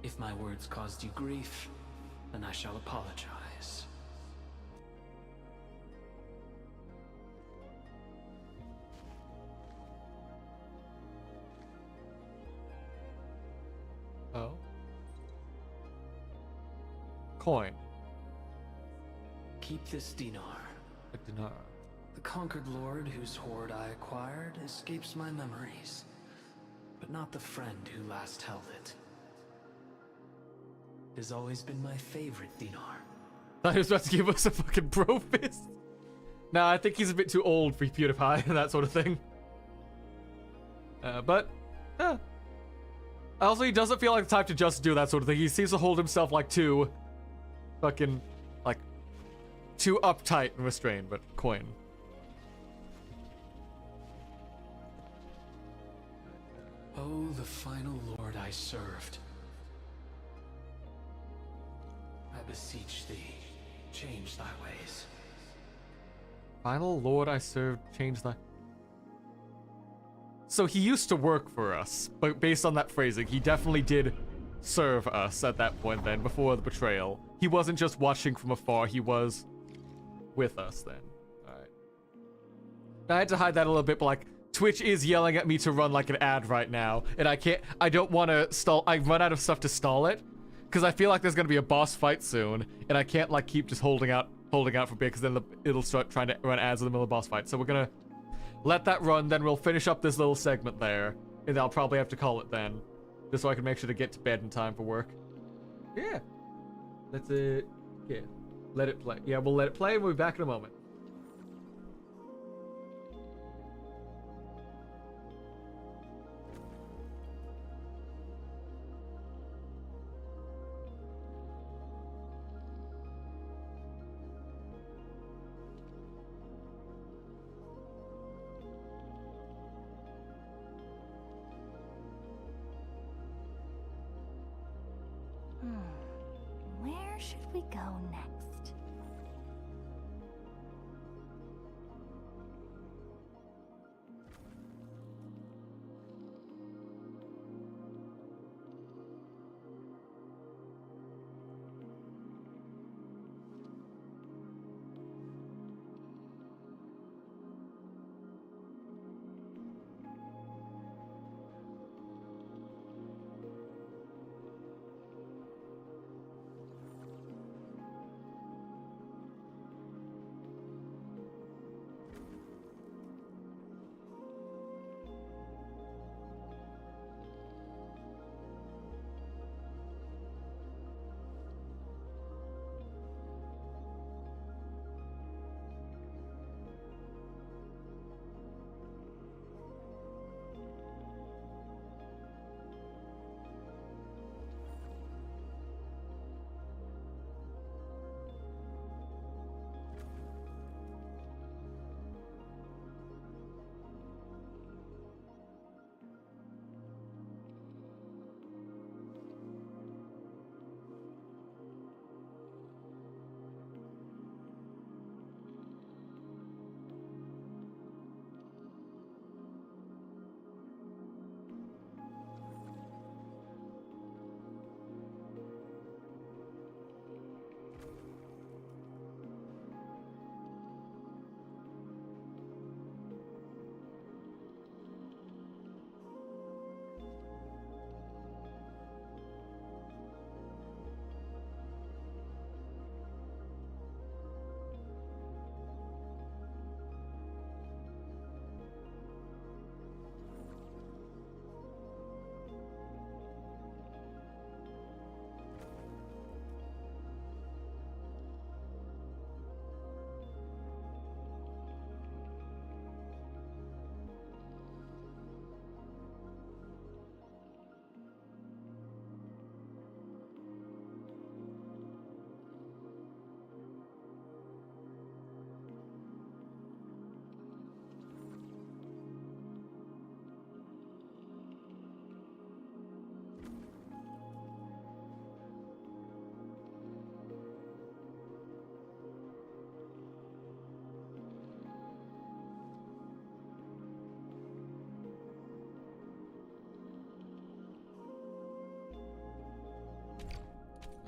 If my words caused you grief, then I shall apologize. Oh. Coin. Keep this dinar. A dinar. The conquered lord whose hoard I acquired escapes my memories, but not the friend who last held it. It has always been my favorite dinar. Thought he was about to give us a fucking bro fist. Nah, I think he's a bit too old for PewDiePie and that sort of thing. Also, he doesn't feel like the type to just do that sort of thing. He seems to hold himself like too fucking, like, too uptight and restrained, but coin. Oh, the final lord I served. I beseech thee, change thy ways. Final lord I served, change thy... So he used to work for us, but based on that phrasing, he definitely did serve us at that point then, before the betrayal. He wasn't just watching from afar, he was with us then. Alright. I had to hide that a little bit, but like, Twitch is yelling at me to run like an ad right now, and I don't want to stall, I run out of stuff to stall it, because I feel like there's going to be a boss fight soon, and I can't like keep just holding out for a bit, because then it'll start trying to run ads in the middle of the boss fight. So we're gonna let that run, then we'll finish up this little segment there, and I'll probably have to call it then, just so I can make sure to get to bed in time for work. Yeah. That's it. Yeah. Let it play. Yeah, we'll let it play, and we'll be back in a moment. Where should we go next?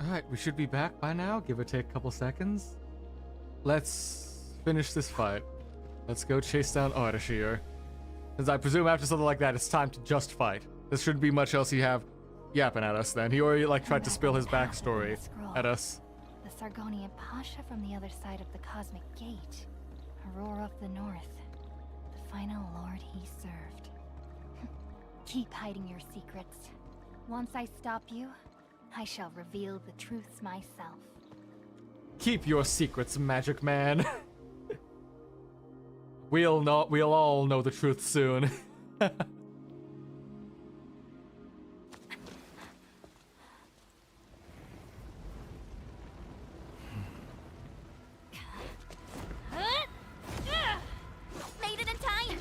Alright, we should be back by now, give or take a couple seconds. Let's finish this fight. Let's go chase down Ardashir. Because I presume after something like that, it's time to just fight. There shouldn't be much else you have yapping at us then. He already like tried to spill his backstory at us. The Sargonian Pasha from the other side of the Cosmic Gate. Aurora of the North. The final lord he served. Keep hiding your secrets. Once I stop you, I shall reveal the truths myself. Keep your secrets, Magic Man. We'll all know the truth soon. Made it in time.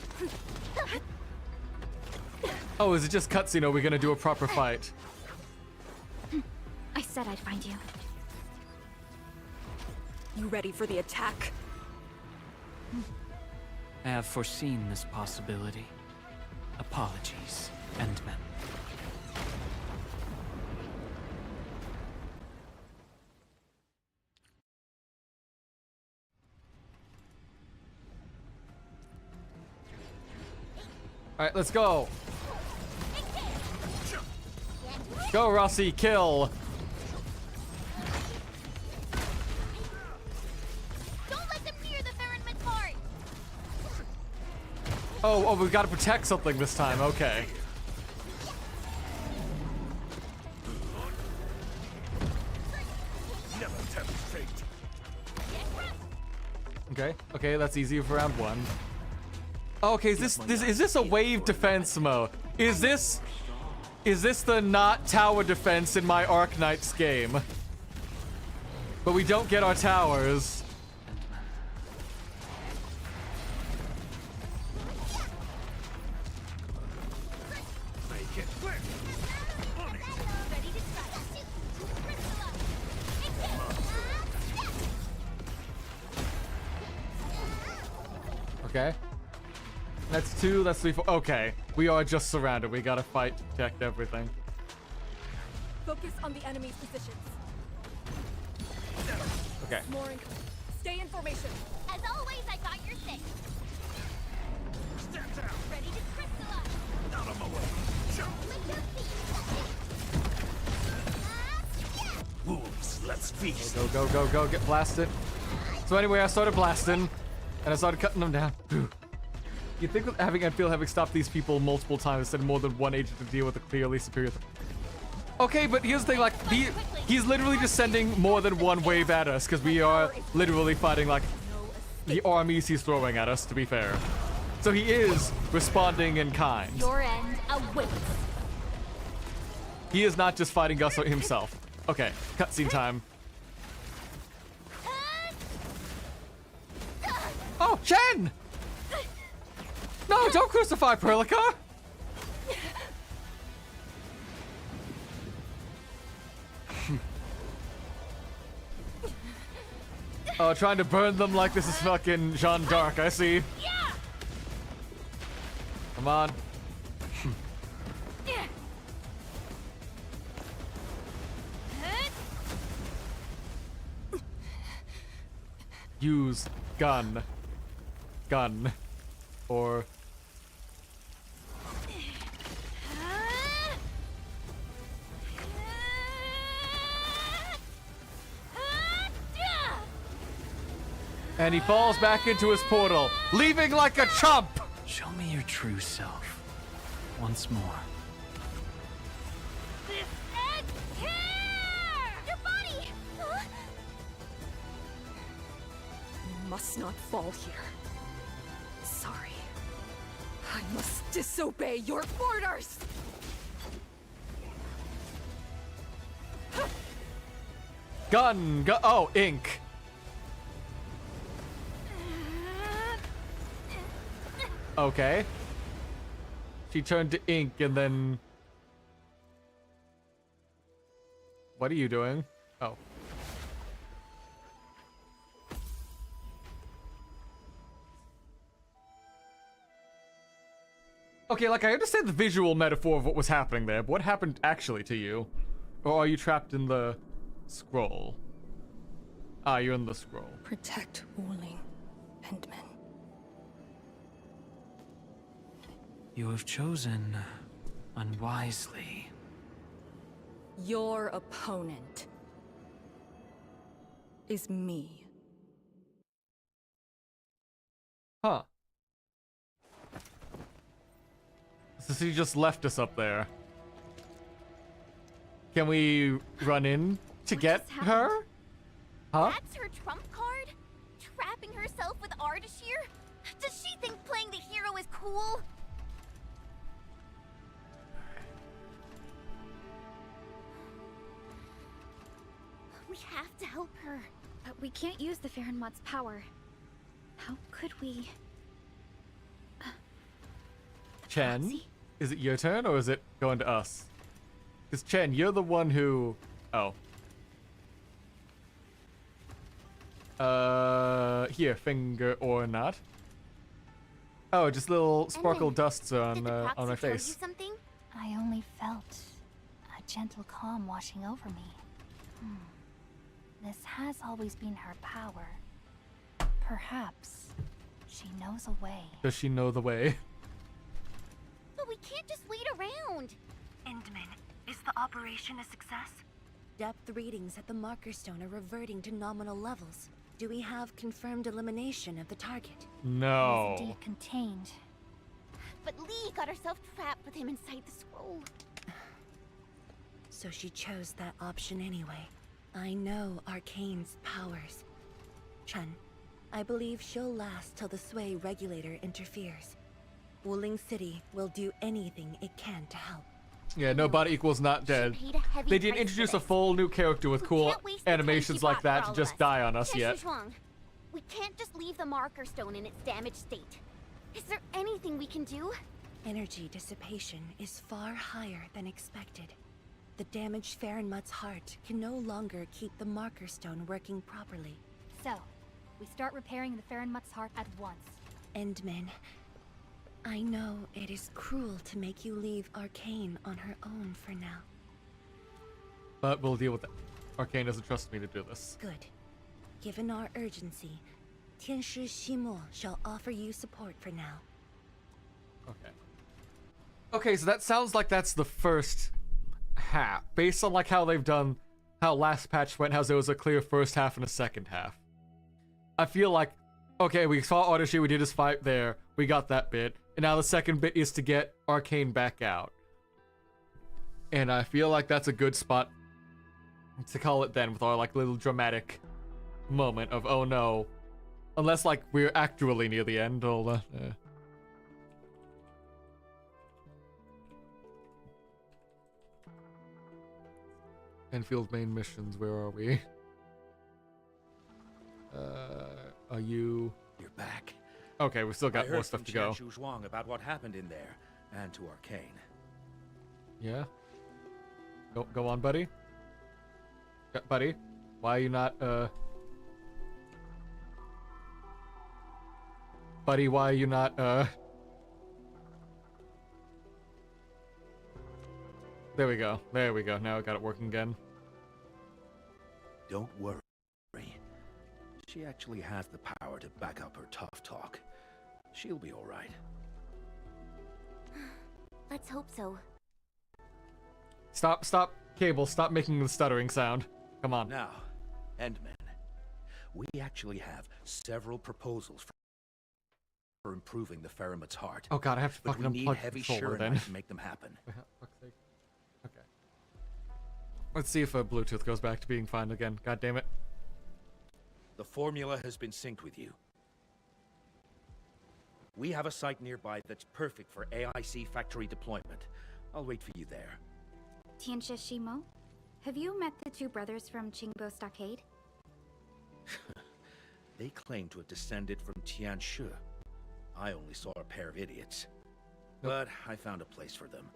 Oh, is it just cutscene or are we gonna do a proper fight? I said I'd find you. You ready for the attack? I have foreseen this possibility. Apologies, Endmen. Alright, let's go. Go, Rossi, kill. Don't let them near the Theronman part. Oh, we gotta protect something this time, okay. Never tempt fate. Okay, that's easy for round one. Okay, is this a wave defense mode? Is this the not tower defense in my Arknights game? But we don't get our towers. Make it quick. Okay. That's 2, that's 3, 4. Okay. We are just surrounded. We gotta fight to protect everything. Focus on the enemy's positions. Okay. More incoming. Stay in formation. As always, I got your six. Step down. Ready to crystallize. Out of my way. Lick your feet. Wolves, let's feast. Go, get blasted. So anyway, I started blasting, and I started cutting them down. You'd think with having Endfield having stopped these people multiple times instead of more than one agent to deal with a clearly superior Okay, but here's the thing, like, he's literally just sending more than one wave at us, because we are literally fighting, like, the armies he's throwing at us, to be fair. So he is responding in kind. Your end awaits. He is not just fighting us himself. Okay, cutscene time. Oh, Chen! No, don't crucify Perlica! Oh, trying to burn them like this is fucking Jeanne d'Arc, I see. Come on. Use gun. Gun. Or... And he falls back into his portal, leaving like a chump! Show me your true self. Once more. This ends here! Your body! You must not fall here. Sorry. I must disobey your orders! Gun! Oh, ink. Okay. She turned to ink and then... What are you doing? Oh. Okay, like, I understand the visual metaphor of what was happening there, but what happened actually to you? Or are you trapped in the scroll. Ah, you're in the scroll. Protect Wuling, Endman. You have chosen unwisely. Your opponent is me. Huh. So she just left us up there. Can we run in to get her? Huh? That's her trump card? Trapping herself with Ardashir? Does she think playing the hero is cool? We have to help her. But we can't use the Farenmot's power. How could we? Chen, is it your turn or is it going to us? Because Chen, you're the one who... Oh. Here, finger or not. Oh, just little sparkle dusts on my face. I only felt a gentle calm washing over me. This has always been her power. Perhaps she knows a way. Does she know the way? But we can't just wait around. Endman, is the operation a success? Depth readings at the marker stone are reverting to nominal levels. Do we have confirmed elimination of the target? No. It is indeed contained. But Lee got herself trapped with him inside the scroll. So she chose that option anyway. I know Arcane's powers. Chen, I believe she'll last till the Sway regulator interferes. Wuling City will do anything it can to help. Yeah, no body equals not dead. They didn't introduce a full new character with cool animations like that to just die on us yet. We can't just leave the marker stone in its damaged state. Is there anything we can do? Energy dissipation is far higher than expected. The damaged Farenmut's heart can no longer keep the marker stone working properly. So, we start repairing the Farenmut's heart at once. Endman, I know it is cruel to make you leave Arcane on her own for now. But we'll deal with that. Arcane doesn't trust me to do this. Good. Given our urgency, Tianshi Ximo shall offer you support for now. Okay. Okay, so that sounds like that's the first half. Based on like how they've done, how last patch went, how there was a clear first half and a second half. I feel like, okay, we saw Ardashir, we did his fight there, we got that bit, and now the second bit is to get Arcane back out. And I feel like that's a good spot to call it then, with our like little dramatic moment of, oh no. Unless like we're actually near the end, or Endfield main missions, where are we? Are you... You're back. Okay, we still got more stuff to go. I heard from Zhuang about what happened in there, and to Arcane. Yeah? Go on, buddy. Yeah, buddy, why are you not, Buddy, why are you not, There we go. There we go. Now I got it working again. Don't worry. She actually has the power to back up her tough talk. She'll be all right. Let's hope so. Stop, Cable. Stop making the stuttering sound. Come on. Now, Endman, we actually have several proposals for improving the Farenmut's heart. Oh god, I have to fucking unplug the heavy controller then. to make them happen. Okay. Let's see if Bluetooth goes back to being fine again. God damn it. The formula has been synced with you. We have a site nearby that's perfect for AIC factory deployment. I'll wait for you there. Tianshi Ximo? Have you met the two brothers from Qingbo Stockade? They claim to have descended from Tianshi. I only saw a pair of idiots. But I found a place for them.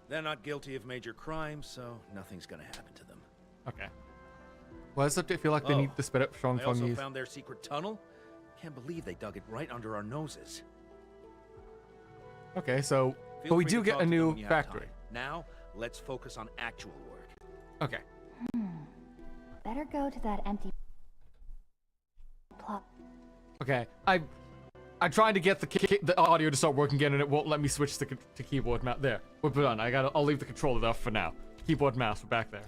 They're not guilty of major crimes, so nothing's gonna happen to them. Okay. Why does it feel like they need to spit up strong I also fungies? found their secret tunnel. Can't believe they dug it right under our noses. Okay, so... Feel but we free do to get talk a to them new when you have factory. time. Now, let's focus on actual work. Okay. Better go to that empty plot. Okay, I tried to get the audio to start working again, and it won't let me switch to keyboard mouse. There, we're done. I'll leave the controller off for now. Keyboard mouse, we're back there.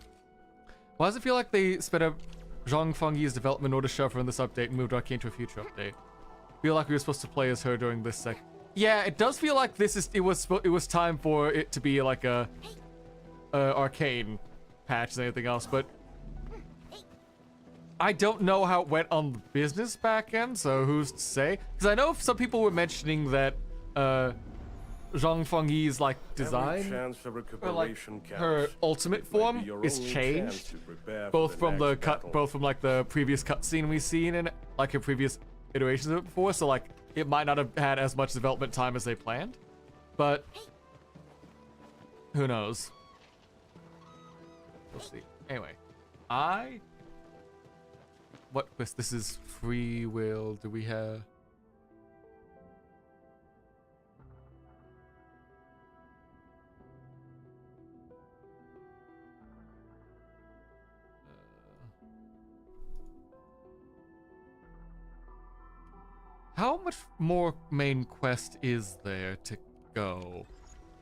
Why does it feel like they sped up Zhang Fengyi's development order shuffle in this update and moved Arcane to a future update? Feel like we were supposed to play as her during this sec. Yeah, it does feel like it was time for it to be like a Arcane patch than anything else, but I don't know how it went on the business back end, so who's to say? Because I know some people were mentioning that Zhang Fengyi's like design or like her ultimate form is changed, both from like the previous cutscene we've seen in like her previous iterations of it before. So like it might not have had as much development time as they planned, but who knows? We'll see. Anyway, what quest? This is free will. Do we have? How much more main quest is there to go?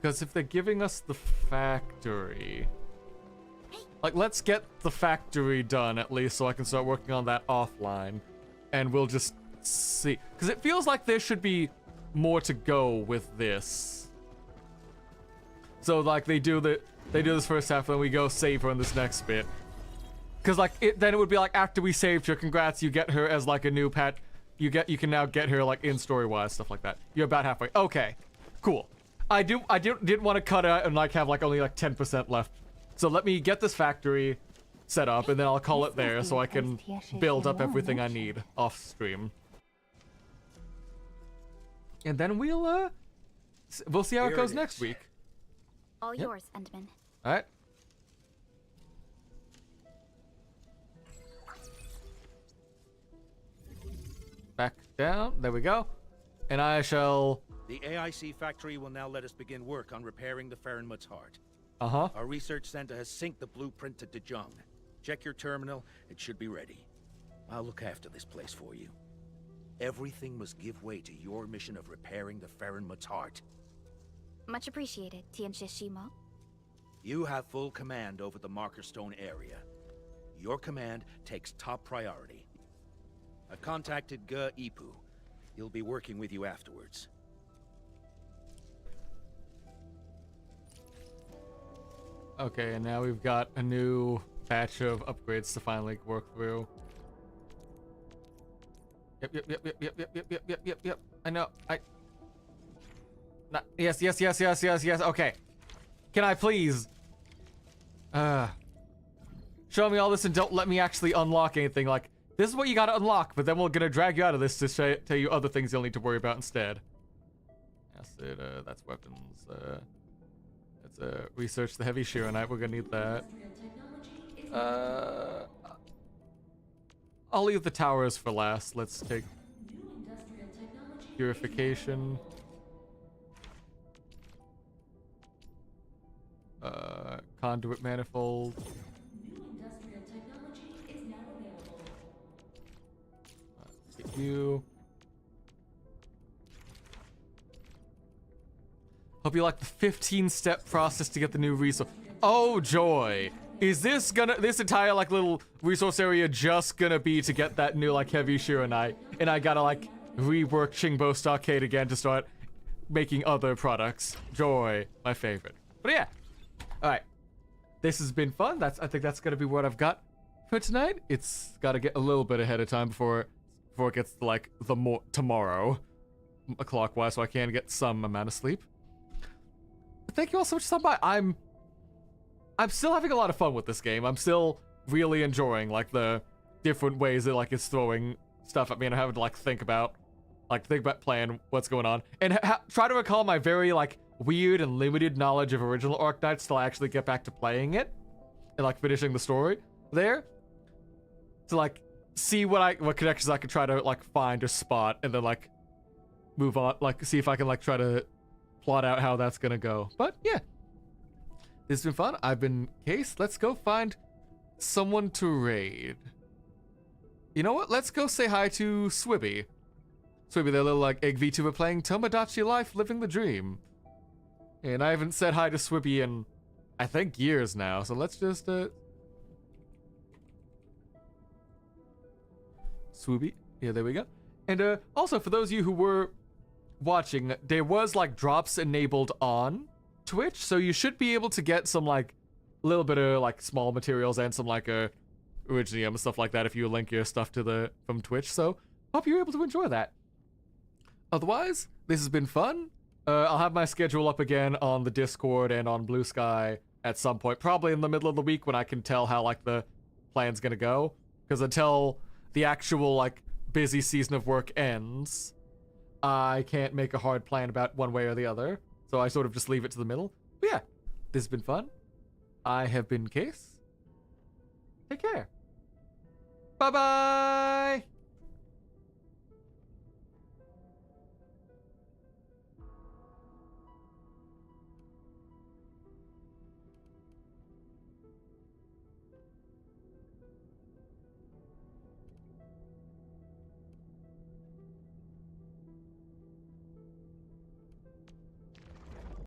Because if they're giving us the factory, like, let's get the factory done at least so I can start working on that offline, and we'll just see. Because it feels like there should be more to go with this. So like they do this first half, then we go save her in this next bit. Because like then it would be like after we saved her, congrats, you get her as like a new pet. You can now get her like in story wise, stuff like that. You're about halfway. Okay, cool. I didn't want to cut out and like have like only like 10% left. So let me get this factory set up, and then I'll call it there so I can build up everything I need off stream. And then we'll see how it goes next week. All yours, Endman. All right. Back down. There we go. And I shall... The AIC factory will now let us begin work on repairing the Farenmut's heart. Uh-huh. Our research center has synced the blueprint to Dejong. Check your terminal. It should be ready. I'll look after this place for you. Everything must give way to your mission of repairing the Farenmut's heart. Much appreciated, Tianshishimo. You have full command over the Markerstone area. Your command takes top priority. I've contacted Ge Ipu. He'll be working with you afterwards. Okay, and now we've got a new batch of upgrades to finally work through. Yep. I know. Yes. Okay. Can I please? Show me all this and don't let me actually unlock anything. Like, this is what you gotta unlock, but then we're gonna drag you out of this to tell you other things you'll need to worry about instead. Acid, that's weapons. Let's research the heavy Shironite. We're gonna need that. I'll leave the towers for last. Let's take purification. Conduit manifold. Get you. Hope you like the 15-step process to get the new resource. Oh joy! Is this entire like little resource area just gonna be to get that new like heavy Shironite, and I gotta like rework Qingbo Stockade again to start making other products? Joy, my favorite. But yeah, all right. This has been fun. I think that's gonna be what I've got for tonight. It's gotta get a little bit ahead of time before it gets to, like tomorrow, clockwise, so I can get some amount of sleep. But thank you all so much for stopping by. I'm still having a lot of fun with this game. I'm still really enjoying like the different ways that like it's throwing stuff at me, and I'm having to like think about playing what's going on, and try to recall my very like weird and limited knowledge of original Arknights till I actually get back to playing it and like finishing the story there, to like see what connections I can try to like find or spot, and then like move on, like see if I can like try to plot out how that's gonna go. But yeah, this has been fun. I've been Case. Let's go find someone to raid. You know what? Let's go say hi to Swibby. Swibby, their little like egg VTuber playing Tomodachi Life, living the dream. And I haven't said hi to Swibby in, I think, years now. So let's just Swibby. Yeah, there we go. And also for those of you who were watching, there was like drops enabled on Twitch, so you should be able to get some like little bit of like small materials and some like Originium and stuff like that if you link your stuff to from Twitch. So hope you're able to enjoy that. Otherwise, this has been fun. I'll have my schedule up again on the Discord and on Blue Sky at some point, probably in the middle of the week when I can tell how like the plan's gonna go. Because until the actual like busy season of work ends, I can't make a hard plan about one way or the other. So I sort of just leave it to the middle. But yeah, this has been fun. I have been Case. Take care. Bye-bye!